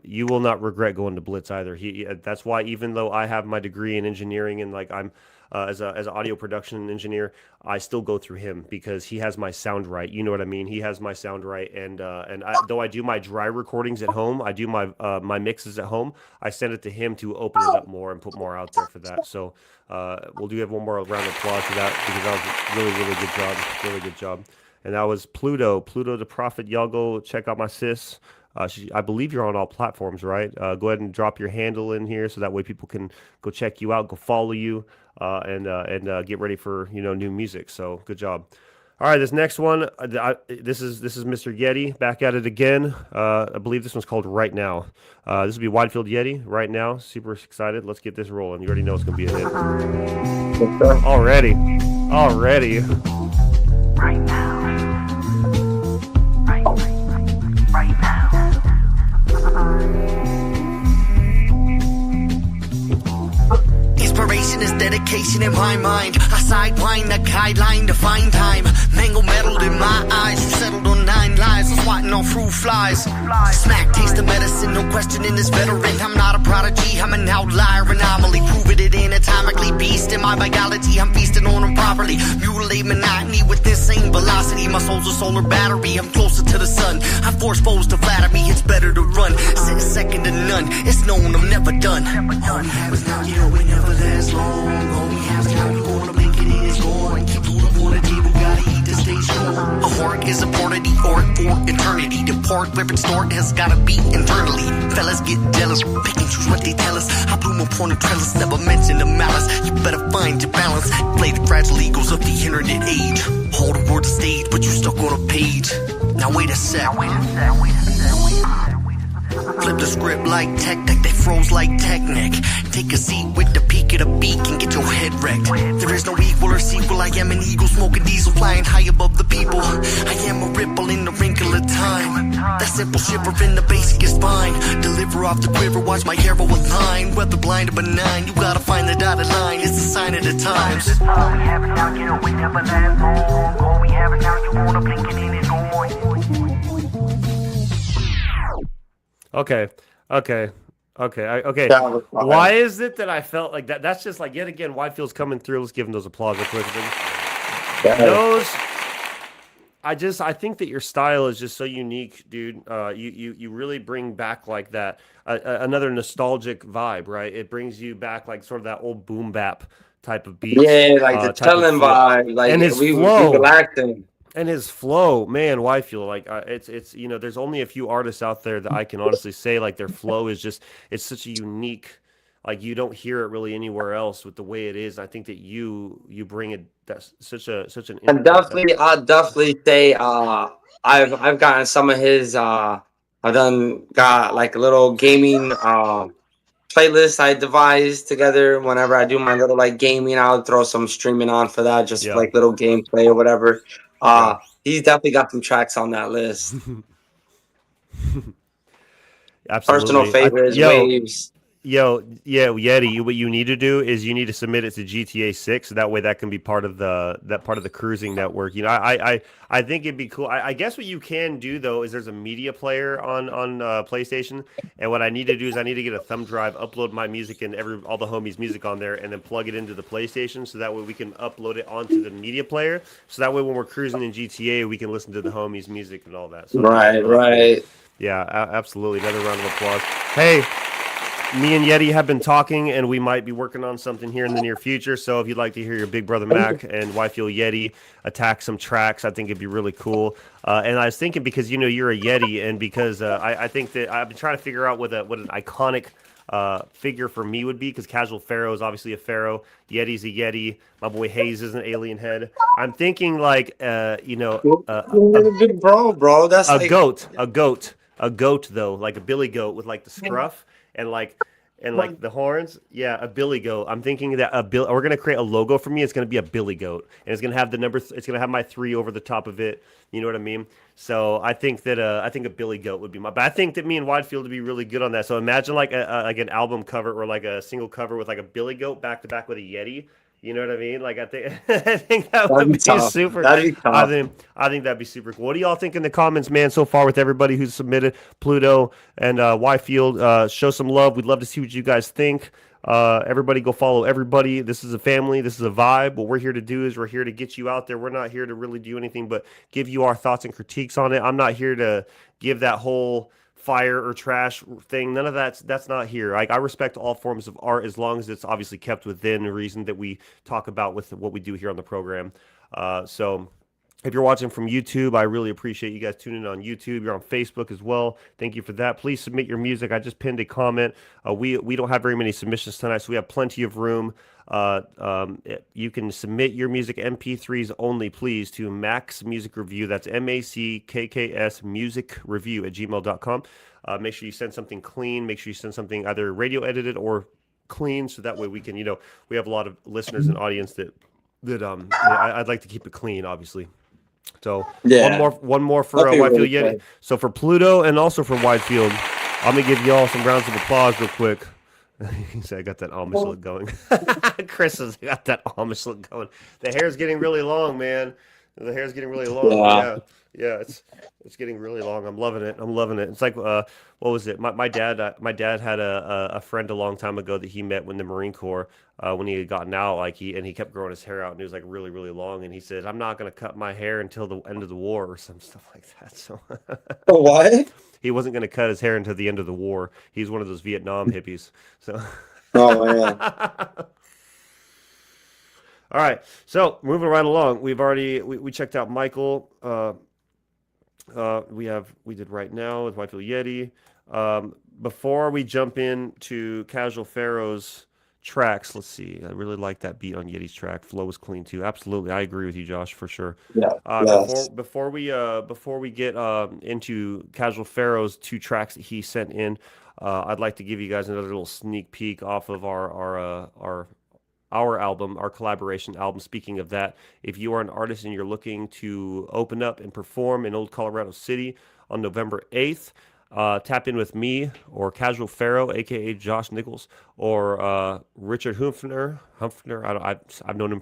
You will not regret going to Blitz either. That's why, even though I have my degree in engineering and like I'm as an audio production engineer, I still go through him, because he has my sound right. You know what I mean? He has my sound right, and though I do my dry recordings at home, I do my mixes at home. I send it to him to open it up more and put more out there for that. So we'll have one more round of applause for that, because that was really good job, really good job. And that was Pluto the Prophet. Y'all go check out my sis. I believe you're on all platforms, right? Go ahead and drop your handle in here, so that way people can go check you out, go follow you, and get ready for new music. So good job. All right, this next one, this is Mr. Yeti back at it again. I believe this one's called Right Now. This will be Widefield Yeti Right Now. Super excited. Let's get this rolling. You already know it's gonna be a hit. Already. Right now. Right now. Inspiration is dedication in my mind. I sidewind the guideline to find time. Mango meddled in my eyes. You settled on 9 lives. I'm swatting on fruit flies. Smack taste of medicine, no questioning this veteran. I'm not a prodigy, I'm an outlier anomaly. Proving it anatomically. Beast in my biology, I'm feasting on them properly. Mutilate monotony with insane velocity. My soul's a solar battery, I'm closer to the sun. I'm force-posed to flatter me, it's better to run. Sit second to none, it's known I'm never done. All we have is now, you know it never lasts long. All we have is now, you wanna make it in, it's gone. Keep food up on the table, gotta eat to stay strong. A hork is a part of the art for eternity. The part where it snort has gotta be internally. Fellas get jealous, pick and choose what they tell us. I bloom upon the trellis, never mention the malice. You better find your balance. Play the fragile egos of the internet age. Hold the world to stage, but you stuck on a page. Now wait a sec. Flip the script like tech, they froze like Technic. Take a seat with the peak of the beak and get your head wrecked. There is no equal or sequel, I am an eagle smoking diesel, flying high above the people. I am a ripple in the wrinkle of time. That simple shiver in the basic is fine. Deliver off the quiver, watch my arrow align. Whether blind or benign, you gotta find the dotted line. It's a sign of the times. All we have it now, you know it never lasts long. All we have it now, you wanna blink it in, it's gone. Okay. was fine. Why is it that I felt like that? That's just like, yet again, Whitefield's coming through. Let's give him those applause real quick. Those, I think that your style is just so unique, dude. You really bring back like that, another nostalgic vibe, right? It brings you back like sort of that old boom bap type of beat. Yeah, like the telling vibe, like and his we flow. relaxing. And his flow, man, Whitefield, like it's you know, there's only a few artists out there that I can honestly say like their flow is just, it's such a unique, like you don't hear it really anywhere else with the way it is. I think that you bring it, that's such an. And definitely, I'll definitely say I've gotten some of his I've got like a little gaming playlist I devised together. Whenever I do my little like gaming, I'll throw some streaming on for that, just Yeah. like little gameplay or whatever. He's definitely got some tracks on that list. Absolutely. Personal favorites, Waves. Yeti, what you need to do is you need to submit it to GTA 6. That way that can be part of the cruising network. You know, I think it'd be cool. I guess what you can do though is there's a media player on PlayStation, and what I need to do is I need to get a thumb drive, upload my music and all the homies' music on there, and then plug it into the PlayStation, so that way we can upload it onto the media player. So that way when we're cruising in GTA, we can listen to the homies' music and all that. So Right. Yeah, absolutely. Another round of applause. Hey. Me and Yeti have been talking, and we might be working on something here in the near future. So if you'd like to hear your big brother Mac and Whitefield Yeti attack some tracks, I think it'd be really cool. And I was thinking, because you know you're a Yeti, and because I think that I've been trying to figure out what an iconic figure for me would be, because Casual Pharaoh is obviously a pharaoh. Yeti's a Yeti. My boy Hayes is an alien head. I'm thinking like big bro. That's a like goat though, like a billy goat with like the scruff. And like the horns, yeah, a billy goat. I'm thinking that we're gonna create a logo for me. It's gonna be a billy goat, and it's gonna have the number. It's gonna have my 3 over the top of it. You know what I mean? So I think that a billy goat would be but I think that me and Widefield would be really good on that. So imagine like an album cover or like a single cover with like a billy goat back to back with a Yeti. You know what I mean? Like I think that would be super. That'd be tough. I think that'd be super cool. What do y'all think in the comments, man? So far with everybody who's submitted, Pluto and Yfield, show some love. We'd love to see what you guys think. Everybody go follow everybody. This is a family. This is a vibe. What we're here to do is we're here to get you out there. We're not here to really do anything but give you our thoughts and critiques on it. I'm not here to give that whole fire or trash thing. None of that's not here. I respect all forms of art as long as it's obviously kept within the reason that we talk about with what we do here on the program. So if you're watching from YouTube, I really appreciate you guys tuning in on YouTube. You're on Facebook as well. Thank you for that. Please submit your music. I just pinned a comment. We don't have very many submissions tonight, so we have plenty of room. You can submit your music MP3s only, please, to Mackks Music Review. That's MACKKS Music Review at gmail.com. Make sure you send something clean. Make sure you send something either radio edited or clean, so that way we can, we have a lot of listeners and audience that I'd like to keep it clean, obviously. So one more for Whitefield really Yeti. So for Pluto and also for Whitefield, I'm gonna give y'all some rounds of applause real quick. He said, "I got that Amish look going." Chris has got that Amish look going. The hair's getting really long, man. The hair's getting really long. Yeah, it's getting really long. I'm loving it. It's like what was it? My dad had a friend a long time ago that he met in the Marine Corps when he had gotten out. He kept growing his hair out, and it was like really really long. And he said, "I'm not gonna cut my hair until the end of the war," or some stuff like that. So What? he wasn't gonna cut his hair until the end of the war. He's one of those Vietnam hippies. So. Oh man. All right, so moving right along, we checked out Michael. We did Right Now with Whitefield Yeti. Before we jump into Casual Pharaoh's tracks, let's see. I really like that beat on Yeti's track. Flow was clean too. Absolutely, I agree with you, Josh, for sure. Yeah. Yes. Before we get into Casual Pharaoh's 2 tracks that he sent in, I'd like to give you guys another little sneak peek off of our album, our collaboration album. Speaking of that, if you are an artist and you're looking to open up and perform in Old Colorado City on November 8th, tap in with me or Casual Pharaoh, aka Josh Nichols, or Richard Humpfner. I've known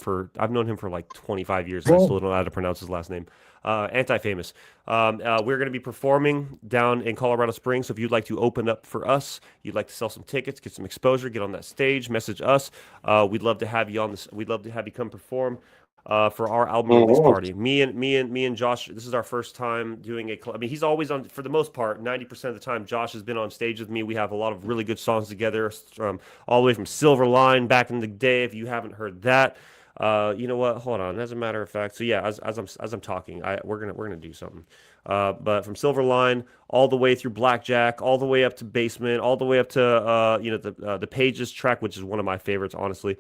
him for like 25 years. And I still don't know how to pronounce his last name. Anti-famous. We're going to be performing down in Colorado Springs. So if you'd like to open up for us, you'd like to sell some tickets, get some exposure, get on that stage, message us. We'd love to have you on this. We'd love to have you come perform for our album release party. Me and Josh. This is our first time doing I mean, he's always on, for the most part, 90% of the time. Josh has been on stage with me. We have a lot of really good songs together, all the way from Silver Line back in the day. If you haven't heard that. You know what? Hold on. As a matter of fact, so yeah, as I'm talking, we're gonna do something. But from Silver Line all the way through Blackjack, all the way up to Basement, all the way up to the Pages track, which is one of my favorites, honestly.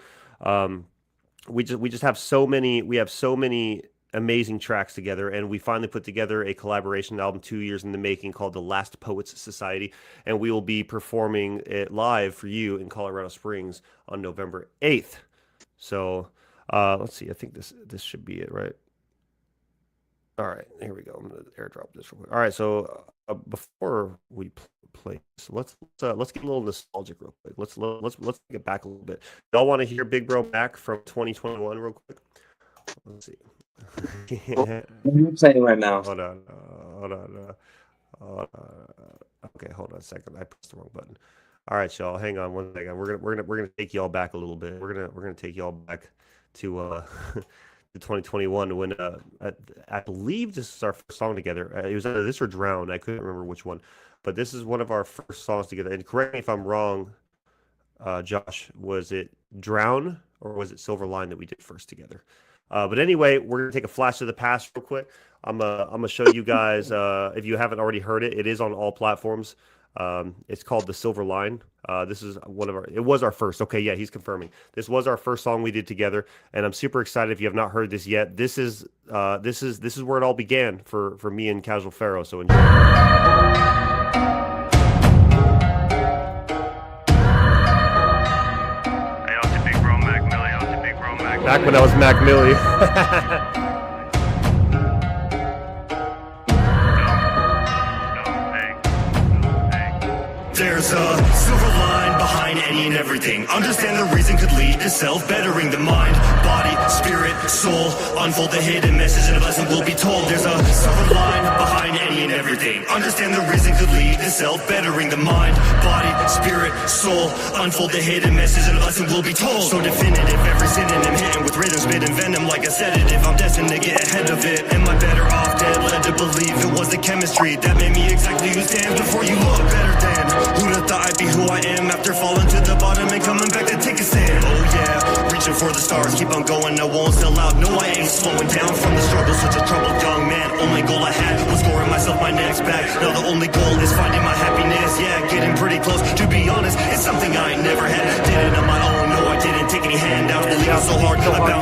We just have so many. We have so many amazing tracks together, and we finally put together a collaboration album 2 years in the making called The Last Poets Society, and we will be performing it live for you in Colorado Springs on November 8th. So. Let's see. I think this should be it, right? All right, here we go. I'm gonna airdrop this real quick. All right, so before we play, so let's get a little nostalgic real quick. Let's get back a little bit. Y'all want to hear Big Bro Mac from 2021 real quick? Let's see. What are you playing right now? Hold on. Okay, hold on a second. I pressed the wrong button. All right, y'all. Hang on one second. We're gonna take y'all back a little bit. We're gonna take y'all back to 2021 when I believe this is our first song together. It was either this or Drown. I couldn't remember which one, but this is one of our first songs together. And correct me if I'm wrong, Josh. Was it Drown or was it Silver Line that we did first together? But anyway, we're gonna take a flash to the past real quick. I'm gonna show you guys. If you haven't already heard it, it is on all platforms. It's called The Silver Line. This is it was our first. Okay, yeah, he's confirming. This was our first song we did together, and I'm super excited. If you have not heard this yet, this is where it all began for me and Casual Pharaoh. So enjoy. Back when I was Mac Millie. There's a silver line behind any and everything. Understand the reason could lead to self-bettering the mind, body, spirit, soul. Unfold the hidden message and a blessing will be told. There's a silver line behind any and everything. Understand the reason could lead to self-bettering the mind, body, spirit, soul. Unfold the hidden message and a blessing will be told. So definitive, every synonym hitting with rhythm, spitting venom like a sedative. I'm destined to get ahead of it. Am I better off dead? Led to believe it was the chemistry that made me exactly who stands before you look better than. Who'd have thought I'd be who I am after falling to the bottom and coming back to take a stand? Oh yeah, reaching for the stars, keep on going, I won't sell out. No, I ain't slowing down from the struggle. Such a troubled young man, only goal I had was scoring myself my next bag. Now the only goal is finding my happiness. Yeah, getting pretty close, to be honest, it's something I ain't never had. Did it on my own, no I didn't take any handouts.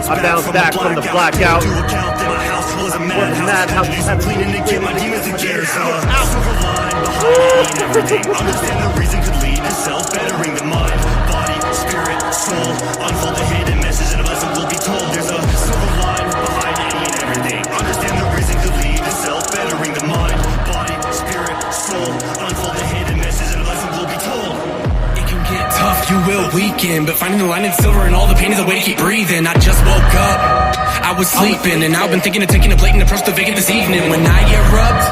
I bounced back from the blackout. To account that my house was a madhouse. At least bleeding to get my demons in gear. Silver line behind everything. Understand the reason could lead to self-bettering the mind, body, spirit, soul. Unfold the hidden message and a lesson will be told. There's a silver line behind any and everything. Understand the reason could lead to self-bettering the mind, body, spirit, soul. Unfold the hidden message and a lesson will be told. Get tough, you will weaken, but finding the line in silver and all the pain is a way to keep breathing. I just woke up, I was sleeping, and I've been thinking of taking a blatant approach to vacant this evening. When I erupt,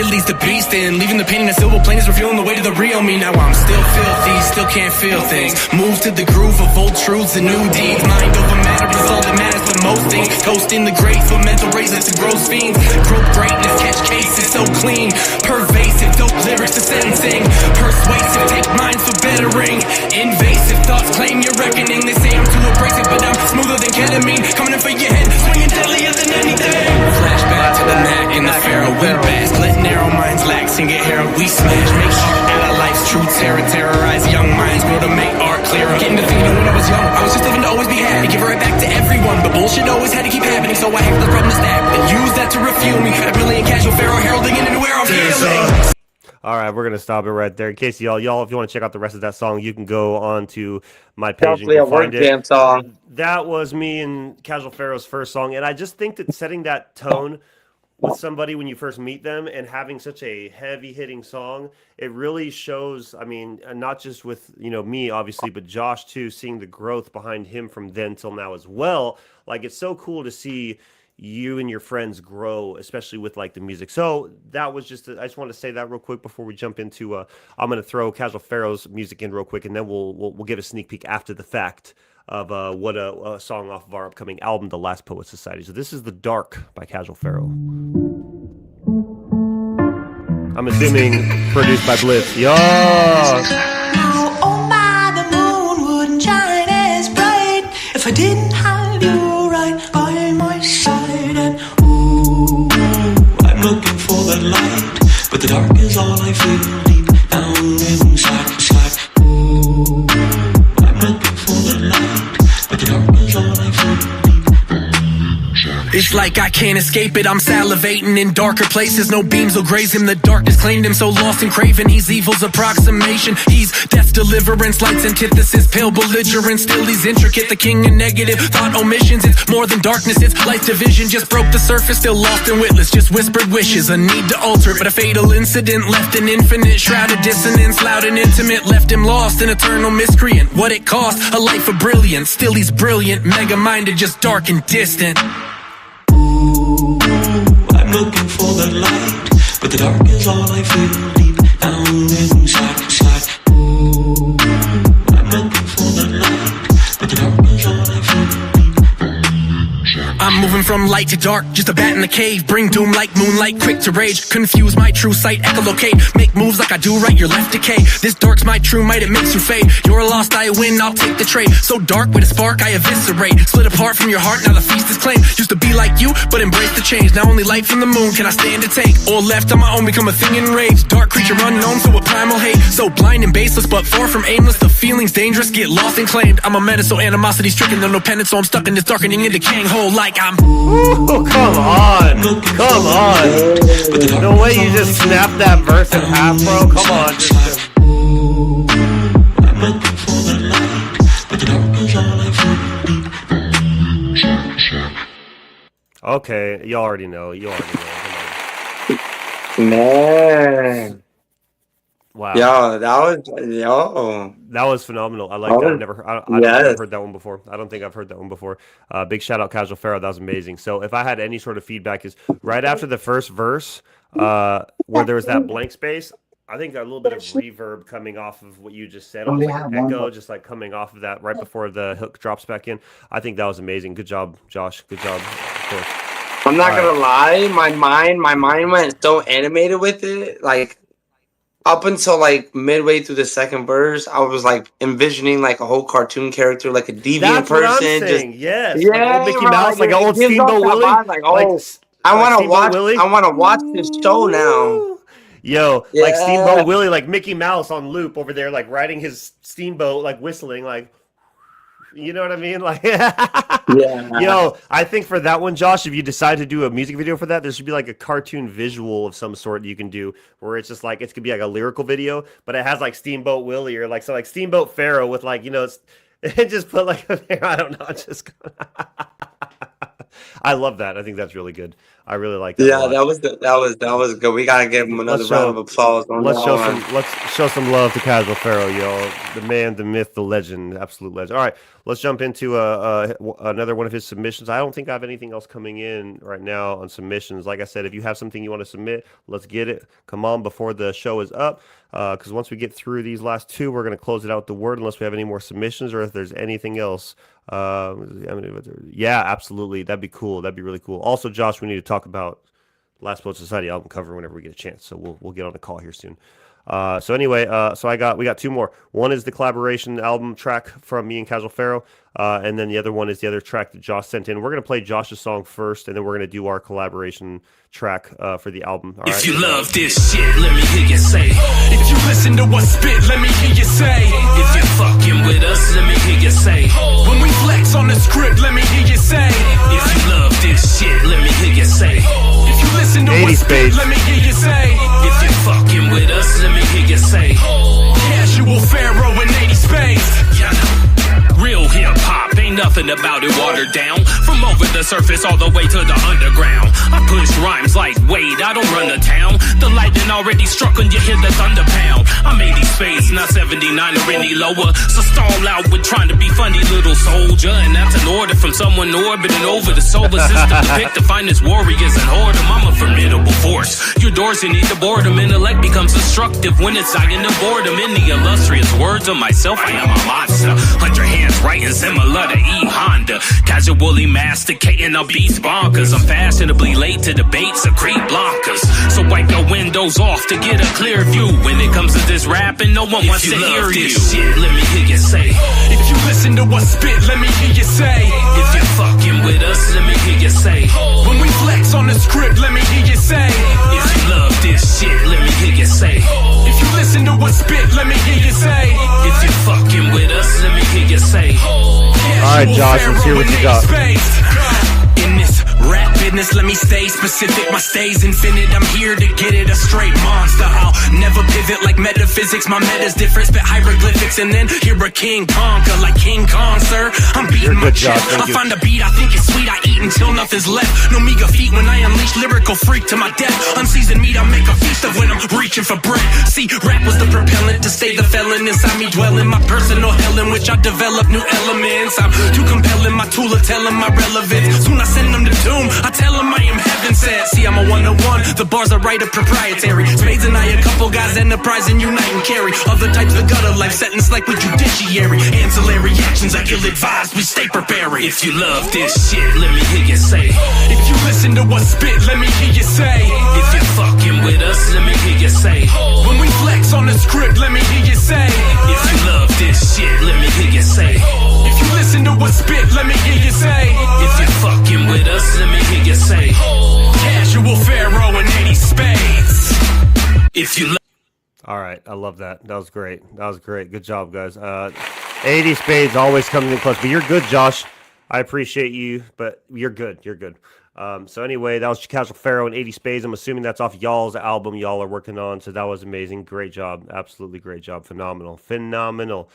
it leads the beast in, leaving the pain in a silver plane is revealing the way to the real me. Now I'm still filthy, still can't feel things. Move to the groove of old truths and new deeds. Mind over matter is all that matters for most things. Toasting the graceful mental razors to gross fiends. Growth greatness, catch cases so clean. Pervasive, dope lyrics to sentencing. Persuasive, take minds for bettering. Invasive thoughts claim your reckoning. They say I'm too abrasive, but I'm smoother than ketamine. Coming in for your head, swinging deadlier than anything. Flashback to the Mac in the Pharaoh. We bask, let narrow minds lax and get hero. We smash, make art out of life's true terror. Terrorize young minds, grow to make art clearer. Getting to thinking when I was young, I was just living to always be happy. Give it right back to everyone, but bullshit always had to keep happening. So I have the problem to stab and use that to refuel me. A brilliant casual Pharaoh heralding in anywhere I'm feeling. All right, we're gonna stop it right there. In case y'all, if you want to check out the rest of that song, you can go on to my page and go find it. Song. That was me and Casual Pharaoh's first song, and I just think that setting that tone with somebody when you first meet them and having such a heavy hitting song, it really shows. I mean, not just with me obviously, but Josh too, seeing the growth behind him from then till now as well. Like it's so cool to see you and your friends grow, especially with like the music. So that was just I just want to say that real quick before we jump into I'm going to throw Casual Pharaoh's music in real quick, and then we'll give a sneak peek after the fact of what a song off of our upcoming album, The Last Poet Society. So this is The Dark by Casual Pharaoh. I'm assuming produced by Blitz. Yo! Oh my, the moon wouldn't shine as bright if I didn't have you right by my side. And ooh, I'm looking for that light, but the dark is all I feel deep down inside. Ooh, I'm looking for that light, but the dark is all I feel deep. It's like I can't escape it, I'm salivating in darker places. No beams will graze him, the darkness claimed him. So lost and craven, he's evil's approximation. He's death's deliverance, light's antithesis. Pale belligerent, still he's intricate. The king of negative thought omissions. It's more than darkness, it's light's division. Just broke the surface, still lost and witless. Just whispered wishes, a need to alter it, but a fatal incident left an infinite shroud of dissonance. Loud and intimate, left him lost, an eternal miscreant. What it cost, a life of brilliance. Still he's brilliant, mega-minded, just dark and distant. Ooh, I'm looking for that light, but the dark is all I feel deep down inside. Ooh, I'm looking for that light, but the dark is all I feel deep. I'm moving from light to dark, just a bat in the cave. Bring doom like moonlight, quick to rage. Confuse my true sight, echolocate. Make moves like I do right, you're left decay. This dark's my true might, it makes you fade. You're lost, I win, I'll take the trade. So dark with a spark, I eviscerate. Split apart from your heart, now the feast is claimed. Used to be like you, but embrace the change. Now only light from the moon can I stand to take. Or left on my own, become a thing in rage. Dark creature unknown, so a primal hate. So blind and baseless, but far from aimless. The feeling's dangerous, get lost and claimed. I'm a menace, so animosity's stricken. There's no penance, so I'm stuck in this darkening and decaying hole like I'm. Ooh, come on. Come on. The way you just snapped that verse in half, bro. Come on. I'm looking for the light, but the dark is all I feel deep. Okay, you already know. Man. Wow. Yo, that was phenomenal. I like that. I've never heard that one before. I don't think I've heard that one before. Big shout out Casual Pharaoh. That was amazing. So if I had any sort of feedback, is right after the first verse, where there was that blank space, I think a little bit of reverb coming off of what you just said, almost like an echo, just like coming off of that right before the hook drops back in. I think that was amazing. Good job, Josh. Good job. Of course. I'm not gonna lie, my mind went so animated with it, like up until like midway through the second verse, I was like envisioning like a whole cartoon character, like a deviant person. What I'm saying. Yes, yeah, like old Mickey Mouse, like old Steamboat Willie. Like, I want to watch this show now. Yo, like Steamboat Willie, like Mickey Mouse on loop over there, like riding his steamboat, like whistling, like You know what I mean? Like, Yeah. yo, I think for that one, Josh, if you decide to do a music video for that, there should be like a cartoon visual of some sort you can do where it's just like it's gonna be like a lyrical video, but it has like Steamboat Willie or like so like Steamboat Pharaoh with like it just put like I don't know, just. I love that. I think that's really good. I really like that. A Yeah, lot. that was good. We gotta give him another round of applause. On Let's that show one. let's show some love to Casual Pharaoh, y'all. The man, the myth, the legend, absolute legend. All right, let's jump into another one of his submissions. I don't think I have anything else coming in right now on submissions. Like I said, if you have something you want to submit, let's get it. Come on before the show is up. Because once we get through these last two, we're going to close it out with the word unless we have any more submissions or if there's anything else. Yeah, absolutely. That'd be cool. That'd be really cool. Also, Josh, we need to talk about Last Poet Society album cover whenever we get a chance. So we'll get on the call here soon. So anyway, we got two more. One is the collaboration album track from me and Casual Pharaoh, and then the other one is the other track that Josh sent in. We're gonna play Josh's song first, and then we're gonna do our collaboration track for the album. All If right? you love this shit, let me hear you say. If you listen to what's spit, let me hear you say. If you're fucking with us, let me hear you say. When we flex on the script, let me hear you say. If you love this shit, let me hear you say. If you listen to what's spit, let me hear you say. If you're fucking with us, let me hear you say. Casual Pharaoh in 80 space. Real hip hop, ain't nothing about it watered down. From over the surface all the way to the underground. I push rhymes like Wade, I don't run the town. The lightning already struck when you hear the thunder pound. I'm 80 space, not 79 or any lower. So stall out with trying to be funny, little soldier. And that's an order from someone orbiting over the solar system to pick the finest warriors and whoredom. I'm a formidable force. Your doors you need the boredom. Intellect becomes destructive when it's I in the boredom. In the illustrious words of myself, I am a monster. 100 hands writing similar to E. Honda. Casually masticating a beast bonkers. I'm fashionably late to debates of creep blockers. So wipe your windows off to get a clear view. When it comes to this rapping, no one wants to hear you. Shit, let me hear you say. If you listen to what's spit, let me hear you say. If you're fucking with us, let me hear you say. When we flex on the script, let me hear you say. If you love this shit, let me hear you say. If you listen to what's spit, let me hear you say. If you're fucking with us, let me hear you say. Alright, Josh, let's hear what you got. In this rap business, let me stay specific. My stay's infinite. I'm here to get it a straight monster. I'll never pivot like metaphysics. My meta's different, spit hieroglyphics, and then hear a king conquer like King Kong, sir. I'm beating my chest. I find a beat I think is sweet. I eat until nothing's left. No meager feet when I unleash lyrical freak to my death. Unseasoned meat, I make a feast of when I'm reaching for bread. See, rap was the propellant to stay the felon inside me, dwelling my personal hell in which I develop new elements. I'm too compelling. My tool of telling my relevance. Soon I send them to doom. I tell them I am heaven sent. See, I'm a one-on-one. The bars are right up proprietary. Spades and I, a couple guys, enterprise and unite and carry. Other types of gutter life sentence like with judiciary. Ancillary actions are ill-advised. We stay preparing. If you love this shit, let me hear you say. If you listen to what's spit, let me hear you say. If you're fucking with us, let me hear you say. When we flex on the script, let me hear you say. If you love this shit, let me hear you say. If you listen to what's spit, let me hear you say. If you're fucking with us, let me hear you say. Casual Pharaoh in 80 spades. If you All right, I love that. That was great. That was great. Good job, guys. 80 spades always coming in close, but you're good, Josh. I appreciate you, but you're good. You're good. So anyway, that was Casual Pharaoh and 80 spades. I'm assuming that's off y'all's album y'all are working on. So that was amazing. Great job. Absolutely great job. Phenomenal. Phenomenal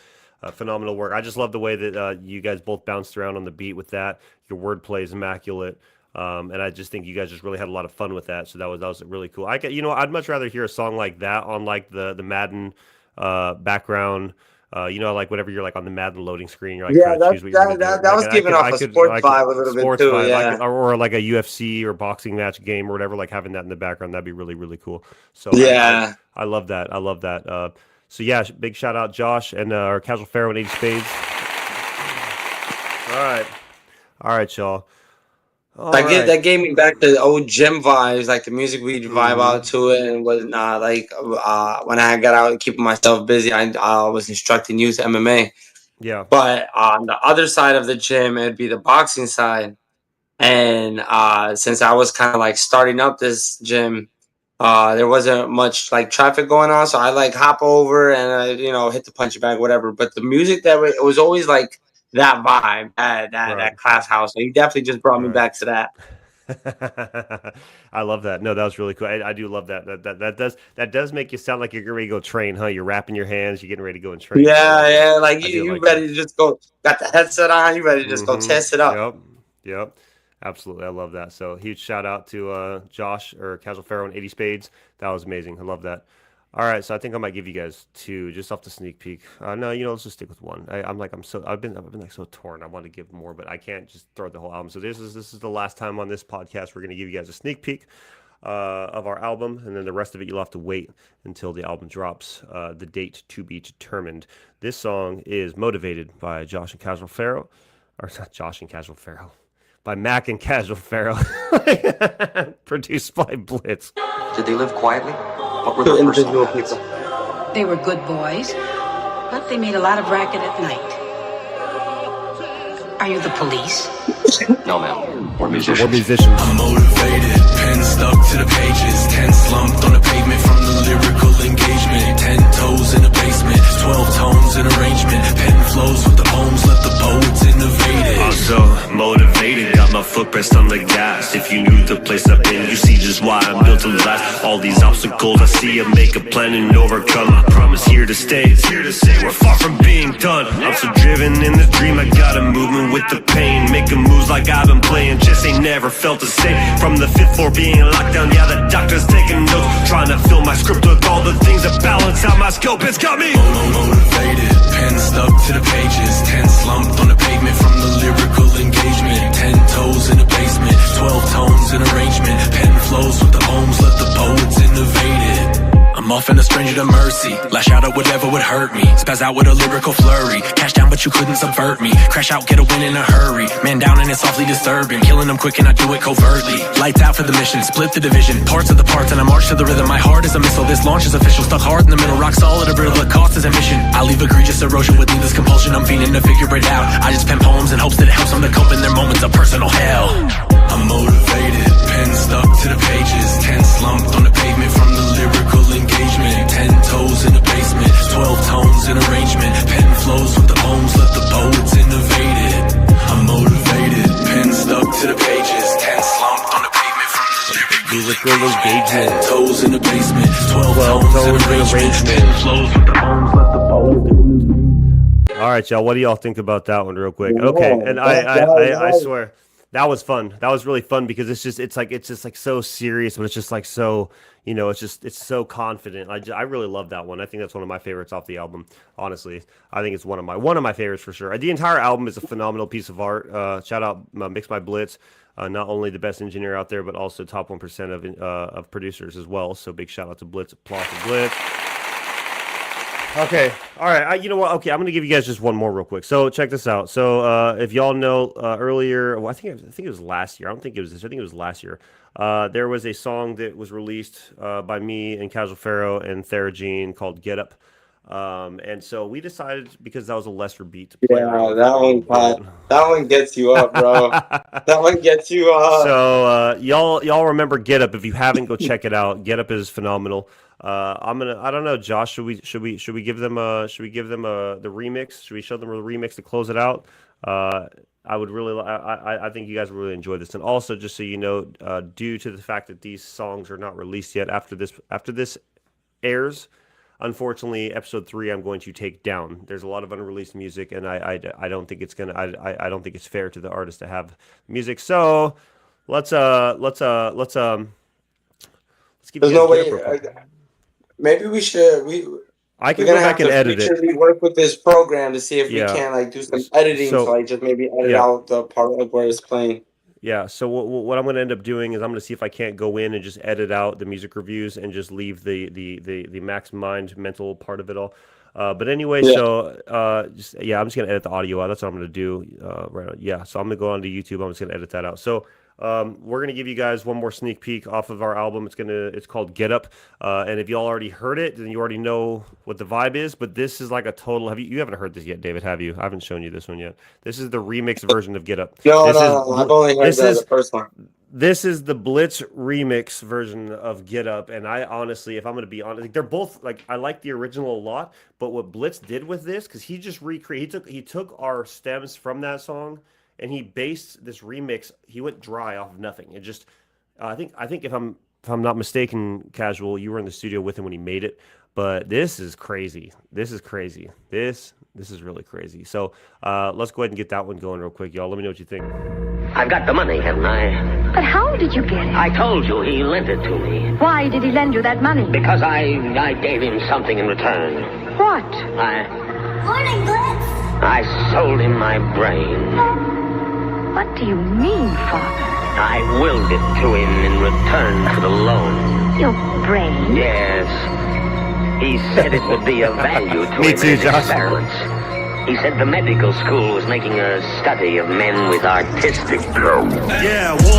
work. I just love the way that you guys both bounced around on the beat with that. Your wordplay is immaculate. And I just think you guys just really had a lot of fun with that. So that was really cool. I'd much rather hear a song like that on like the Madden background. Like whenever you're like on the Madden loading screen, you're like, yeah, that was like, giving off a sports vibe a little bit too. Vibe, Yeah, or like a UFC or boxing match game or whatever, like having that in the background, that'd be really, really cool. So yeah, I love that. I love that. So yeah, big shout out Josh and our Casual Pharaoh and 80 spades. All right, y'all. That gave me back to the old gym vibes, like the music we'd vibe out to it and whatnot. Like when I got out keeping myself busy, I was instructing youth MMA. Yeah. But on the other side of the gym, it'd be the boxing side. And since I was kind of like starting up this gym, there wasn't much like traffic going on, so I like hop over and hit the punching bag, whatever. But the music it was always like that vibe, that Right. class house. So he definitely just brought me Right. back to that. I love that. No, that was really cool. I do love that. That does make you sound like you're getting ready to go train, huh? You're wrapping your hands. You're getting ready to go and train. So I Yeah, like that. yeah. Like I you, do you like that. ready to just go? Got the headset on. You ready to just go test it up? Yep. Yep. Absolutely. I love that. So huge shout out to Josh or Casual Pharaoh and 80 Spades. That was amazing. I love that. All right, so I think I might give you guys two just off the sneak peek. No, let's just stick with one. I've been like so torn. I want to give more, but I can't just throw the whole album. So this is the last time on this podcast we're gonna give you guys a sneak peek of our album, and then the rest of it you'll have to wait until the album drops. The date to be determined. This song is Motivated by Josh and Casual Pharaoh, or not Josh and Casual Pharaoh, by Mack and Casual Pharaoh, produced by Blitz. Did they live quietly? What were Two their personal individual habits? people. They were good boys, but they made a lot of racket at night. Are you the police? No, ma'am. We're We're musicians. musicians. I'm motivated, pen stuck to the pages, 10 slumped on the pavement from the lyrical engagement, 10 toes in the basement, 12 tones in arrangement, pen flows with the poems, let the poets innovate it. I'm so motivated, got my foot pressed on the gas. If you knew the place I've been, you see just why I'm built to last. All these obstacles I see, I make a plan and overcome. I promise here to stay, it's here to stay. We're far from being done. I'm so driven in this dream, I got a movement with the pain, making moves like I've been playing chess, ain't never felt the same. From the 5th floor being locked down, yeah, the doctor's taking notes, trying to fill my script with all the things that balance out my scope. It's got me motivated, pen stuck to the pages, 10 slumped on the pavement from the lyrical engagement, 10 toes in the basement, 12 tones in arrangement, pen flows with the poems, let the poets innovate it. I'm often a stranger to mercy, lash out at whatever would hurt me, spaz out with a lyrical flurry, cash down but you couldn't subvert me, crash out, get a win in a hurry, man down and it's softly disturbing, killing them quick and I do it covertly, lights out for the mission, split the division, parts of the parts and I march to the rhythm, my heart is a missile, this launch is official, stuck hard in the middle, rock solid, a brittle, the cost is admission, I leave egregious erosion with needless compulsion, I'm fiending to figure it out, I just pen poems in hopes that it helps them to cope in their moments of personal hell. I'm motivated, pen stuck to the pages, 10 slumped on the pavement from the lyrical engagement, 10 toes in the basement, 12 tones in arrangement, pen flows with the poems, let the poets innovate it. I'm motivated, pen stuck to the pages, 10 slumped on the pavement from the lyrical engagement, 10 toes in the basement, 12 tones in arrangement, pen flows with the poems, let the poets innovate. All right, y'all. What do y'all think about that one, real quick? Okay, and I swear that was fun. That was really fun because it's just like so serious, but it's just like so it's so confident. I really love that one. I think that's one of my favorites off the album. Honestly, I think it's one of my favorites for sure. The entire album is a phenomenal piece of art. Shout out Mix My Blitz. Not only the best engineer out there, but also top 1% of producers as well. So big shout out to Blitz. Applause to Blitz. Okay, all right. You know what? Okay, I'm gonna give you guys just one more real quick. So check this out. So if y'all know earlier, well, I think it was last year. I don't think it was this. I think it was last year. There was a song that was released by me and Casual Pharaoh and Theragene called "Get Up," and so we decided because that was a lesser beat to play. Yeah, that one gets you up, bro. That one gets you up. So y'all remember "Get Up"? If you haven't, go check it out. "Get Up" is phenomenal. I don't know, Josh. Should we give them the remix? Should we show them the remix to close it out? I would really, I think you guys will really enjoy this. And also, just so you know, due to the fact that these songs are not released yet, after this airs, unfortunately, episode 3 I'm going to take down. There's a lot of unreleased music, and I don't think it's gonna, I don't think it's fair to the artist to have music. So let's give There's you no guys way. Get Up real quick. Maybe we should. I can We're go gonna back have and to edit it. futurely work with this program to see if Yeah. we can like do some editing. So- So like just maybe edit yeah. out the part of where it's playing. Yeah, so what I'm going to end up doing is I'm going to see if I can't go in and just edit out the music reviews and just leave the Mack's Mind mental part of it all. But anyway, Yeah. so I'm just going to edit the audio out. That's what I'm going to do right now. Yeah, so I'm going to go onto YouTube. I'm just going to edit that out. So we're going to give you guys one more sneak peek off of our album. It's called Get Up. And if y'all already heard it, then you already know what the vibe is. But this is like a total. You haven't heard this yet, David? Have you? I haven't shown you this one yet. This is the remix version of Get Up. No, This no, I've only heard this the is- first one. This is the Blitz remix version of Get Up, and I honestly, if I'm going to be honest, like, they're both like I like the original a lot, but what Blitz did with this, because he just recreated, he took our stems from that song, and he based this remix. He went dry off of nothing. It just, I think if I'm not mistaken, Casual, you were in the studio with him when he made it. But this is crazy. This is crazy. This is really crazy. So let's go ahead and get that one going real quick, y'all. Let me know what you think. I've got the money, haven't I? But how did you get it? I told you he lent it to me. Why did he lend you that money? Because I gave him something in return. What? Morning, Blitz. I sold him my brain. What do you mean, Father? I willed it to him in return for the loan. Your brain? Yes. He said it would be of value to Me him too, in his Josh. experiments. He said the medical school was making a study of men with artistic growth. Yeah, 1, 2,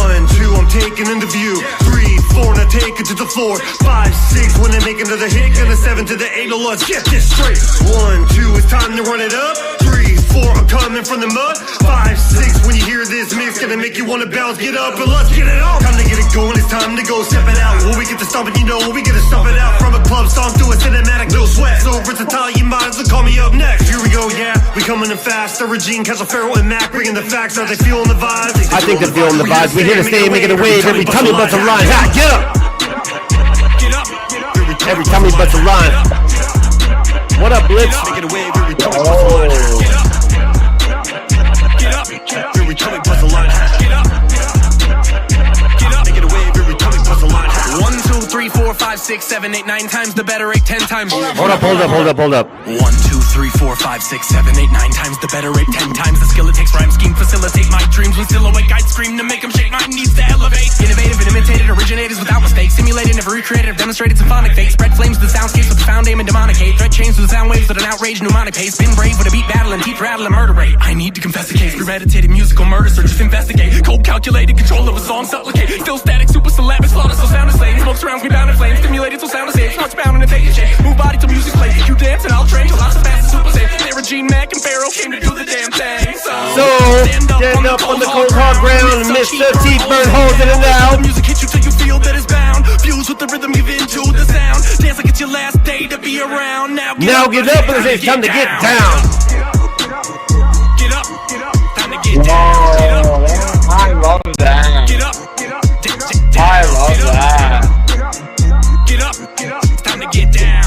I'm taking in the view. 3, 4, and I take it to the floor. 5, 6, when I make another hit, and a 7 to the 8, no, let's get this straight. 1, 2, it's time to run it up. 3, 4, I'm coming from the mud. 5, 6, when you hear this mix, gonna make you wanna bounce, get up, and let's get it on. Time to get it going, it's time to go step it out. When we get to stomping, you know, we get to stomp it out. From a club song to a cinematic, no sweat. So versatile, you might as well call me up next. Here we go, yeah, we coming in fast. The Regine, Castle, Pharaoh, and Mac, bringing the facts. Are they feeling the vibes? I think they're feeling the vibes. We here to stay making a wave every time he butts a line. Ha, get up! Every time he butts a line. What up, Blitz? Making a wave every time we bust a line. Get up! Every time we bust a line. Get up! Making a wave every time we bust a line. 1, 2, 3, 4, 5, 6, 7, 8, 9 times the better 8, 10 times. Hold up. 1, 2, 3, 4, 5, 6, 7, 8, 9 times the better 8, 10 times the skill it takes. Rhyme scheme facilitate my dreams when still awake. I'd scream to make them shake. Mine needs to elevate. Innovative and imitated, originators without mistakes. Simulated, never recreated, have demonstrated symphonic fate. Spread flames to the soundscapes with profound aim and demonic hate. Threat chains to the sound waves with an outraged mnemonic pace. Been brave with a beat battle and teeth rattle and murder rate. I need to confess a case. Premeditated musical murder, so just investigate. Cold calculated control of a song, supplicate. Still static, super syllabic, slaughter, so sound asleep. Smoke surrounds me bound in flames. Stimulated, so sound asleep. Hearts bound and take a shape. Move body till music's played. You dance and I'll train till lots of fast and super safe. Regine, Mack, and Pharaoh came to do the damn thing. So stand up on the cold hard ground. Mr. T-Bird holding it out. Music hits you till you feel that it's bound. Fuse with the rhythm, give in to the sound. Dance like it's your last day to be around. Now get up, and it's time to get down. Get up, time to get down. Get up, I love that. get up, I love that. get up, it's time to get down.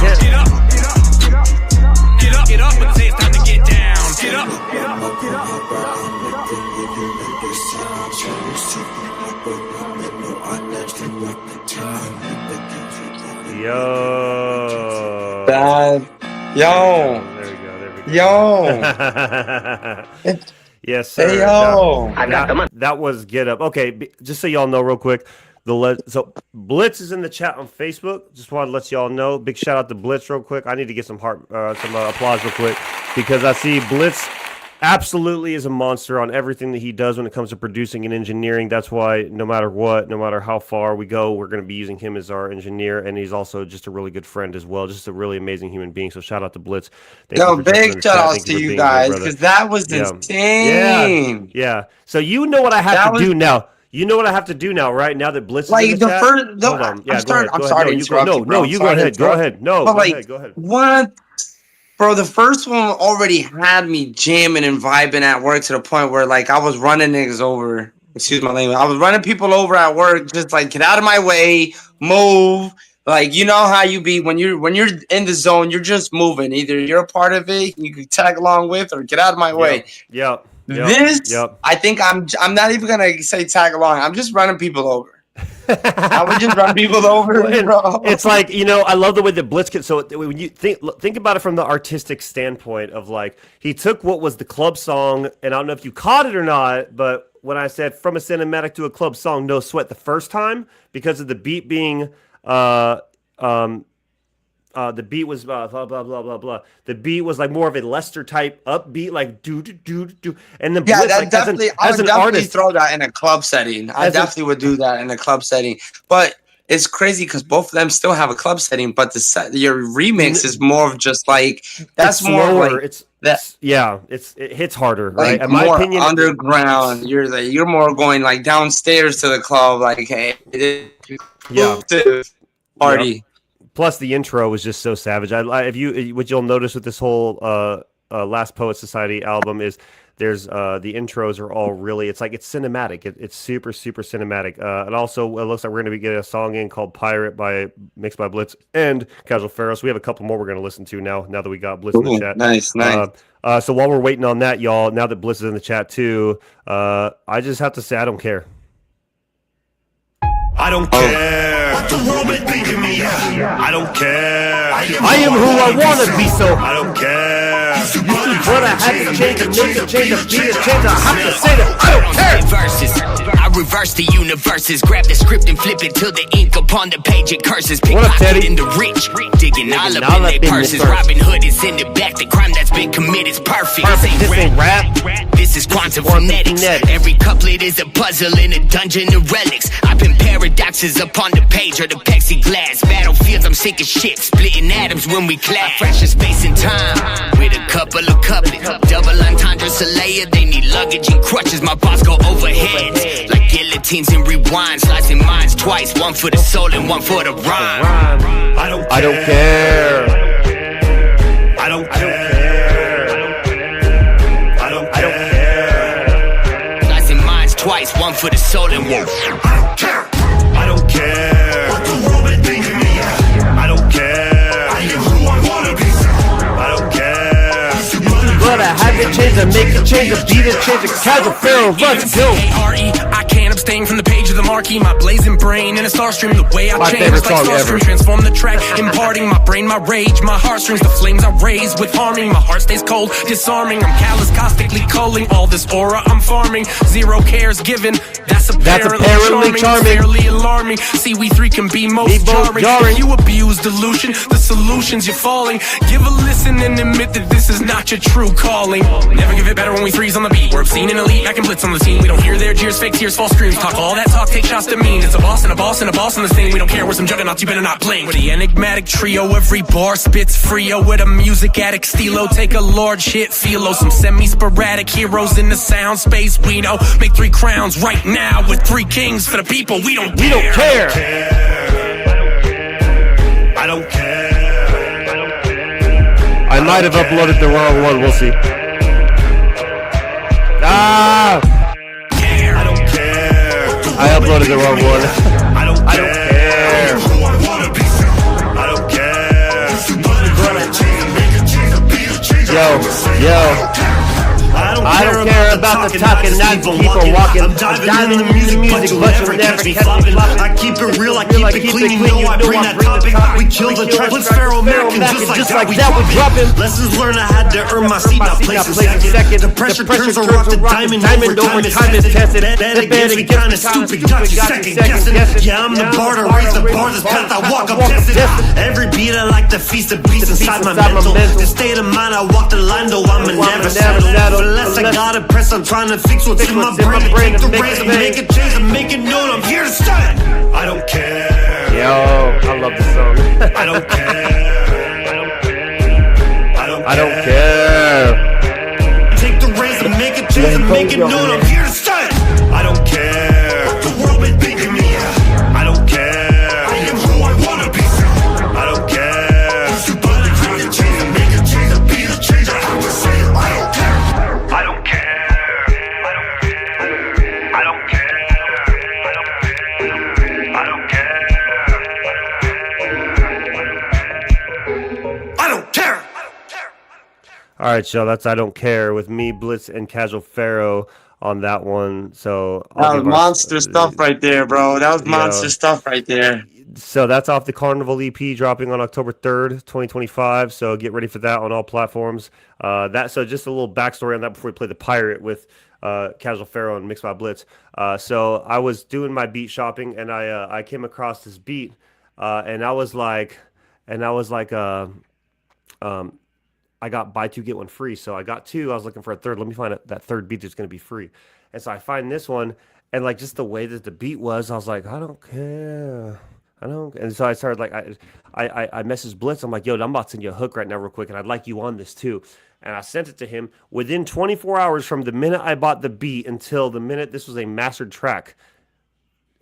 Get up, when they say it's time to get down. Get up, Yo. Yo. There we go. Yo. Yes, sir. Hey, yo. I've got the money. That was Get Up. Okay, just so y'all know real quick, so Blitz is in the chat on Facebook. Just wanted to let y'all know. Big shout out to Blitz real quick. I need to get some applause real quick because I see Blitz absolutely is a monster on everything that he does when it comes to producing and engineering. That's why no matter what, no matter how far we go, we're going to be using him as our engineer, and he's also just a really good friend as well. Just a really amazing human being. So shout out to Blitz. Thank you Yo, for jumping in big the shout chat. outs Thank to for you being here, guys brother. because that was insane. Yeah. So you know what I have to do now. You know what I have to do now, right? Now that Blitz is in the chat? Hold on. Yeah, I'm sorry to interrupt you, bro. No, you go ahead. Go ahead. No, But go ahead. What? Bro, the first one already had me jamming and vibing at work to the point where, like, I was running niggas over. Excuse my language. I was running people over at work, just like, get out of my way, move. Like, you know how you be when you're in the zone, you're just moving. Either you're a part of it, you can tag along with, or get out of my way. Yep. I think I'm not even gonna say tag along. I'm just running people over. I would just run people over, bro. It's like, I love the way that Blitz gets. So when you think about it from the artistic standpoint of, like, he took what was the club song, and I don't know if you caught it or not, but when I said from a cinematic to a club song, no sweat the first time, because of the beat being the beat was blah blah blah blah blah. The beat was like more of a Lester type upbeat, like do do do do. And then Blitz, that like, definitely, I would definitely throw that in a club setting. I definitely would do that in a club setting. But it's crazy because both of them still have a club setting, but your remix is more of just like that's It's more slower. like that. It hits harder, Like right? In more my opinion, underground. You're more going like downstairs to the club, like hey, yeah, party. Yep. Plus, the intro was just so savage. If you what you'll notice with this whole Last Poet Society album is there's the intros are all really it's cinematic. It's super cinematic. And also it looks like we're going to be getting a song in called Pirate by Mixed by Blitz and Casual Pharaoh. So we have a couple more we're going to listen to now that we got Blitz in the chat. Nice. So while we're waiting on that, y'all, now that Blitz is in the chat too, I just have to say I don't care. I don't care what the world may think of me. I don't care. I am who I want to be, so I don't care. But I had to change it, make a change, a beat, a change. I have to say that I don't care. Verses. I reverse the universes, grab the script and flip it till the ink upon the page it curses. Pickpocketing the rich, digging all up in their purses. Robin Hood is in the back, the crime that's been committed is perfect. This ain't rap. This is quantum phonetics. Every couplet is a puzzle in a dungeon of relics. I've been paradoxes upon the page or the plexiglass. Battlefields, I'm sick of shit, splitting atoms when we clash. Fresh in space and time, with a couple of couplets. Double entendre Soleil, they need luggage and crutches. My boss go overhead, like guillotines and rewind. Slicing minds twice, one for the soul and one for the rhyme. I don't care. I don't care. I don't care. Slicing minds twice, one for the soul and one. I don't care what the world may think of me. I don't care. I am who I wanna be. I don't care. But I had to change it, make a change, a beat, a change, a Casual Pharaoh, let's go. I can't abstain from the page of the marquee. My blazing brain in a star stream. The way I change like Starstream. Transform the track, imparting my brain, my rage, my heartstrings. The flames I raise with harming. My heart stays cold, disarming. I'm callous, caustically culling all this aura I'm farming. Zero cares given. That's apparently charming. Fairly alarming. See, we three can be most jarring. If you abuse delusion, the solutions you're falling. Give a listen and admit that this is not your true calling. Never give it better when we freeze on the beat. We're obscene and elite, I can blitz on the team. We don't hear their jeers, fake tears, false screams. Talk all that talk, take shots to mean. It's a boss and a boss and a boss in this thing. We don't care, we're some juggernauts, you better not blink. We're the enigmatic trio, every bar spits Frio. With a music addict stilo, take a large hit philo. Some semi-sporadic heroes in the sound space we know. Make 3 crowns right now with 3 kings for the people. We don't care. I don't care. I might have uploaded the wrong one, we'll see. I don't care. I uploaded the wrong one. I don't care. Who I wanna be. I don't care. Yo. I don't care about the talking, not the people walking. I'm diving in the music, but you'll never catch me flopping. I keep it real, I keep it clean. You know I bring that topic. We kill the track with Pharaoh American, just like that. We drop him. Lessons learned, I had to earn my seat. Now place in second. The pressure turns a rock to diamond. Over time is tested. Bet against me, kinda stupid. Got you second guessing. Yeah, I'm the bar to raise the bar. This path I walk, I'm tested. Every beat I like to feast the beast inside my mental. The state of mind I walk the line, though I'm never settle. Unless I gotta press, I'm trying to fix what's in my brain. Take the razor, make it change, and make it known I'm here to stay. I don't care. Yo, I love this song. I don't care. I don't care. Take the razor, make it change, and make it known I'm here to stay. I don't care. The world may think of me. I don't care. I am who I wanna be. I don't care. You better make it change, and make it change, and be the change. I have to say it. I don't care. I don't care. I don't care. I don't care. I don't care. I don't care. All right, y'all, that's I Don't Care with me, Blitz, and Casual Pharaoh on that one. So that was monster stuff right there, bro. That was monster stuff right there. So that's off the Carnival EP dropping on October 3rd, 2025. So get ready for that on all platforms. So just a little backstory on that before we play the Pirate with Casual Pharaoh and Mixed by Blitz. So I was doing my beat shopping and I came across this beat and I was like, I got buy 2 get 1 free. So I got 2. I was looking for a third. Let me find that third beat that's going to be free. And so I find this one, and like just the way that the beat was, I was like, I don't care. I know. And so I started like I messaged Blitz. I'm like, yo, I'm about to send you a hook right now, real quick, and I'd like you on this too. And I sent it to him within 24 hours from the minute I bought the beat until the minute this was a mastered track.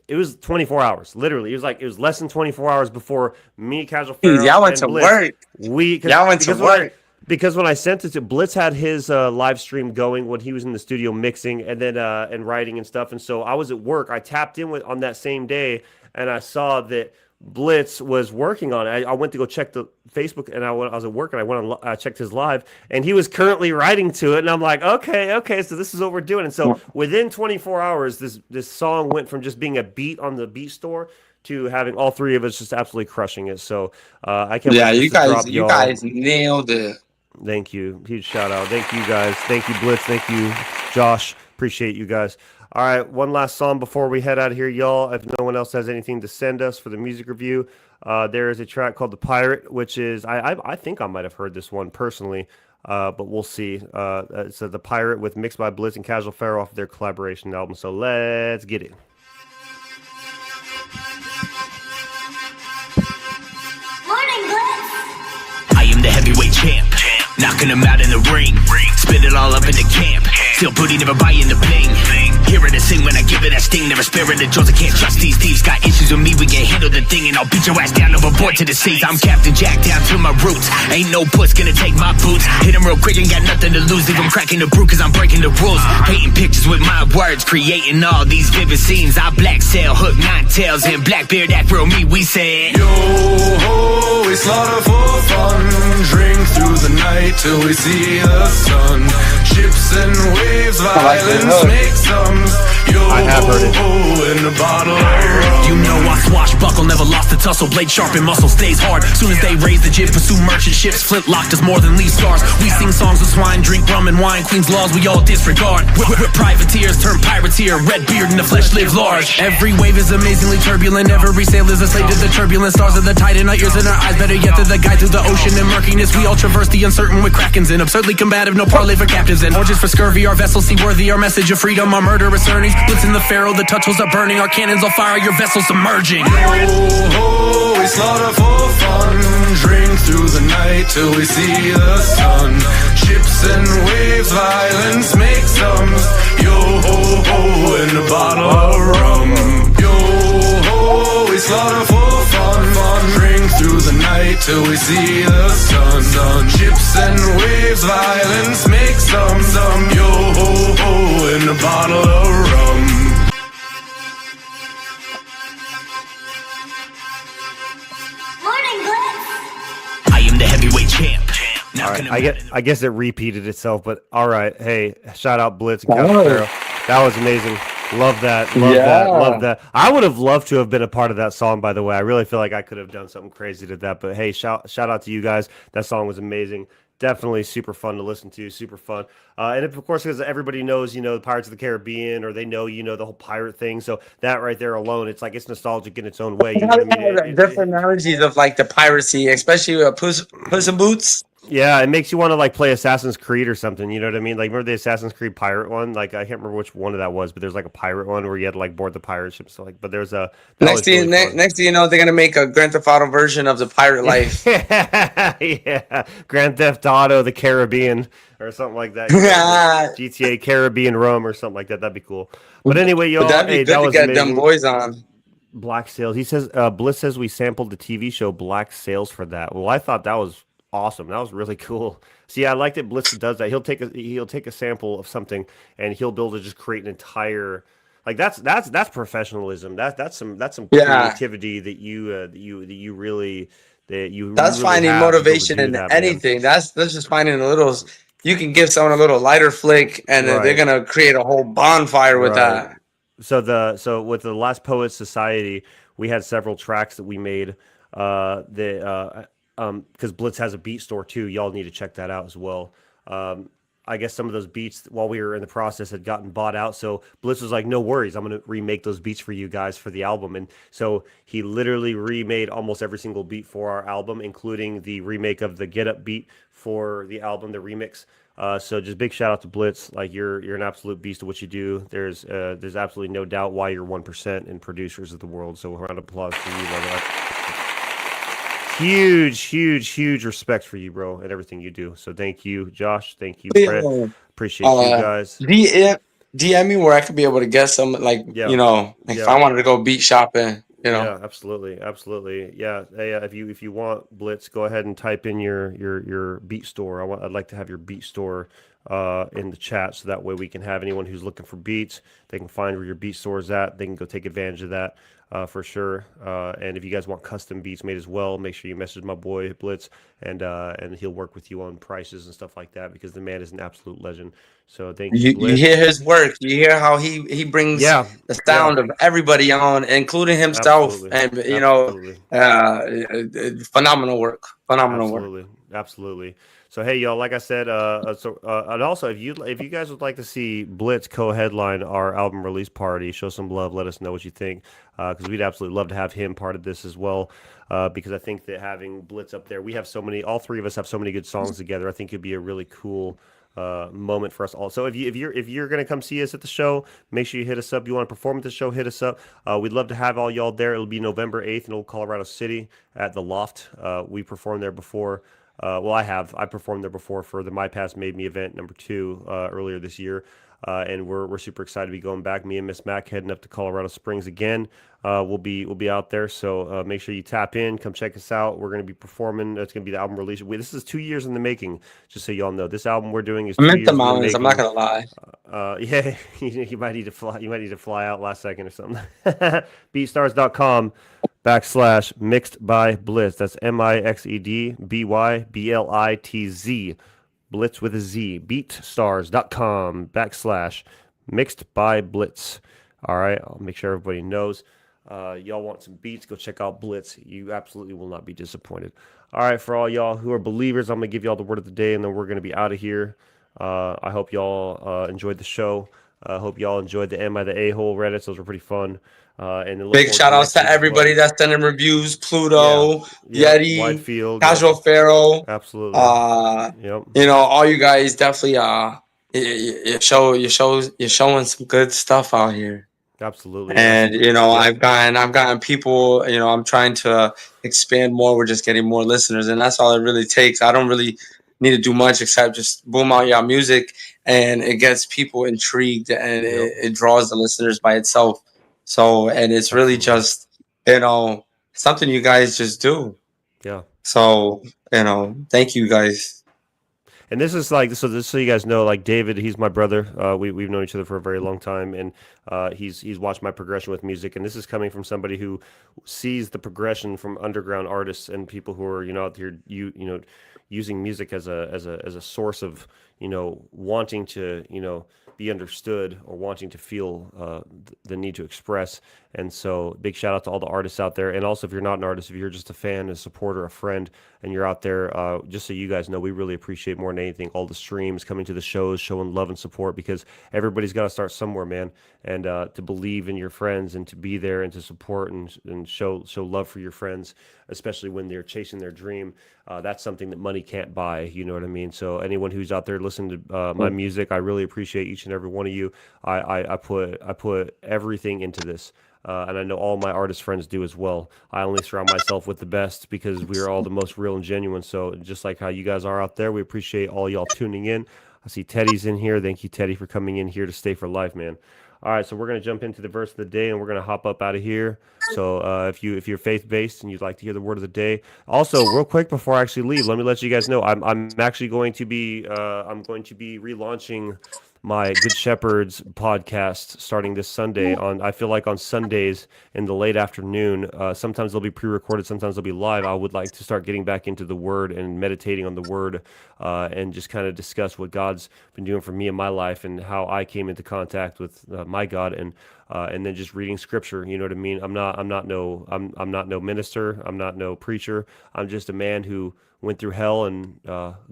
It was 24 hours, literally. It was less than 24 hours before me, Casual Pharaoh, Y'all went and to Blitz. work. Y'all went to work. Because when I sent it to Blitz, had his live stream going when he was in the studio mixing and then and writing and stuff, and so I was at work. I tapped in on that same day, and I saw that Blitz was working on it. I went to go check the Facebook, and I was at work, and I checked his live, and he was currently writing to it, and I'm like, okay, so this is what we're doing. And so within 24 hours, this song went from just being a beat on the beat store to having all three of us just absolutely crushing it. So I can't. Yeah, wait you guys nailed it. Thank you. Huge shout out. Thank you guys. Thank you, Blitz. Thank you, Josh. Appreciate you guys. All right, one last song before we head out of here, y'all. If no one else has anything to send us for the music review, there is a track called "The Pirate," which is I think I might have heard this one personally, but we'll see. It's "The Pirate" with mixed by Blitz and Casual Pharaoh off their collaboration album. So let's get it. Morning, Blitz. I am the heavyweight champ, knocking them out in the ring. Spit it all up in the camp. Still booty, never buying the bling. Hearing it sing when I give it that sting. Never sparing the jaws, I can't trust these thieves. Got issues with me, we can handle the thing. And I'll beat your ass down overboard to the seas. I'm Captain Jack down to my roots. Ain't no puss gonna take my boots. Hit him real quick and got nothing to lose. Leave him cracking the brew cause I'm breaking the rules. Painting pictures with my words, creating all these vivid scenes. I black sail, hook nine tails, and Blackbeard, that real me, we said. Yo ho, we slaughter for fun. Drink through the night till we see the sun. Ships and waves, violence make sums. Yo ho, in the bottle. You know I swashbuckle, never lost a tussle. Blade sharp and muscle stays hard. Soon as they raise the jib, pursue merchant ships. Flintlock does more than leave scars. We sing songs with swine, drink rum and wine. Queen's laws we all disregard. We're privateers, turn pirates here. Red beard in the flesh live large. Every wave is amazingly turbulent. Every sail is a slave to the turbulent stars of the tide in our ears and our eyes. Better yet, they're the guide through the ocean and murkiness. We all traverse the uncertain with krakens and absurdly combative. No parley for captives and orgies for scurvy. Our vessels seaworthy. Our message of freedom. Our murderous earnings. Blitz in the Pharaoh. The touch holes are burning. Our cannons on fire. Your vessels submerging. Yo ho, we slaughter for fun. Drink through the night till we see the sun. Ships and waves, violence make sums. Yo ho ho, in a bottle of rum. Yo ho, we slaughter for fun. Drink through the night till we see the sun. Ships and waves, violence make sums. Yo ho ho, in a bottle of rum. I am the heavyweight champ. All right, I guess it repeated itself, but all right. Hey, shout out Blitz and Casual Pharaoh. That was amazing. Love that. Love that. I would have loved to have been a part of that song, by the way. I really feel like I could have done something crazy to that. But hey, shout out to you guys. That song was amazing. Definitely super fun to listen to. Super fun. And of course, because everybody knows, the Pirates of the Caribbean, or they know, the whole pirate thing. So that right there alone, it's like it's nostalgic in its own way. You know what I mean? Different analogies of like the piracy, especially with Puss in Boots. Yeah, it makes you want to like play Assassin's Creed or something. You know what I mean? Like, remember the Assassin's Creed pirate one? Like, I can't remember which one of that was, but there's like a pirate one where you had to like board the pirate ship. So like, but there's a next thing you know, they're gonna make a Grand Theft Auto version of the pirate life. Yeah, Grand Theft Auto, the Caribbean, or something like that. GTA Caribbean Rum or something like that. That'd be cool. But anyway, y'all, that'd be good to get them boys on. Black Sails. He says, Bliss says we sampled the TV show Black Sails for that. Well, I thought that was awesome. That was really cool. See, I like that Blitz does that. He'll take a sample of something and he'll build to just create an entire, like that's professionalism. That's some creativity that you really that's really finding motivation in anything. Man. That's just finding a little. You can give someone a little lighter flick and they're gonna create a whole bonfire with that. So with the Last Poets Society, we had several tracks that we made because Blitz has a beat store too. Y'all need to check that out as well. I guess some of those beats while we were in the process had gotten bought out. So Blitz was like, no worries, I'm going to remake those beats for you guys for the album. And so he literally remade almost every single beat for our album, including the remake of the Get Up beat for the album, the remix. So just big shout out to Blitz. Like you're an absolute beast of what you do. There's absolutely no doubt why you're 1% in producers of the world. So a round of applause for you, brother. Huge respect for you, bro, and everything you do. So thank you, Josh. Thank you, Brett. Yo, Appreciate you guys. DM me where I could be able to get some, like, Yeah, like if yeah. I wanted to go beat shopping, Yeah, absolutely. Yeah, hey, if you want Blitz, go ahead and type in your beat store. I'd like to have your beat store in the chat, so that way we can have anyone who's looking for beats, they can find where your beat store is at. They can go take advantage of that for sure. And if you guys want custom beats made as well, make sure you message my boy Blitz, and he'll work with you on prices and stuff like that, because the man is an absolute legend. So thank you, You Blitz. hear his work. You hear how he brings Yeah, the sound of everybody on, including himself, absolutely, and absolutely. phenomenal work. Phenomenal work. Absolutely. So hey, y'all, like I said, and also if you guys would like to see Blitz co-headline our album release party, show some love, let us know what you think, because we'd absolutely love to have him part of this as well. Because I think that having Blitz up there, all three of us have so many good songs together. I think it'd be a really cool moment for us all. So if you're gonna come see us at the show, make sure you hit us up. You want to perform at the show, hit us up. We'd love to have all y'all there. It'll be November 8th in Old Colorado City at the Loft. We performed there before. I performed there before for the My Pass Made Me event #2 earlier this year. And we're super excited to be going back. Me and Miss Mac heading up to Colorado Springs again. We'll be out there, so make sure you tap in, come check us out. We're going to be performing. It's going to be the album release. This is 2 years in the making, just so y'all know. This album we're doing is I'm 2 in years the in the mountains. I'm not making. gonna lie. Yeah, you might need to fly. You might need to fly out last second or something. Beatstars.com/mixed by Blitz. That's MIXEDBYBLITZ. Blitz with a Z. Beatstars.com/mixed by Blitz. All right, I'll make sure everybody knows. Y'all want some beats, go check out Blitz. You absolutely will not be disappointed. All right, for all y'all who are believers, I'm going to give y'all the word of the day, and then we're going to be out of here. I hope y'all enjoyed the show. I hope y'all enjoyed the Am I the A-Hole Reddits. Those were pretty fun. And Big shout outs to everybody that's sending reviews. Pluto, Yeti, Whitefield, Casual Pharaoh. absolutely. All you guys definitely you're showing some good stuff out here. Absolutely. And I've gotten people. I'm trying to expand more. We're just getting more listeners, and that's all it really takes. I don't really need to do much except just boom out your music, and it gets people intrigued, and it draws the listeners by itself. So, and it's really just something you guys just do. Yeah. So thank you guys. And this is like, so just so you guys know, like David, he's my brother. We've known each other for a very long time, and he's watched my progression with music. And this is coming from somebody who sees the progression from underground artists and people who are out here using music as a source of wanting to be understood or wanting to feel the need to express. And so big shout out to all the artists out there. And also, if you're not an artist, if you're just a fan, a supporter, a friend, and you're out there, just so you guys know, we really appreciate more than anything all the streams, coming to the shows, showing love and support, because everybody's got to start somewhere, man. And to believe in your friends and to be there and to support and show love for your friends, especially when they're chasing their dream. That's something that money can't buy. You know what I mean? So anyone who's out there listening to my music, I really appreciate each and every one of you. I put everything into this. And I know all my artist friends do as well. I only surround myself with the best because we are all the most real and genuine. So just like how you guys are out there, we appreciate all y'all tuning in. I see Teddy's in here. Thank you, Teddy, for coming in here to stay for life, man. All right, so we're going to jump into the verse of the day, and we're going to hop up out of here. So if you're faith-based and you'd like to hear the word of the day. Also, real quick before I actually leave, let me let you guys know I'm actually going to be relaunching my Good Shepherds podcast starting this Sunday. I feel like on Sundays in the late afternoon, sometimes they'll be pre-recorded, sometimes they'll be live. I would like to start getting back into the Word and meditating on the Word, and just kind of discuss what God's been doing for me in my life and how I came into contact with my God, and then just reading Scripture. You know what I mean? I'm not no minister. I'm not no preacher. I'm just a man who went through hell, and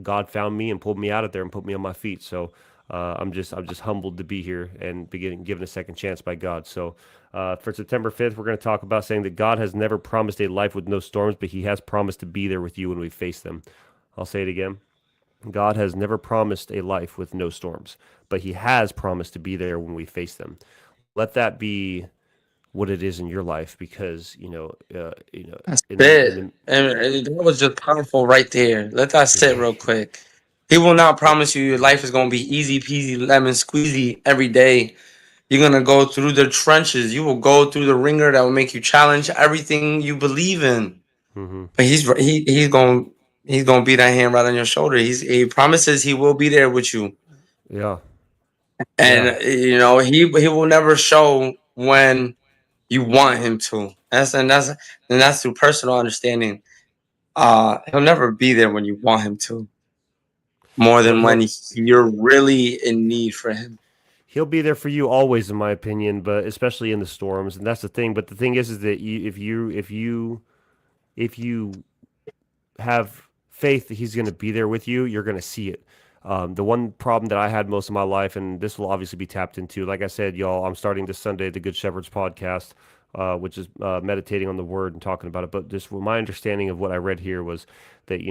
God found me and pulled me out of there and put me on my feet. So. I'm just humbled to be here and be given a second chance by God. So for September 5th, we're going to talk about saying that God has never promised a life with no storms, but he has promised to be there with you when we face them. I'll say it again. God has never promised a life with no storms, but he has promised to be there when we face them. Let that be what it is in your life, because That's in it. the And that was just powerful right there. Let that sit yeah, real quick. He will not yeah, promise you your life is going to be easy peasy, lemon squeezy every day. You're going to go through the trenches. You will go through the ringer that will make you challenge everything you believe in. hmm But he's going to be that hand right on your shoulder. He promises he will be there with you. yeah, And yeah. he will never show when you want him to. That's through personal understanding. He'll never be there when you want him to, more But than when you're really in need for him. he'll be there for you always, in my opinion, but especially in the storms. And that's the thing. But the thing is that if you have faith that he's going to be there with you, you're going to see it. The one problem that I had most of my life, and this will obviously be tapped into, like I said, y'all, I'm starting this Sunday the Good Shepherd's podcast, which is meditating on the Word and talking about it. But just my understanding of what I read here was that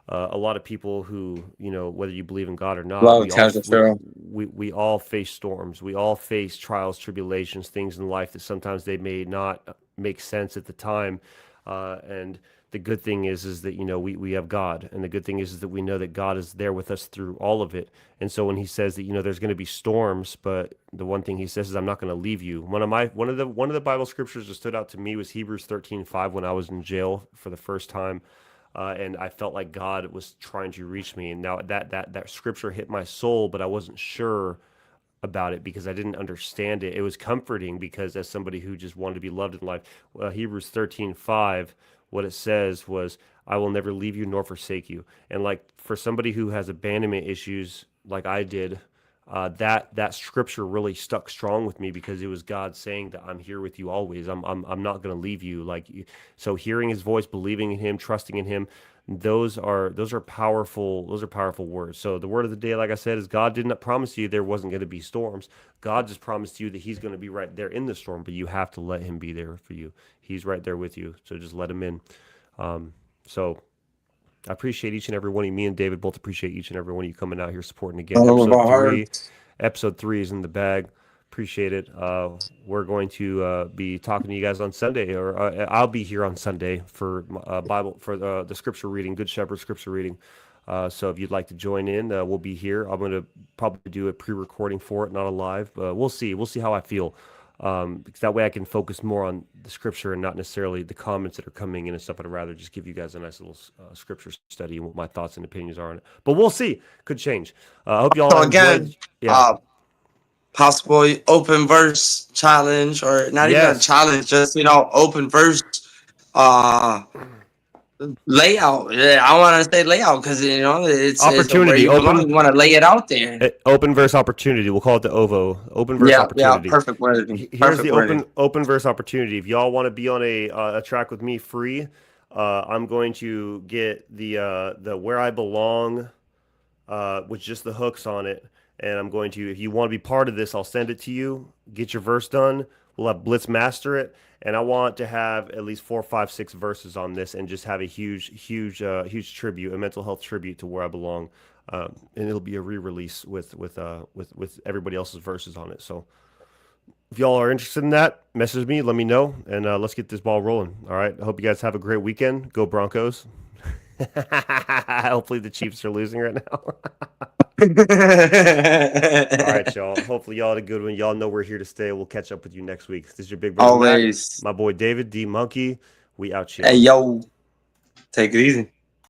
a lot of people who, whether you believe in God or not, Love tells the Pharaoh. we all face storms, we all face trials, tribulations, things in life that sometimes they may not make sense at the time, and the good thing is that we have God, and the good thing is that we know that God is there with us through all of it. And so when he says that there's going to be storms, but the one thing he says is, I'm not going to leave you. One of the Bible scriptures that stood out to me was Hebrews 13:5, when I was in jail for the first time, and I felt like God was trying to reach me. And now that scripture hit my soul, but I wasn't sure about it because I didn't understand it. It was comforting because, as somebody who just wanted to be loved in life, Hebrews 13:5, what it says was, I will never leave you nor forsake you. And like, for somebody who has abandonment issues like I did, that scripture really stuck strong with me, because it was God saying that I'm here with you always. I'm not going to leave you. So hearing his voice, believing in him, trusting in him, those are powerful. Those are powerful words. So the word of the day, like I said, is God did not promise you there wasn't going to be storms. God just promised you that he's going to be right there in the storm, but you have to let him be there for you. He's right there with you. So just let him in. So I appreciate each and every one of you. Me and David both appreciate each and every one of you coming out here supporting again. All of our hearts. Episode 3 is in the bag. Appreciate it. We're going to be talking to you guys on Sunday, or I'll be here on Sunday for Bible, for the scripture reading, Good Shepherd scripture reading. So if you'd like to join in, we'll be here. I'm going to probably do a pre-recording for it, not a live. We'll see. We'll see how I feel. Because that way I can focus more on the scripture and not necessarily the comments that are coming in and stuff. I'd rather just give you guys a nice little scripture study and what my thoughts and opinions are on it. But we'll see. Could change. I hope y'all So enjoyed. again, Yeah. possible open verse challenge, or not even a challenge, just open verse layout. Yeah, I want to say layout because it's where Opportunity. you belong. You want to lay it out there. Open verse opportunity. We'll call it the OVO. Open verse opportunity. Yeah, perfect wording. Here's Perfect the wording. open verse opportunity. If y'all want to be on a track with me free, I'm going to get the Where I Belong with just the hooks on it. And I'm going to, if you want to be part of this, I'll send it to you. Get your verse done. We'll have Blitz master it. And I want to have at least 4, 5, 6 verses on this, and just have a huge tribute, a mental health tribute to Where I Belong. And it'll be a re-release with everybody else's verses on it. So if y'all are interested in that, message me, let me know, and let's get this ball rolling. All right. I hope you guys have a great weekend. Go Broncos. Hopefully the Chiefs are losing right now. All right, y'all. Hopefully y'all had a good one. Y'all know we're here to stay. We'll catch up with you next week. This is your big brother Always. Matt, my boy David D Monkey. We out here. Hey yo, take it easy.